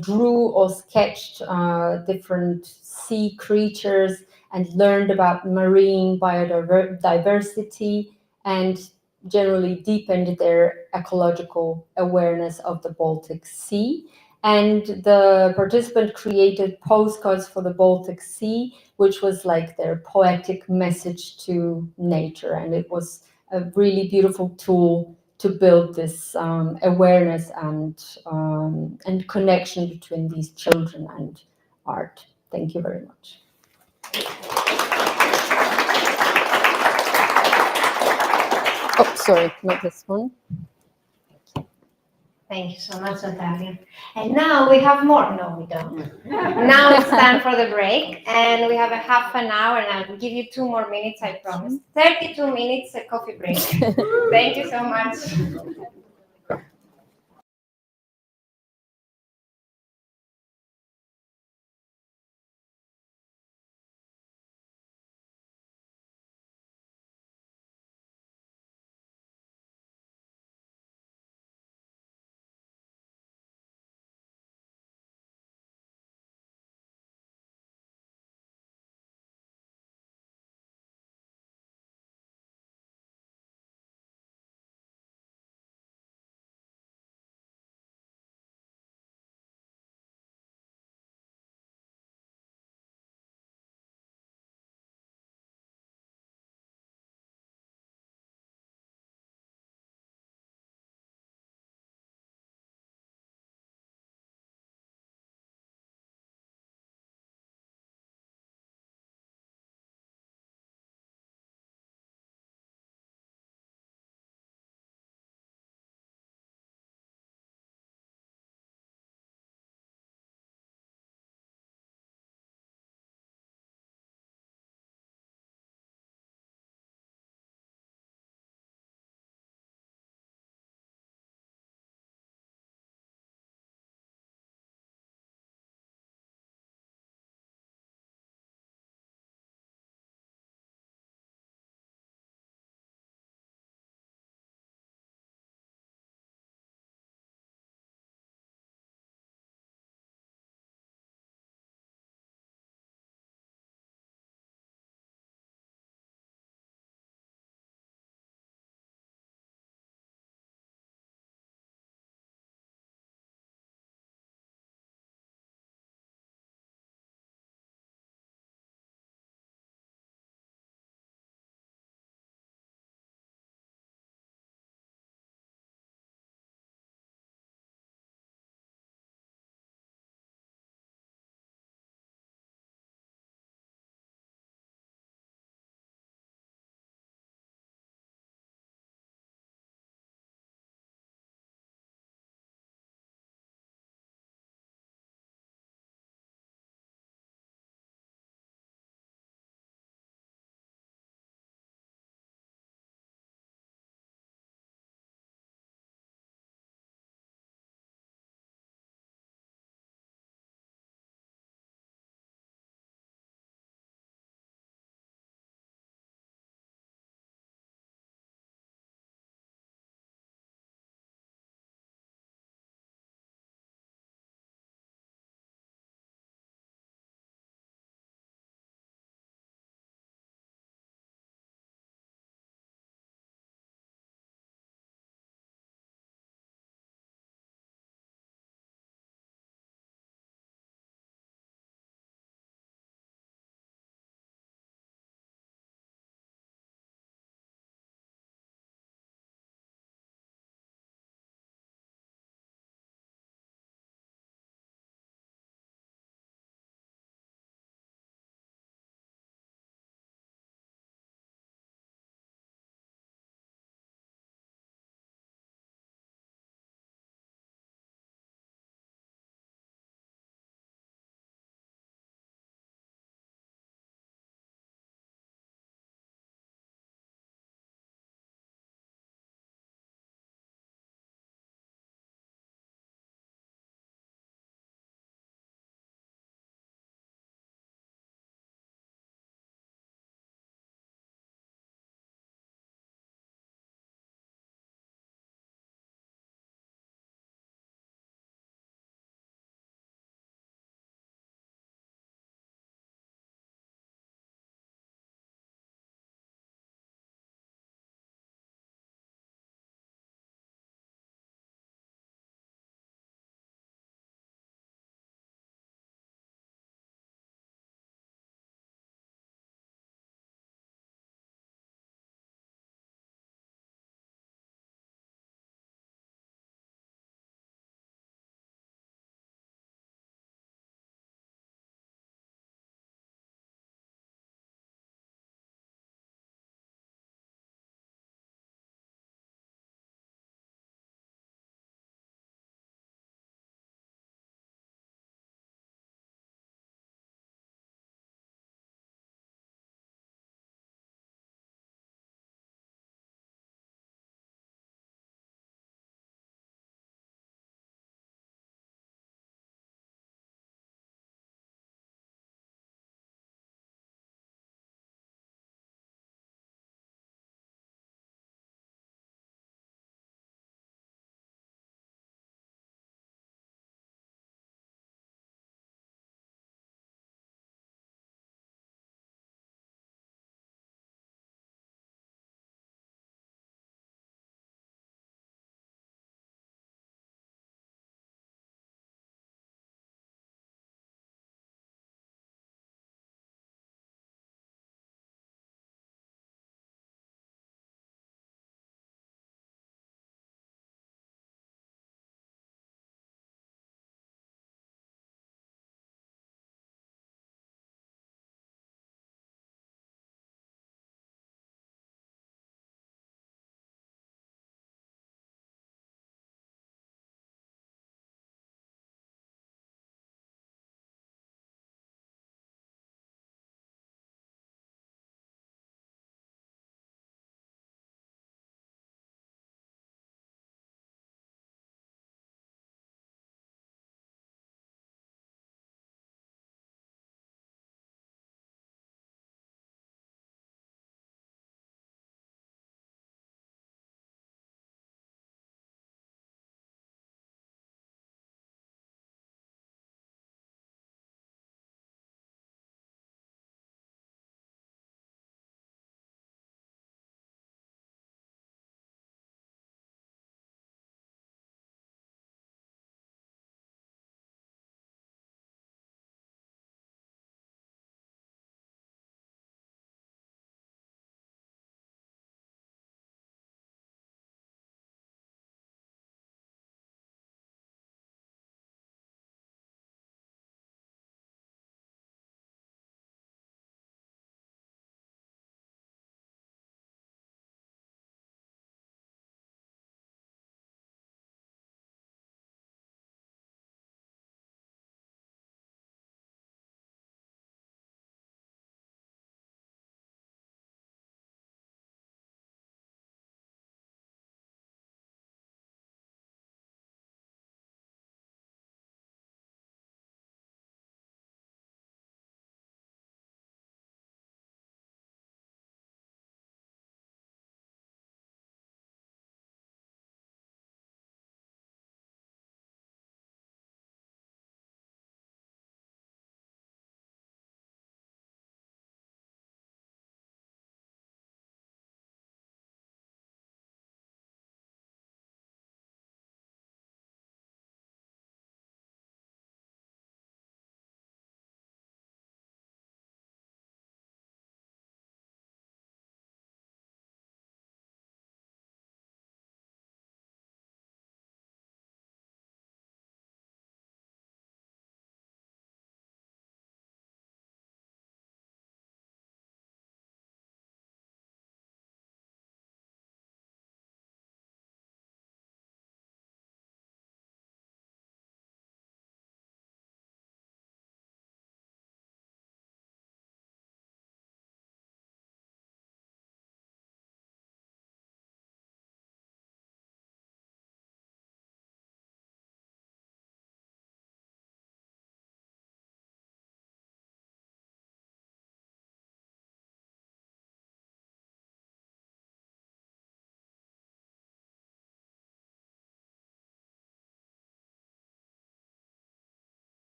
drew or sketched different sea creatures and learned about marine biodiversity and generally deepened their ecological awareness of the Baltic Sea. And the participant created postcards for the Baltic Sea, which was like their poetic message to nature. And it was a really beautiful tool to build this awareness and connection between these children and art. Thank you very much. Oh, sorry, not this one. Thank you so much, Natalia. And now we have more. No, we don't. Now it's time for the break, and we have a half an hour, and I'll give you 2 more minutes, I promise. 32 minutes, a coffee break. Thank you so much.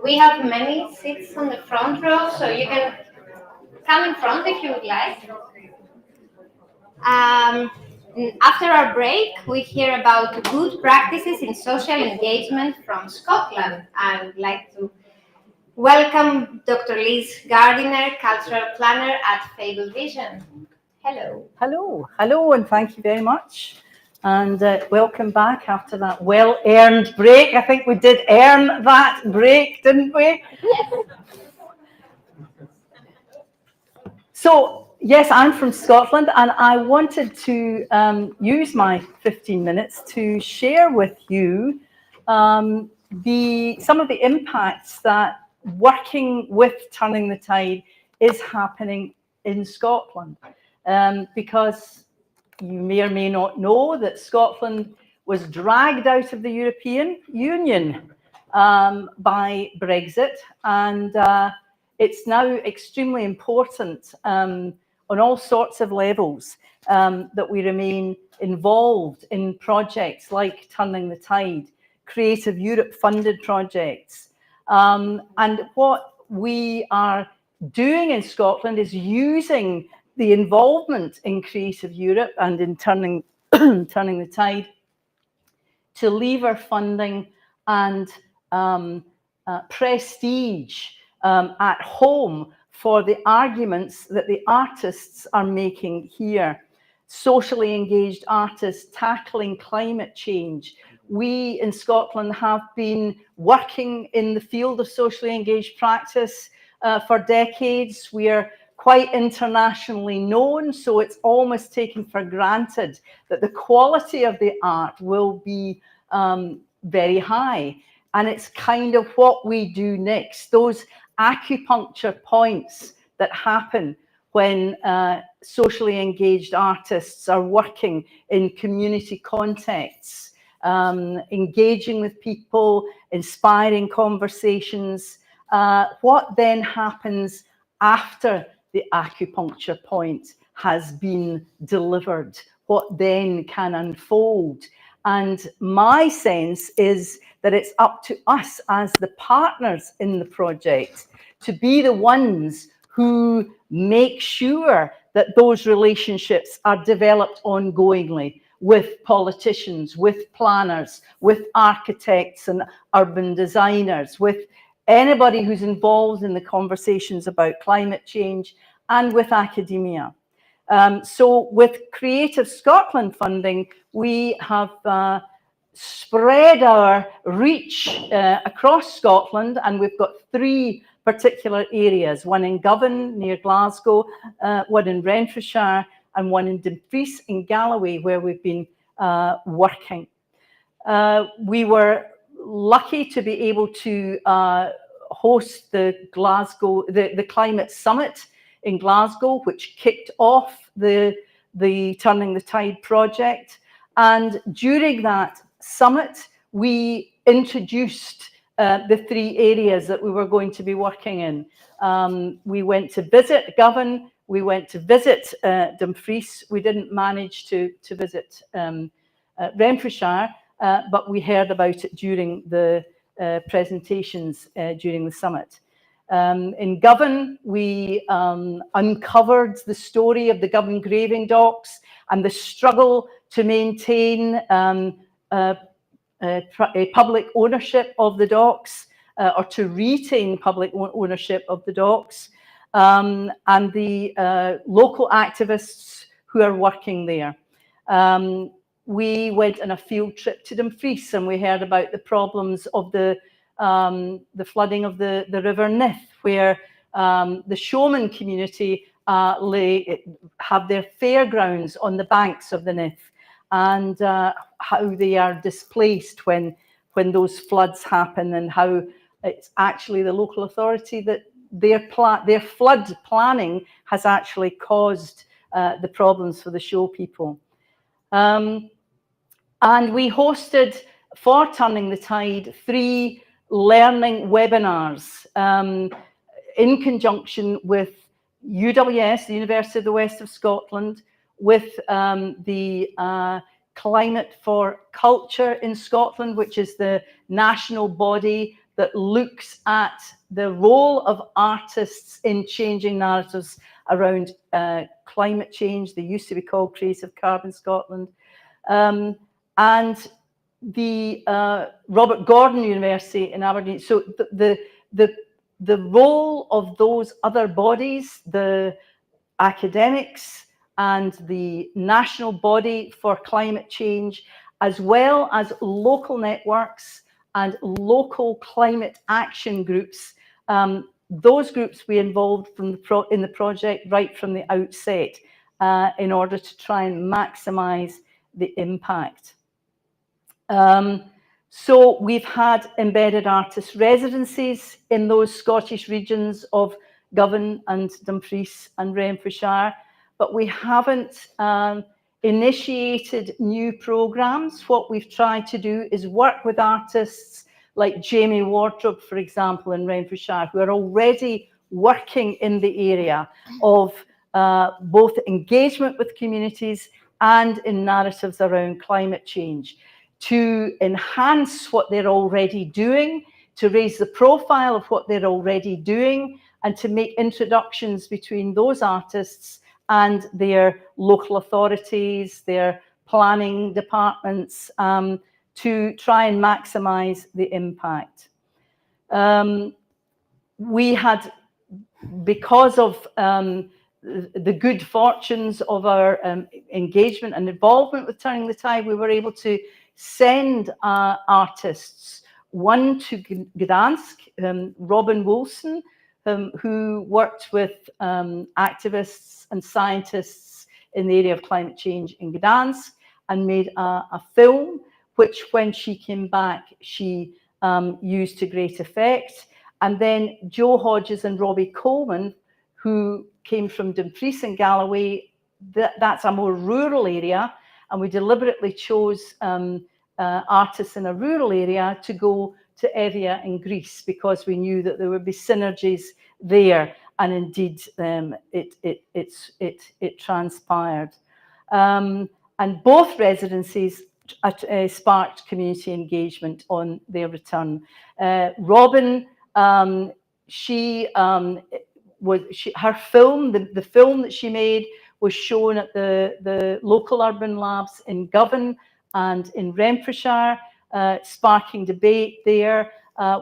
We have many seats on the front row, so you can come in front if you would like. After our break, we hear about good practices in social engagement from Scotland. I would like to welcome Dr. Liz Gardiner, cultural planner at Fable Vision. Hello. Hello, hello, and thank you very much. And welcome back after that well-earned break. I think we did earn that break, didn't we? Yes. So, yes, I'm from Scotland, and I wanted to use my 15 minutes to share with you some of the impacts that working with Turning the Tide is happening in Scotland. Because you may or may not know that Scotland was dragged out of the European Union by Brexit, and it's now extremely important on all sorts of levels that we remain involved in projects like Turning the Tide, Creative Europe funded projects. And what we are doing in Scotland is using the involvement in Creative Europe and in Turning the Tide to lever funding and prestige at home for the arguments that the artists are making here. Socially engaged artists tackling climate change. We in Scotland have been working in the field of socially engaged practice for decades. We are quite internationally known, so it's almost taken for granted that the quality of the art will be very high. And it's kind of what we do next, those acupuncture points that happen when socially engaged artists are working in community contexts, engaging with people, inspiring conversations. What then happens after the acupuncture point has been delivered? What then can unfold? And my sense is that it's up to us as the partners in the project to be the ones who make sure that those relationships are developed ongoingly with politicians, with planners, with architects and urban designers, with anybody who's involved in the conversations about climate change, and with academia. So with Creative Scotland funding, we have spread our reach across Scotland, and we've got 3 particular areas, one in Govan near Glasgow, one in Renfrewshire, and one in Dumfries in Galloway, where we've been working. We were lucky to be able to host the Climate Summit in Glasgow, which kicked off the Turning the Tide project. And during that summit, we introduced the 3 areas that we were going to be working in. We went to visit Govan, we went to visit Dumfries. We didn't manage to visit Renfrewshire, but we heard about it during the presentations during the summit. In Govan, we uncovered the story of the Govan graving docks and the struggle to maintain a public ownership of the docks, or to retain public ownership of the docks, and the local activists who are working there. We went on a field trip to Dumfries, and we heard about the problems of the flooding of the River Nith, where the showman community have their fairgrounds on the banks of the Nith, and how they are displaced when those floods happen, and how it's actually the local authority that their flood planning has actually caused the problems for the show people. And we hosted, for Turning the Tide, 3 learning webinars in conjunction with UWS, the University of the West of Scotland, with the Climate for Culture in Scotland, which is the national body that looks at the role of artists in changing narratives around climate change. They used to be called Creative Carbon Scotland. And the Robert Gordon University in Aberdeen. So the role of those other bodies, the academics and the national body for climate change, as well as local networks and local climate action groups. Those groups we involved in the project right from the outset in order to try and maximise the impact. So we've had embedded artist residencies in those Scottish regions of Govan and Dumfries and Renfrewshire, but we haven't initiated new programmes. What we've tried to do is work with artists like Jamie Wardrop, for example, in Renfrewshire, who are already working in the area of both engagement with communities and in narratives around climate change, to enhance what they're already doing, to raise the profile of what they're already doing, and to make introductions between those artists and their local authorities, their planning departments, to try and maximise the impact. We had, because of the good fortunes of our engagement and involvement with Turning the Tide, we were able to send artists, one to Gdansk, Robin Wilson, who worked with activists and scientists in the area of climate change in Gdansk, and made a film, which when she came back, she used to great effect. And then Joe Hodges and Robbie Coleman, who came from Dumfries and Galloway, that's a more rural area, and we deliberately chose artists in a rural area to go to Evia in Greece, because we knew that there would be synergies there, and indeed it transpired. And both residencies sparked community engagement on their return. Robin, her film, the film that she made, was shown at the local urban labs in Govan and in Renfrewshire, sparking debate there.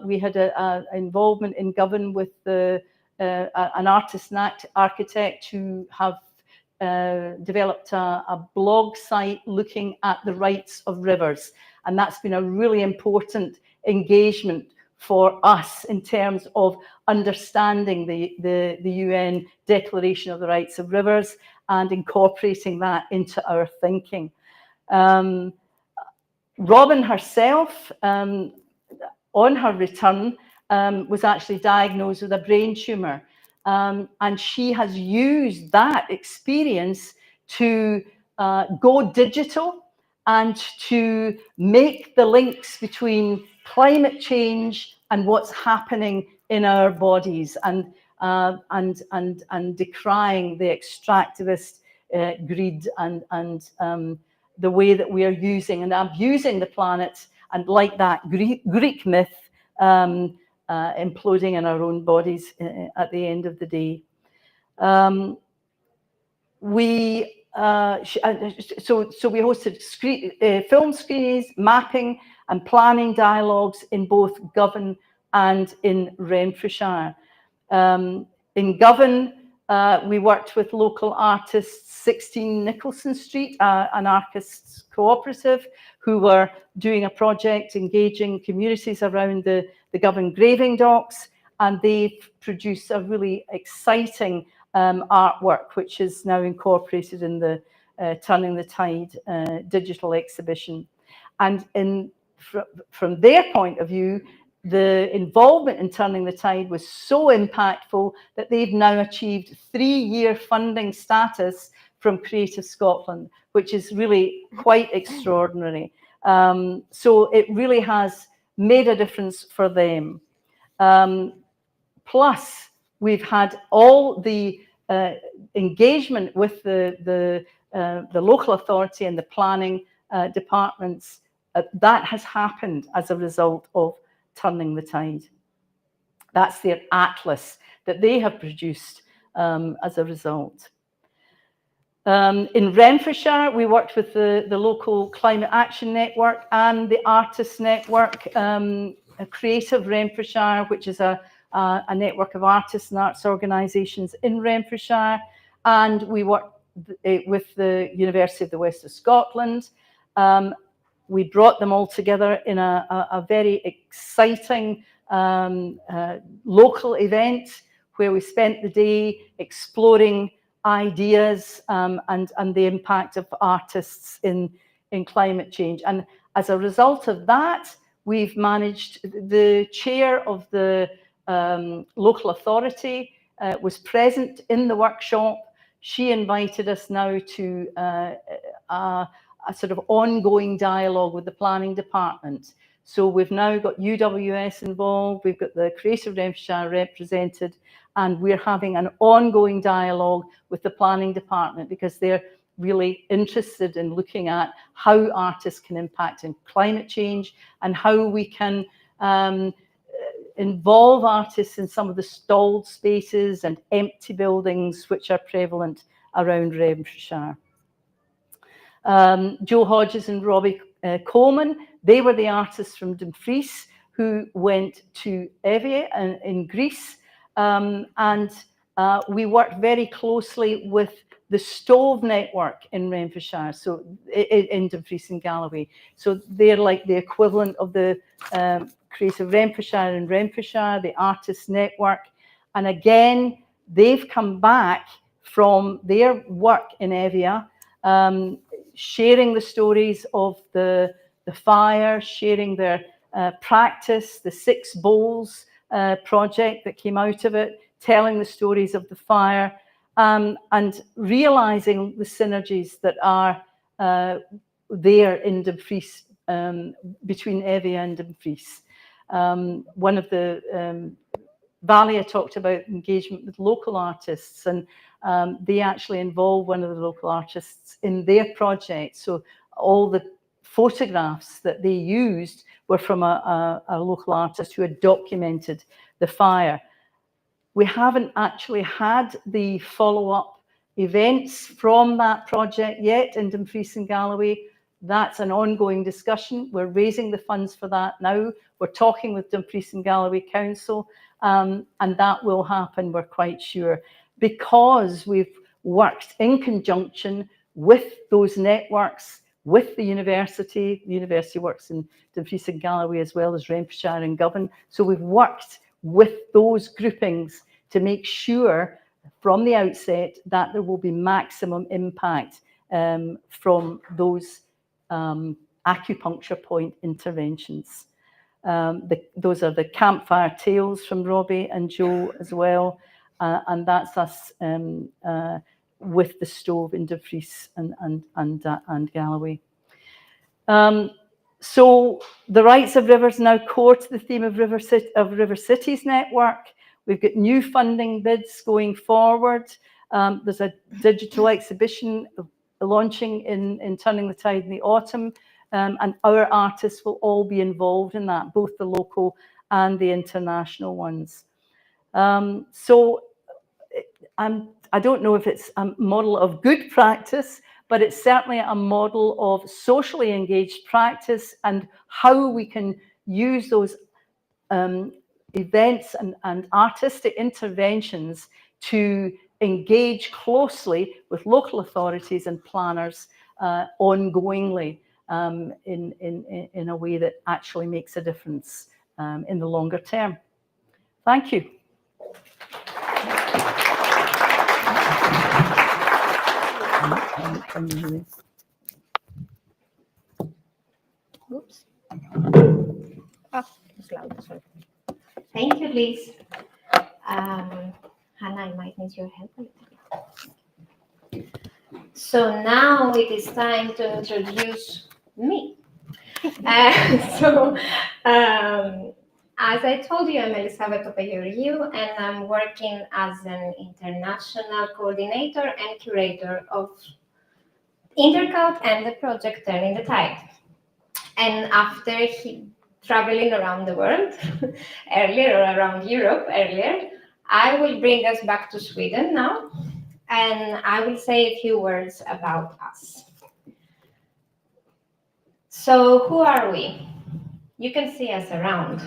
We had an involvement in Govan with an artist and architect who have developed a blog site looking at the rights of rivers. And that's been a really important engagement for us in terms of understanding the UN Declaration of the Rights of Rivers and incorporating that into our thinking. Robin herself, on her return, was actually diagnosed with a brain tumour. And she has used that experience to go digital and to make the links between climate change and what's happening in our bodies, and decrying the extractivist greed and the way that we are using and abusing the planet, and like that Greek myth, imploding in our own bodies at the end of the day. So we hosted film screenings, mapping and planning dialogues in both Govan and in Renfrewshire. In Govan, we worked with local artists, 16 Nicholson Street, an artists cooperative, who were doing a project engaging communities around the Govan graving docks, and they've produced a really exciting artwork, which is now incorporated in the Turning the Tide digital exhibition. And from their point of view, the involvement in Turning the Tide was so impactful that they've now achieved 3-year funding status from Creative Scotland, which is really quite extraordinary. So it really has made a difference for them. Plus, we've had all the engagement with the local authority and the planning departments. That has happened as a result of Turning the Tide. That's their atlas that they have produced as a result. In Renfrewshire, we worked with the local Climate Action Network and the Artists Network, Creative Renfrewshire, which is a network of artists and arts organisations in Renfrewshire. And we worked with the University of the West of Scotland. We brought them all together in a very exciting local event where we spent the day exploring ideas and the impact of artists in climate change. And as a result of that, we've managed, the chair of the local authority was present in the workshop. She invited us now to a sort of ongoing dialogue with the planning department. So we've now got UWS involved, we've got the Creative Renfrewshire represented, and we're having an ongoing dialogue with the planning department because they're really interested in looking at how artists can impact in climate change and how we can involve artists in some of the stalled spaces and empty buildings which are prevalent around Renfrewshire. Joe Hodges and Robbie Coleman, they were the artists from Dumfries who went to Evia in Greece, and we worked very closely with the Stove Network in Renfrewshire, so in Dumfries and Galloway. So they're like the equivalent of the Creative Renfrewshire in Renfrewshire, the Artists Network. And again, they've come back from their work in Evia, sharing the stories of the fire, sharing their practice, the 6 Bowls project that came out of it, telling the stories of the fire, and realising the synergies that are there in Dumfries, between Evia and Dumfries. One of the Valia talked about engagement with local artists, and they actually involved one of the local artists in their project. So all the photographs that they used were from a local artist who had documented the fire. We haven't actually had the follow-up events from that project yet in Dumfries and Galloway. That's an ongoing discussion. We're raising the funds for that now. We're talking with Dumfries and Galloway Council, and that will happen, we're quite sure, because we've worked in conjunction with those networks, with the university. The university works in Dumfries and Galloway as well as Renfrewshire and Govan. So we've worked with those groupings to make sure from the outset that there will be maximum impact from those acupuncture point interventions. Those are the campfire tales from Robbie and Joe as well, and that's us with the Stove in Dumfries and Galloway. So the rights of rivers now core to the theme of River Cities Network. We've got new funding bids going forward. There's a digital exhibition launching in Turning the Tide in the autumn, and our artists will all be involved in that, both the local and the international ones. So I don't know if it's a model of good practice, but it's certainly a model of socially engaged practice and how we can use those events and artistic interventions to engage closely with local authorities and planners ongoingly in a way that actually makes a difference in the longer term. Thank you. Oops. Oh, it's loud, sorry. Thank you, Liz. Hannah, I might need your help a little bit. So now it is time to introduce me. As I told you, I'm Elisabeth Opeyoriou, and I'm working as an international coordinator and curator of Intercult and the project Turning the Tide. And after traveling around the world earlier, or around Europe earlier. I will bring us back to Sweden now, and I will say a few words about us. So who are we? You can see us around.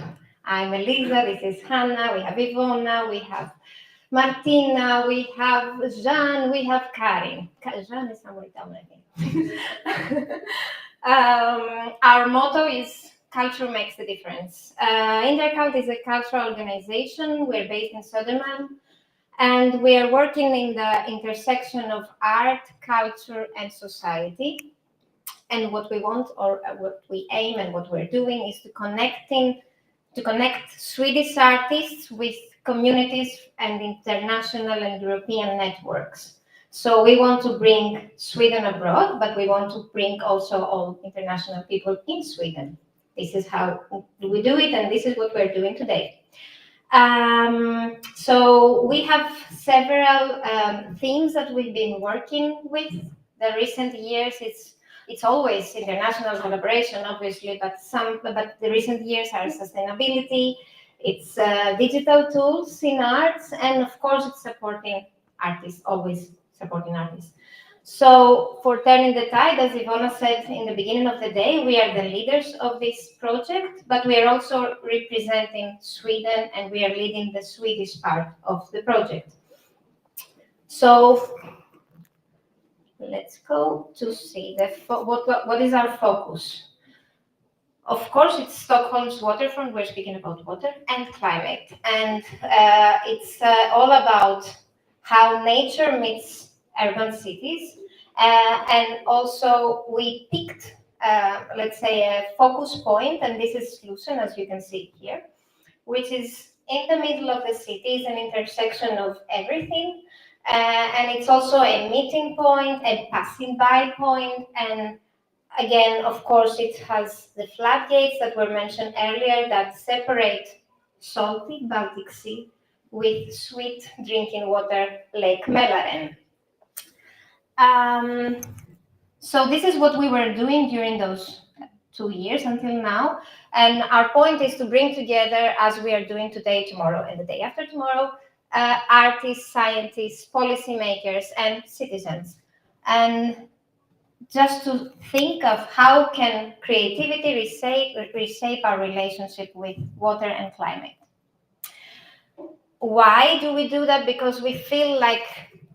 I'm Elisa, this is Hannah, we have Ivona, we have Martina, we have Jean, we have Karin. Jean is somewhere down, I think. Our motto is culture makes the difference. Intercult is a cultural organization. We're based in Södermalm, and we are working in the intersection of art, culture, and society. And what we want, or what we aim, and what we're doing is to connect Swedish artists with communities and international and European networks. So we want to bring Sweden abroad, but we want to bring also all international people in Sweden. This is how we do it, and this is what we're doing today. So we have several themes that we've been working with. The recent years, it's always international collaboration, obviously, but the recent years are sustainability, it's digital tools in arts, and of course it's supporting artists, always supporting artists. So for Turning the Tide, as Ivona said in the beginning of the day, we are the leaders of this project, but we are also representing Sweden, and we are leading the Swedish part of the project. So let's go to see what is our focus. Of course, it's Stockholm's waterfront. We're speaking about water and climate, and it's all about how nature meets urban cities. And also we picked, let's say, a focus point, and this is Slussen, as you can see here, which is in the middle of the city. It's an intersection of everything. And it's also a meeting point, a passing by point, and again, of course, it has the floodgates that were mentioned earlier that separate salty Baltic Sea with sweet drinking water Lake Mälaren. So this is what we were doing during those 2 years until now, and our point is to bring together, as we are doing today, tomorrow, and the day after tomorrow, artists, scientists, policymakers, and citizens, and just to think of how can creativity reshape our relationship with water and climate. Why do we do that? Because we feel like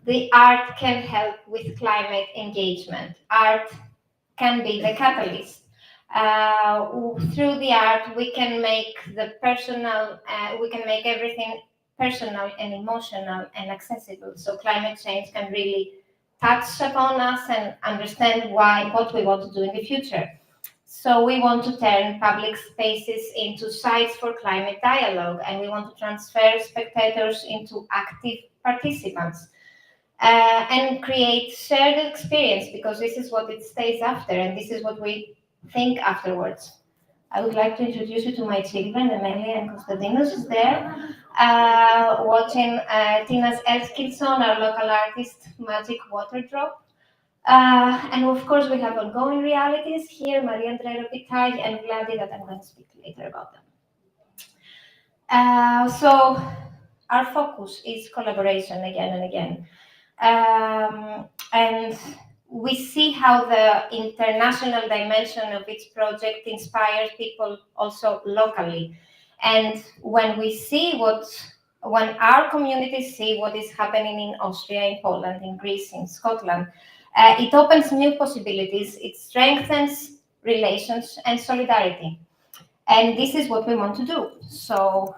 the art can help with climate engagement. Art can be the catalyst. Through the art, we can make the personal, we can make everything personal and emotional and accessible. So climate change can really touch upon us and understand what we want to do in the future. So we want to turn public spaces into sites for climate dialogue, and we want to transfer spectators into active participants and create shared experience, because this is what it stays after, and this is what we think afterwards. I would like to introduce you to my children, Amelia and Konstantinos is there, watching Tinas Eskilsson, our local artist, Magic Water Drop. And of course, we have ongoing realities here, Maria Andrea Pitai and Vladi, that I'm going to speak later about them. So our focus is collaboration again and again. And we see how the international dimension of its project inspires people also locally. And when our communities see what is happening in Austria, in Poland, in Greece, in Scotland, it opens new possibilities, it strengthens relations and solidarity. And this is what we want to do. So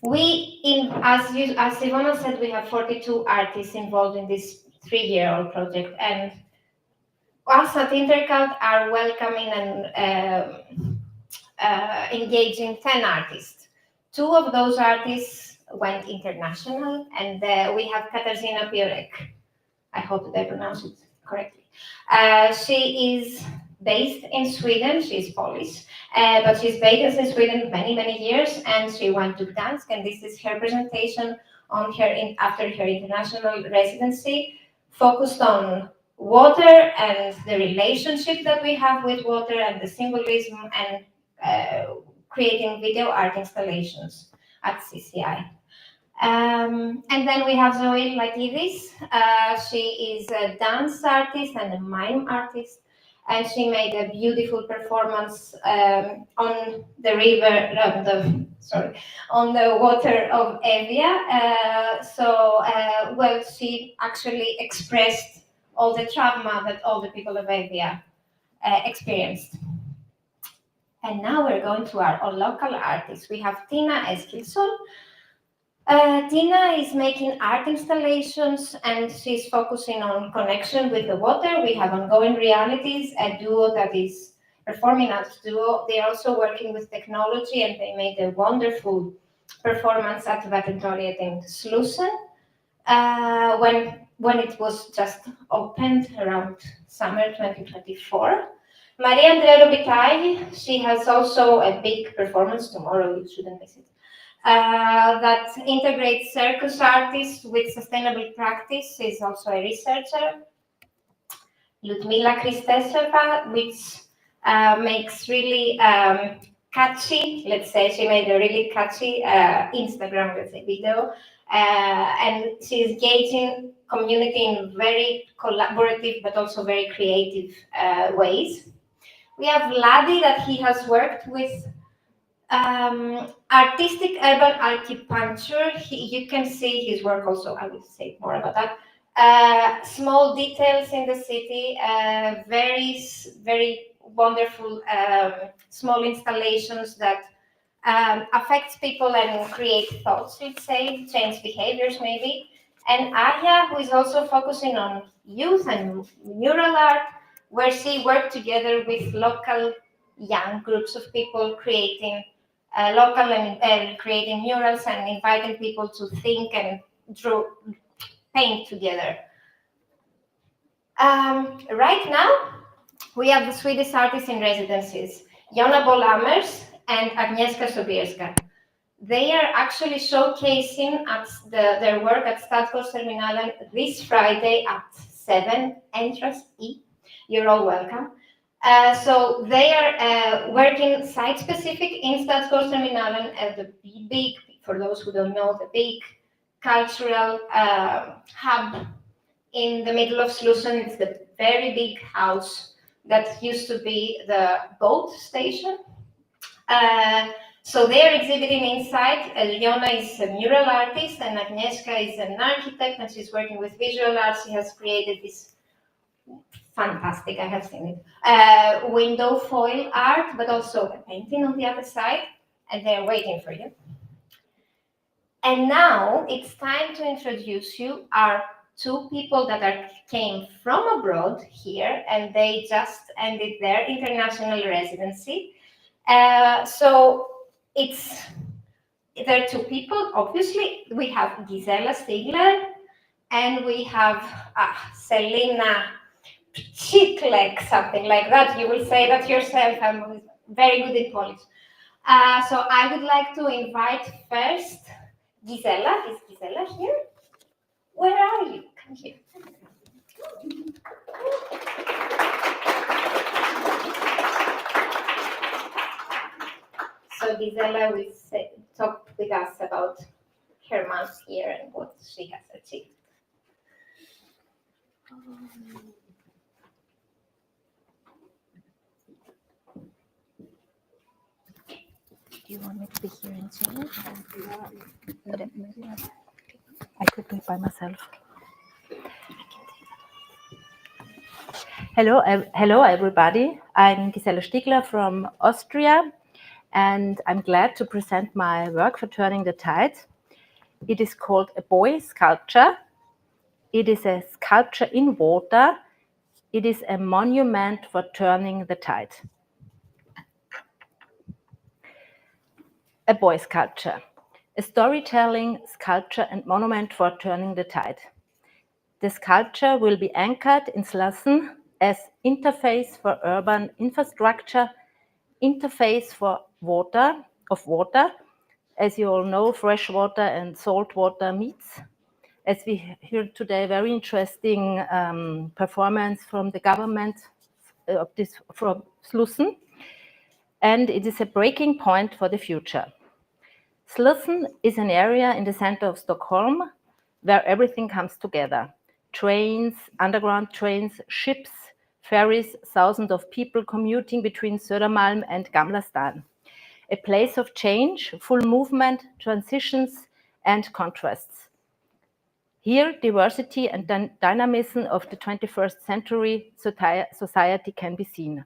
as Ivona said, we have 42 artists involved in this 3-year-old project, and us at Intercult are welcoming and engaging 10 artists. 2 of those artists went international, and we have Katarzyna Piorek. I hope that I pronounced it correctly. She is based in Sweden. She's Polish, but she's based in Sweden many, many years, and she went to Gdansk, and this is her presentation on after her international residency, focused on water and the relationship that we have with water and the symbolism, and creating video art installations at CCI. And then we have Zoe Latidis. She is a dance artist and a mime artist, and she made a beautiful performance on the river, on the water of Evia. Well, she actually expressed all the trauma that all the people of Evia experienced. And now we're going to our local artists. We have Tina Eskilsson. Tina is making art installations, and she's focusing on connection with the water. We have Ongoing Realities, a duo that is performing as duo. They're also working with technology, and they made a wonderful performance at Vattentorget in Slussen when it was just opened around summer 2024. Maria Andrea Robitaille, she has also a big performance tomorrow, you shouldn't miss it. That integrates circus artists with sustainable practice. She's also a researcher. Ludmila Kristesova, which makes really catchy, let's say, she made a really catchy Instagram, let's say, video. And she's engaging community in very collaborative but also very creative ways. We have Vladi, that he has worked with artistic urban acupuncture. You can see his work also. I will say more about that. Small details in the city, very wonderful small installations that affects people and create thoughts, let's say, change behaviors maybe. And Aya, who is also focusing on youth and mural art, where she worked together with local young groups of people creating local and creating murals and inviting people to think and paint together. Right now, we have the Swedish artists in residencies, Jonna Bolamers and Agnieszka Sobierska. They are actually showcasing their work at Stockholm this Friday at 7, entrance E. You're all welcome. So they are working site-specific in Stadsgårdsterminalen at the big, for those who don't know, the big cultural hub in the middle of Slussen. It's the very big house that used to be the boat station. So they're exhibiting inside. Jonna is a mural artist and Agnieszka is an architect, and she's working with visual arts. She has created this fantastic, I have seen it, window foil art, but also a painting on the other side, and they're waiting for you. And now it's time to introduce you our two people that came from abroad here, and they just ended their international residency. So there are two people, obviously. We have Gisela Stigler, and we have Selina Chiklek, something like that. You will say that yourself. I'm very good in Polish. So I would like to invite first Gisela. Is Gisela here? Where are you? Come here. So Gisela will talk with us about her month here and what she has achieved. Do you want me to be here in Chile? I could do it by myself. Hello everybody. I'm Gisela Stigler from Austria, and I'm glad to present my work for Turning the Tide. It is called a boy sculpture. It is a sculpture in water. It is a monument for turning the tide. A boy sculpture, a storytelling sculpture and monument for turning the tide. The sculpture will be anchored in Slussen as interface for urban infrastructure, interface for water. As you all know, fresh water and salt water meets, as we heard today, very interesting performance from the government of this from Slussen, and it is a breaking point for the future. Slussen is an area in the center of Stockholm where everything comes together. Trains, underground trains, ships, ferries, thousands of people commuting between Södermalm and Gamla stan. A place of change, full movement, transitions, and contrasts. Here, diversity and dynamism of the 21st century society can be seen.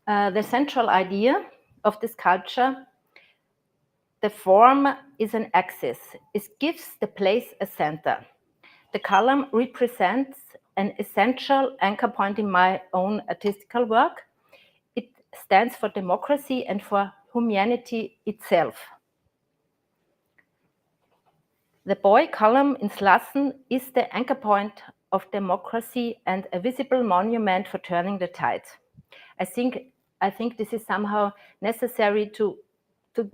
The central idea of this culture, the form is an axis. It gives the place a center. The column represents an essential anchor point in my own artistical work. It stands for democracy and for humanity itself. The boy column in Slussen is the anchor point of democracy and a visible monument for turning the tide. I think this is somehow necessary to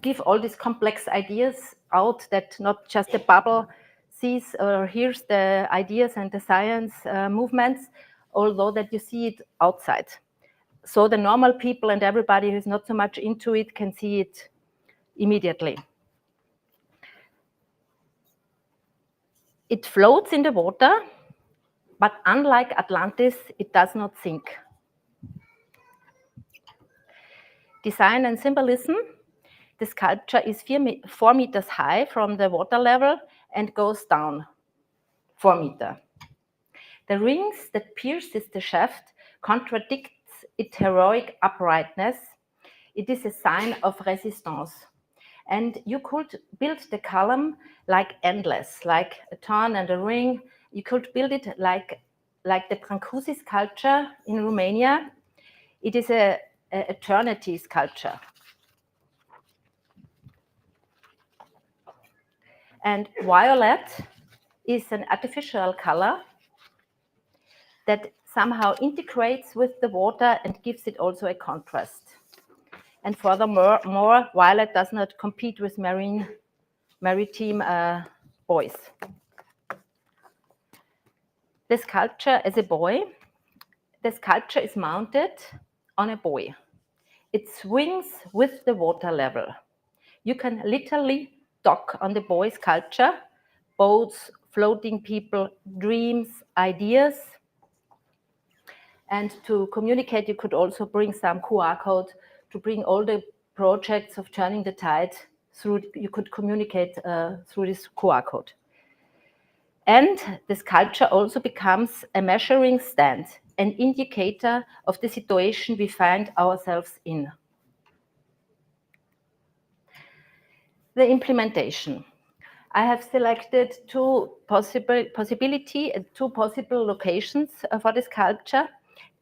give all these complex ideas out, that not just a bubble sees or hears the ideas and the science movements, although that you see it outside. So the normal people and everybody who's not so much into it can see it immediately. It floats in the water, but unlike Atlantis, it does not sink. Design and symbolism. The sculpture is 4 meters high from the water level and goes down 4 meters. The rings that pierces the shaft contradicts its heroic uprightness. It is a sign of resistance. And you could build the column like endless, like a turn and a ring. You could build it like the Brancusi sculpture in Romania. It is a eternity sculpture. And violet is an artificial color that somehow integrates with the water and gives it also a contrast. And furthermore, violet does not compete with maritime boys. The sculpture as a boy, the sculpture is mounted on a buoy. It swings with the water level. You can literally dock on the buoy sculpture, boats, floating people, dreams, ideas. And to communicate, you could also bring some QR code to bring all the projects of turning the tide through. You could communicate through this QR code. And the sculpture also becomes a measuring stand, an indicator of the situation we find ourselves in. The implementation. I have selected two possible locations for the sculpture,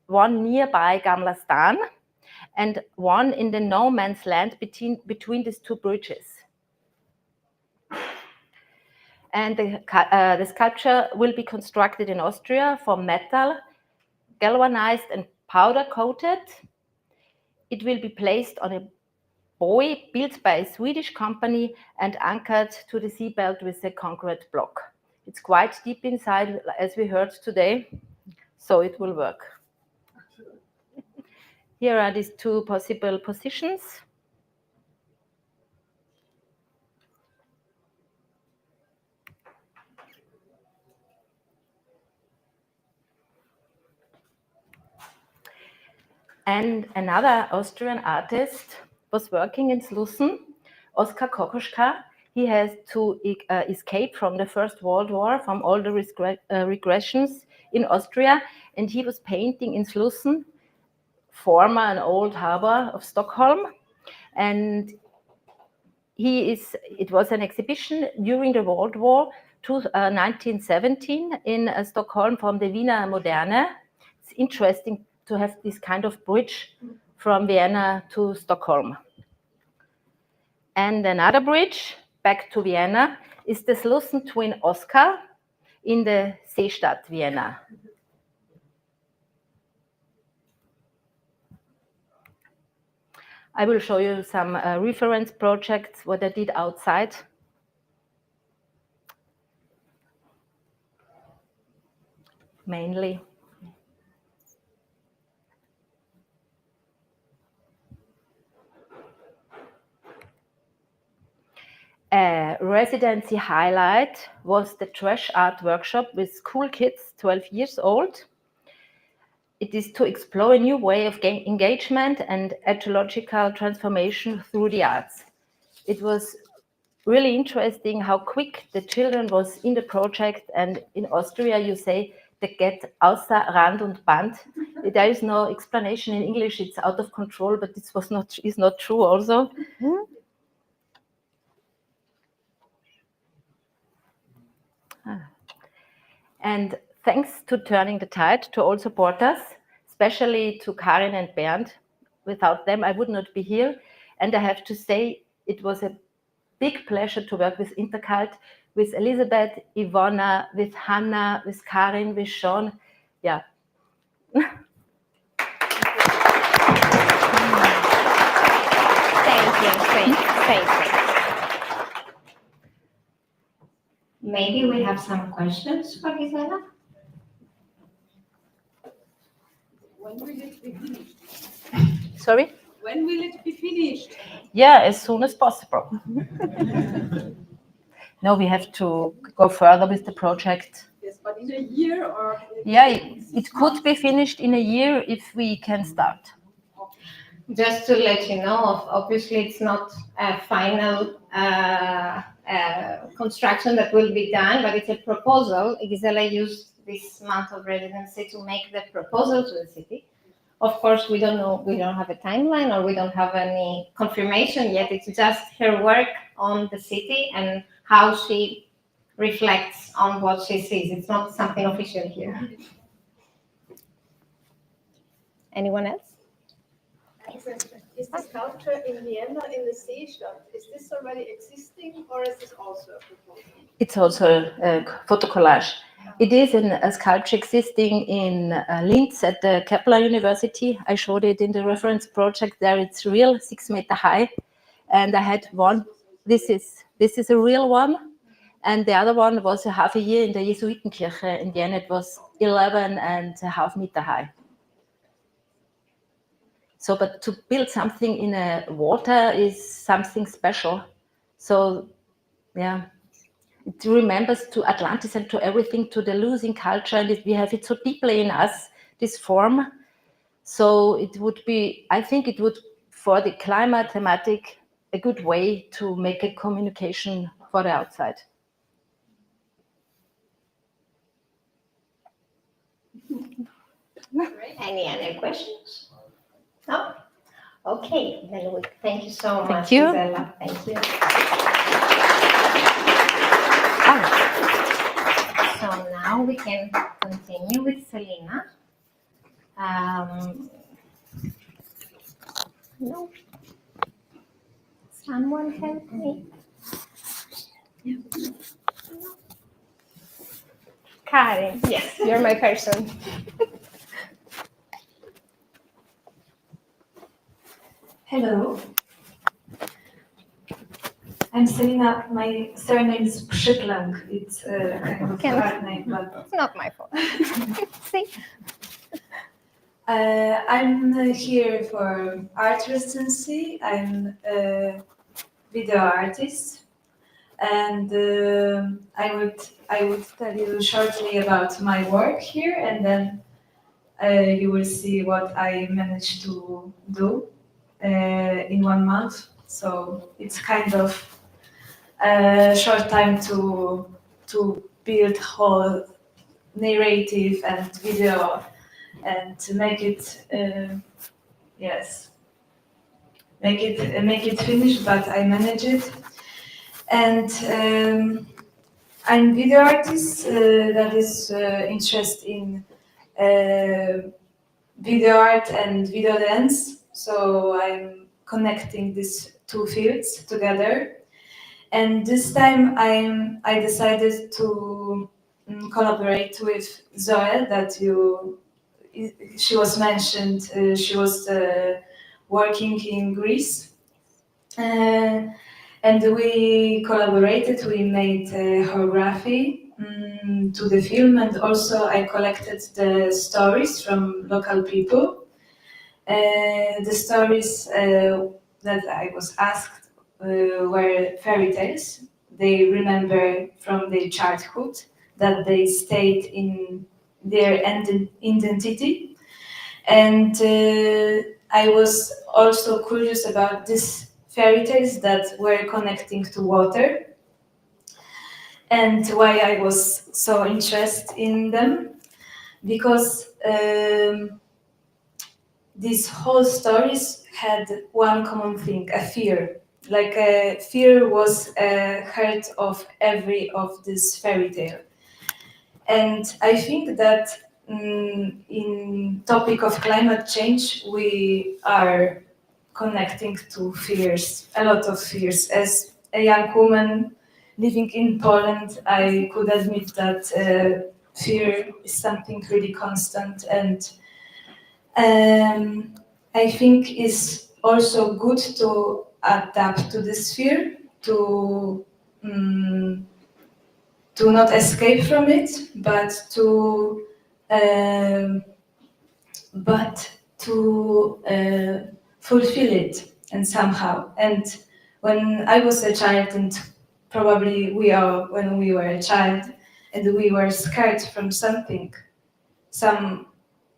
one nearby Gamla stan and one in the no man's land between these two bridges. And the sculpture will be constructed in Austria from metal, galvanized and powder coated. It will be placed on a buoy built by a Swedish company and anchored to the seabed with a concrete block. It's quite deep inside, as we heard today, so it will work. Here are these two possible positions. And another Austrian artist was working in Slussen, Oskar Kokoschka. He has to escape from the First World War, from all the regressions in Austria, and he was painting in Slussen, former and old harbor of Stockholm. And it was an exhibition during the World War 1917 in Stockholm from the Wiener Moderne. It's interesting to have this kind of bridge from Vienna to Stockholm. And another bridge back to Vienna is the Slussen twin Oskar in the Seestadt Vienna. I will show you some reference projects, what I did outside. mainly. A residency highlight was the trash art workshop with school kids, 12 years old. It is to explore a new way of engagement and ecological transformation through the arts. It was really interesting how quick the children was in the project, and in Austria you say they get außer Rand und Band. There is no explanation in English, it's out of control, but this is not true also. And thanks to Turning the Tide, to all supporters, especially to Karin and Bernd. Without them, I would not be here. And I have to say, it was a big pleasure to work with Intercult, with Elizabeth, Ivona, with Hannah, with Karin, with Sean. Yeah. Thank you. Maybe we have some questions for Gisela? When will it be finished? Sorry? When will it be finished? Yeah, as soon as possible. No, we have to go further with the project. Yes, but in a year or? Yeah, it could be finished in a year if we can start. Just to let you know, obviously it's not a final construction that will be done, but it's a proposal. Gisela used this month of residency to make the proposal to the city. Of course, we don't know, we don't have a timeline or we don't have any confirmation yet. It's just her work on the city and how she reflects on what she sees. It's not something official here. Anyone else? Is the sculpture in Vienna in the Seestadt, is this already existing or is this also a proposal? It's also a photo collage. It is a sculpture existing in Linz at the Kepler University. I showed it in the reference project there. It's real, 6 meter high. And I had one, this is a real one. And the other one was a half a year in the Jesuitenkirche in Vienna. It was 11.5 meters high. So, but to build something in a water is something special. So, yeah, it remembers to Atlantis and to everything, to the losing culture, and we have it so deeply in us, this form. So it would be, I think it would, for the climate thematic, a good way to make a communication for the outside. Any other questions? No? Okay, then we thank you so much, Thank you. Gisela. Thank you. So now we can continue with Selena. No. Someone help me. Karin, yes, you're my person. Hello. I'm Selina. My surname is Przyplank. It's a kind of hard name, but it's not my fault. See? I'm here for art residency. I'm a video artist, and I would tell you shortly about my work here, and then you will see what I managed to do in 1 month. So it's kind of a short time to build whole narrative and video and to make it make it finished, but I manage it. And I'm video artist that is interested in video art and video dance. So I'm connecting these two fields together. And this time I decided to collaborate with Zoe that she was mentioned. She was working in Greece. And we collaborated, we made a choreography to the film, and also I collected the stories from local people. The stories that I was asked were fairy tales. They remember from their childhood that they stayed in their identity. And I was also curious about these fairy tales that were connecting to water, and why I was so interested in them, because these whole stories had one common thing, a fear. Like fear was heart of every of this fairy tale. And I think that in topic of climate change, we are connecting to fears, a lot of fears. As a young woman living in Poland, I could admit that fear is something really constant, and I think it's also good to adapt to this fear, to not escape from it, but to fulfill it and somehow. And when I was a child, and probably we are when we were a child, and we were scared from something,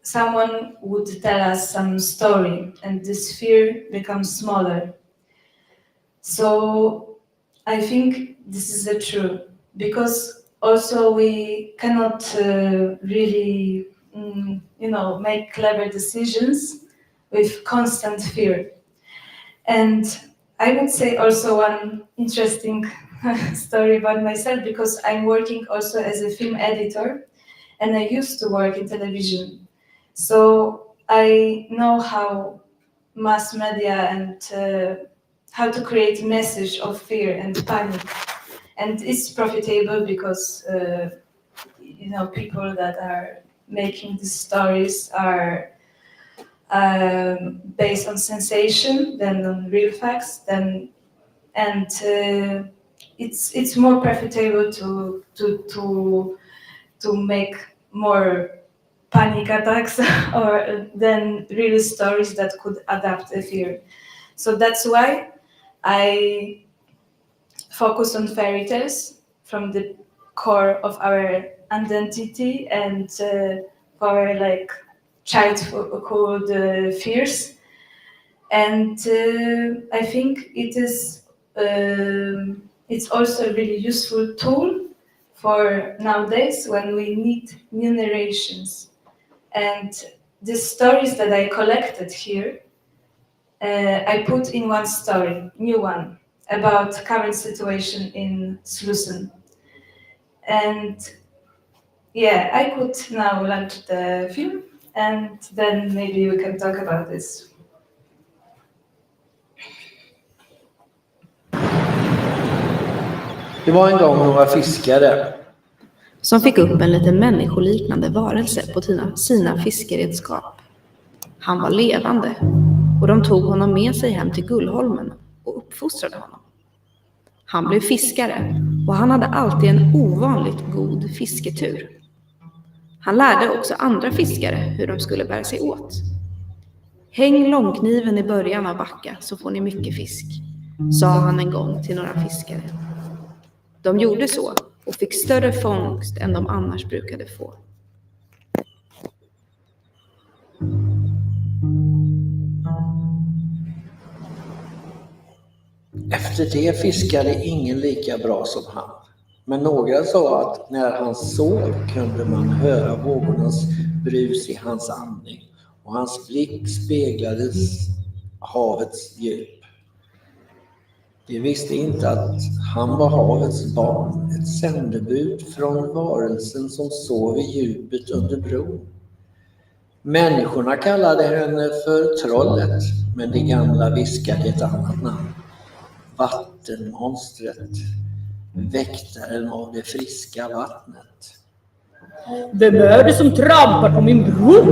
someone would tell us some story, and this fear becomes smaller. So I think this is the truth, because also we cannot really, make clever decisions with constant fear. And I would say also one interesting story about myself, because I'm working also as a film editor, and I used to work in television. So I know how mass media and how to create a message of fear and panic. And it's profitable because, people that are making these stories are based on sensation than on real facts. It's more profitable to make more panic attacks or than real stories that could adapt a fear. So that's why I focus on fairy tales from the core of our identity and our childhood fears. And I think it's also a really useful tool for nowadays when we need new narrations. And the stories that I collected here, I put in one story, new one, about current situation in Slussen. And yeah, I could now launch the film, and then maybe we can talk about this. Det var en gång några fiskare som fick upp en liten människoliknande varelse på sina fiskeredskap. Han var levande och de tog honom med sig hem till Gullholmen och uppfostrade honom. Han blev fiskare och han hade alltid en ovanligt god fisketur. Han lärde också andra fiskare hur de skulle bära sig åt. Häng långkniven i början av backa så får ni mycket fisk, sa han en gång till några fiskare. De gjorde så och fick större fångst än de annars brukade få. Efter det fiskade ingen lika bra som han. Men några sa att när han sov kunde man höra vågornas brus i hans andning och hans blick speglades havets djup. De visste inte att han var havets barn, ett sändebud från varelsen som sov i djupet under bron. Människorna kallade henne för trollet, men de gamla viskade ett annat namn. Vattenmonstret, väktaren av det friska vattnet. Vem är det som trampar på min bro?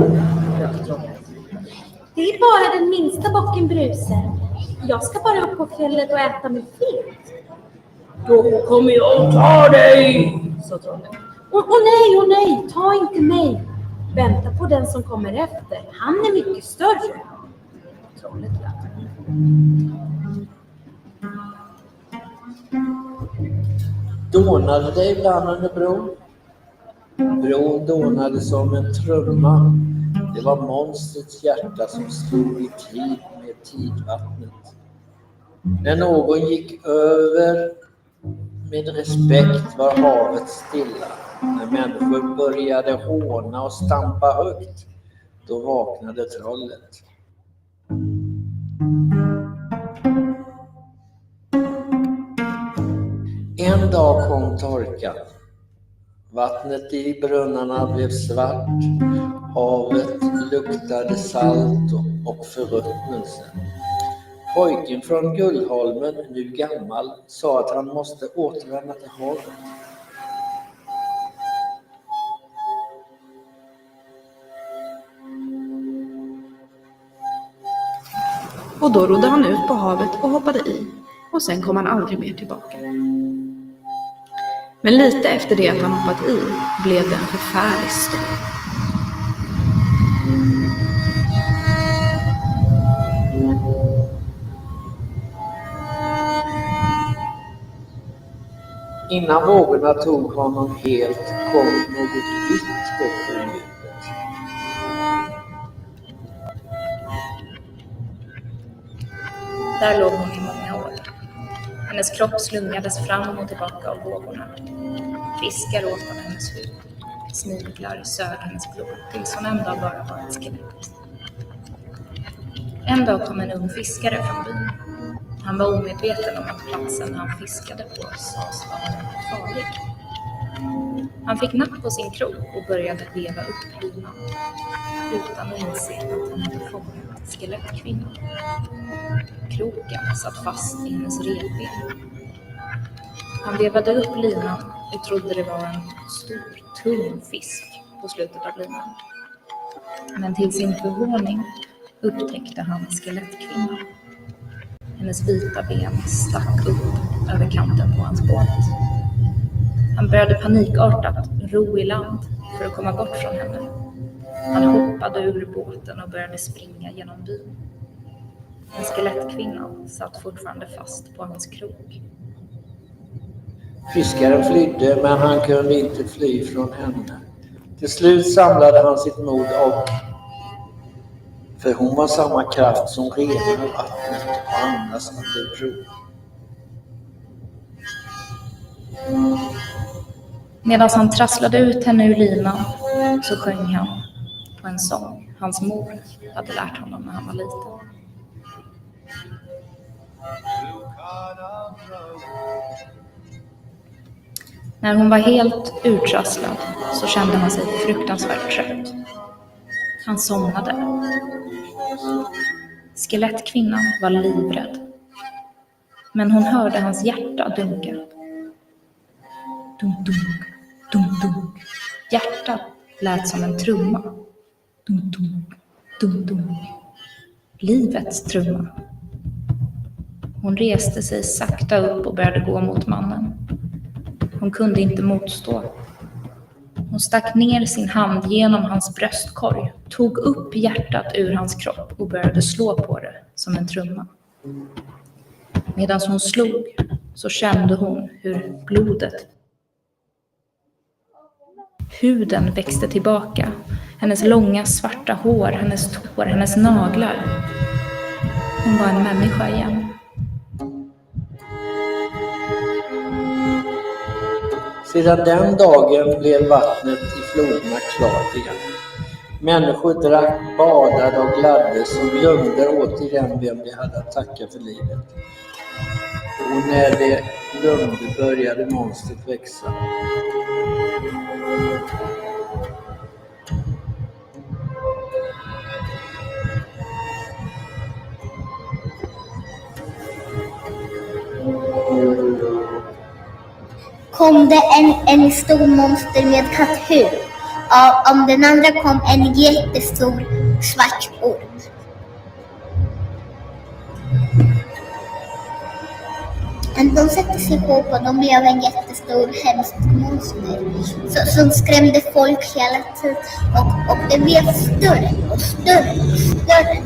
Det är bara den minsta bocken Bruse. Jag ska bara upp på fjället och äta mig fet. Då kommer jag ta dig, sa trollet. Åh nej, ta inte mig. Vänta på den som kommer efter. Han är mycket större. Trollet lät. Dånade det ibland under bron? Bron dånade som en trumma. Det var monstrets hjärta som slog i tid med tidvattnet. När någon gick över med respekt var havet stilla. När människor började håna och stampa högt, då vaknade trollet. En dag kom torkan. Vattnet i brunnarna blev svart. Havet luktade salt och förruttnelse. Pojken från Gullholmen, nu gammal, sa att han måste återvända till havet. Och då rodde han ut på havet och hoppade i. Och sen kom han aldrig mer tillbaka. Men lite efter det att han hoppat i blev det en förfärlig storm. Innan vågorna tog honom helt kom något vitt upp ur djupet. Där låg hon i många år. Hennes kropp slungades fram och tillbaka av vågorna. Fiskar åt av hennes hud. Sniglar sög hennes blod tills hon en dag bara var ett skelett. En dag kom en ung fiskare från byn. Han var omedveten om att platsen han fiskade på sades vara farlig. Han fick napp på sin krok och började veva upp linan utan att inse att han hade fångat skelettkvinnan. Kroken satt fast i hennes revben. Han vevade upp linan och trodde det var en stor, tung fisk på slutet av linan. Men till sin förvåning upptäckte han skelettkvinnan. Hennes vita ben stack upp över kanten på hans båt. Han började panikartat ro i land för att komma bort från henne. Han hoppade ur båten och började springa genom byn. Men skelettkvinnan satt fortfarande fast på hans krok. Fiskaren flydde, men han kunde inte fly från henne. Till slut samlade han sitt mod och för hon var samma kraft som renar vattnet och andas under bron. Medan han trasslade ut henne ur linan så sjöng han på en sång hans mor hade lärt honom när han var liten. När hon var helt urtrasslad så kände han sig fruktansvärt trött. Han somnade. Skelettkvinnan var livrädd. Men hon hörde hans hjärta dunka. Dunk, dunk, dunk, dunk. Hjärtat lät som en trumma. Dunk, dunk, dunk, dunk. Livets trumma. Hon reste sig sakta upp och började gå mot mannen. Hon kunde inte motstå. Hon stack ner sin hand genom hans bröstkorg, tog upp hjärtat ur hans kropp och började slå på det som en trumma. Medan hon slog så kände hon hur blodet, huden växte tillbaka. Hennes långa svarta hår, hennes tår, hennes naglar. Hon var en människa igen. Sedan den dagen blev vattnet i floderna klart igen. Människor drack, badade och gladdes och glömde återigen vem de hade att tacka för livet. Och när de glömde började monstret växa. Kom det en stor monster med katthud. Om den andra kom en jättestor svart orm. De sätter sig ihop och de blev en jättestor hemsk monster som skrämde folk hela tiden. Och det blev större och större och större.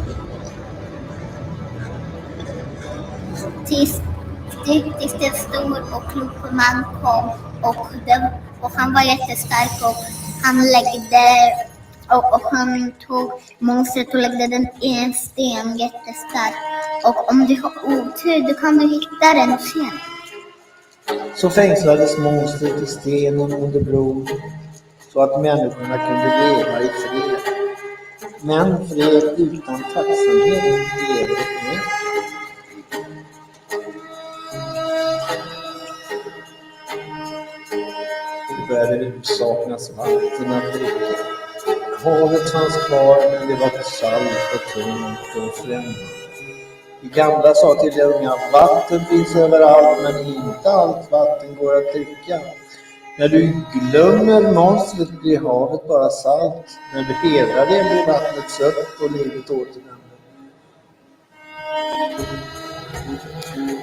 Tills en stor och klok man kom och han var jättestark och han läggde och han tog monstret och läggde den i en sten jättestark. Och om du har otur, då kan du hitta den sen. Så fängslades monstret i stenen under bron så att människorna kunde leva i fred. Men fred utan tacksamhet lever med. Det började saknas vatten att dricka. Havet fanns kvar, men det var salt och tungt och främmande. De gamla sa till de unga, vatten finns överallt, men inte allt vatten går att dricka. När du glömmer monstret blir havet bara salt. När du hedrar det blir vattnet sött och livet återvänder.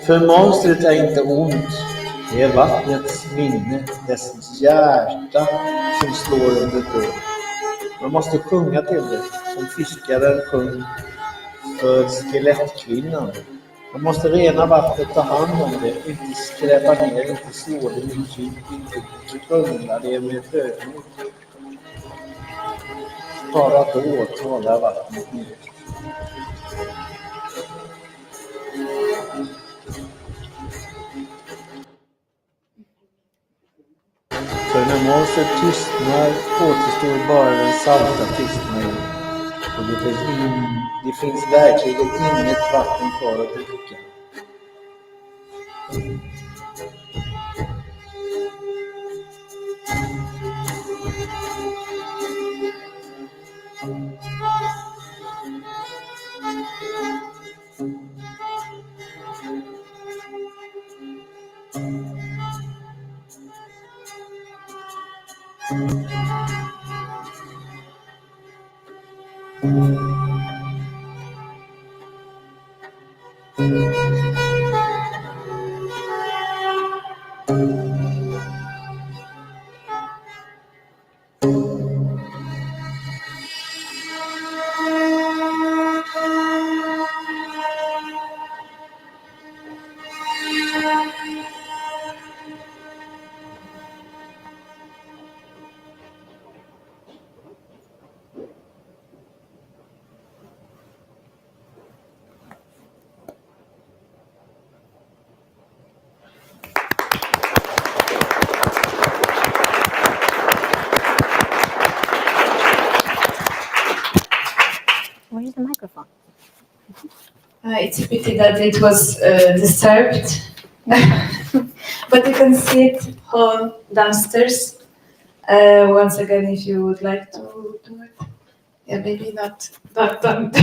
För monstret är inte ont. Det är vattnets minne, dess hjärta som slår under bron. Man måste sjunga till det, som fiskaren sjöng för skelettkvinnan. Man måste rena vattnet, ta hand om det, inte skräpa ner, inte slå det med tyg, inte krångla det med högmod. Bara då talar vattnet ner. För när monstret tystnar återstår bara den salta tystnaden. Och det finns verkligen inget vatten kvar att dricka. Where is the microphone? It's a pity that it was disturbed, but you can see it all downstairs. Once again, if you would like to do it. Yeah, maybe not. Don't.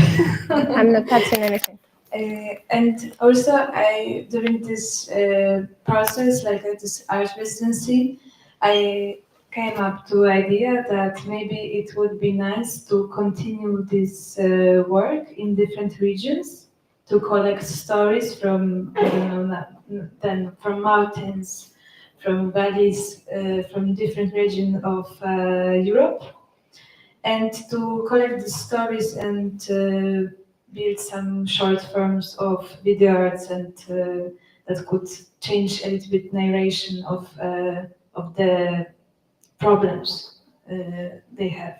I'm not touching anything. And also, during this process, like this art residency, I came up to the idea that maybe it would be nice to continue this work in different regions, to collect stories from, then from mountains, from valleys, from different regions of Europe, and to collect the stories and build some short forms of video arts and that could change a little bit narration of the problems they have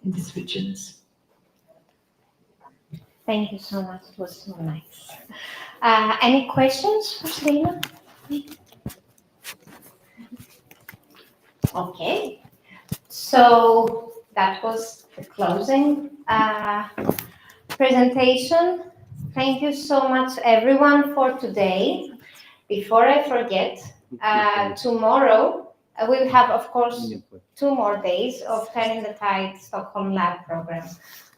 in these regions. Thank you so much. It was so nice. Any questions for Selena? Okay. So that was the closing presentation. Thank you so much, everyone, for today. Before I forget, tomorrow we'll have, of course, 2 more days of Turning the Tide Stockholm Lab program.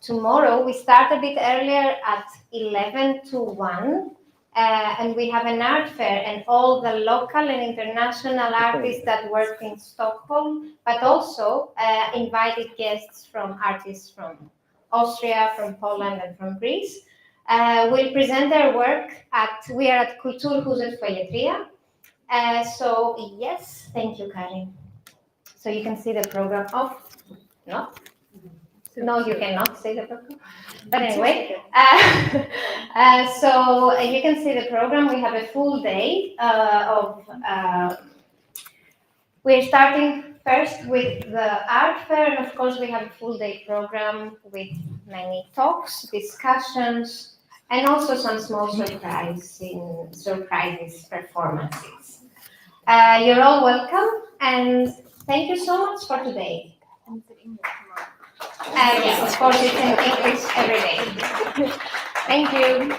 Tomorrow we start a bit earlier at 11 to 1, and we have an art fair and all the local and international artists that work in Stockholm, but also invited guests from artists from Austria, from Poland, and from Greece. will present their work we are at Kulturhuset Foyer 3. So yes, thank you, Karin. So you can see the program no? No, you cannot see the program. But anyway, so you can see the program. We have a full day we're starting first with the art fair, and of course we have a full day program with many talks, discussions, and also some small surprises performances. You're all welcome, and thank you so much for today. Yes, of course, it's in English every day. Thank you.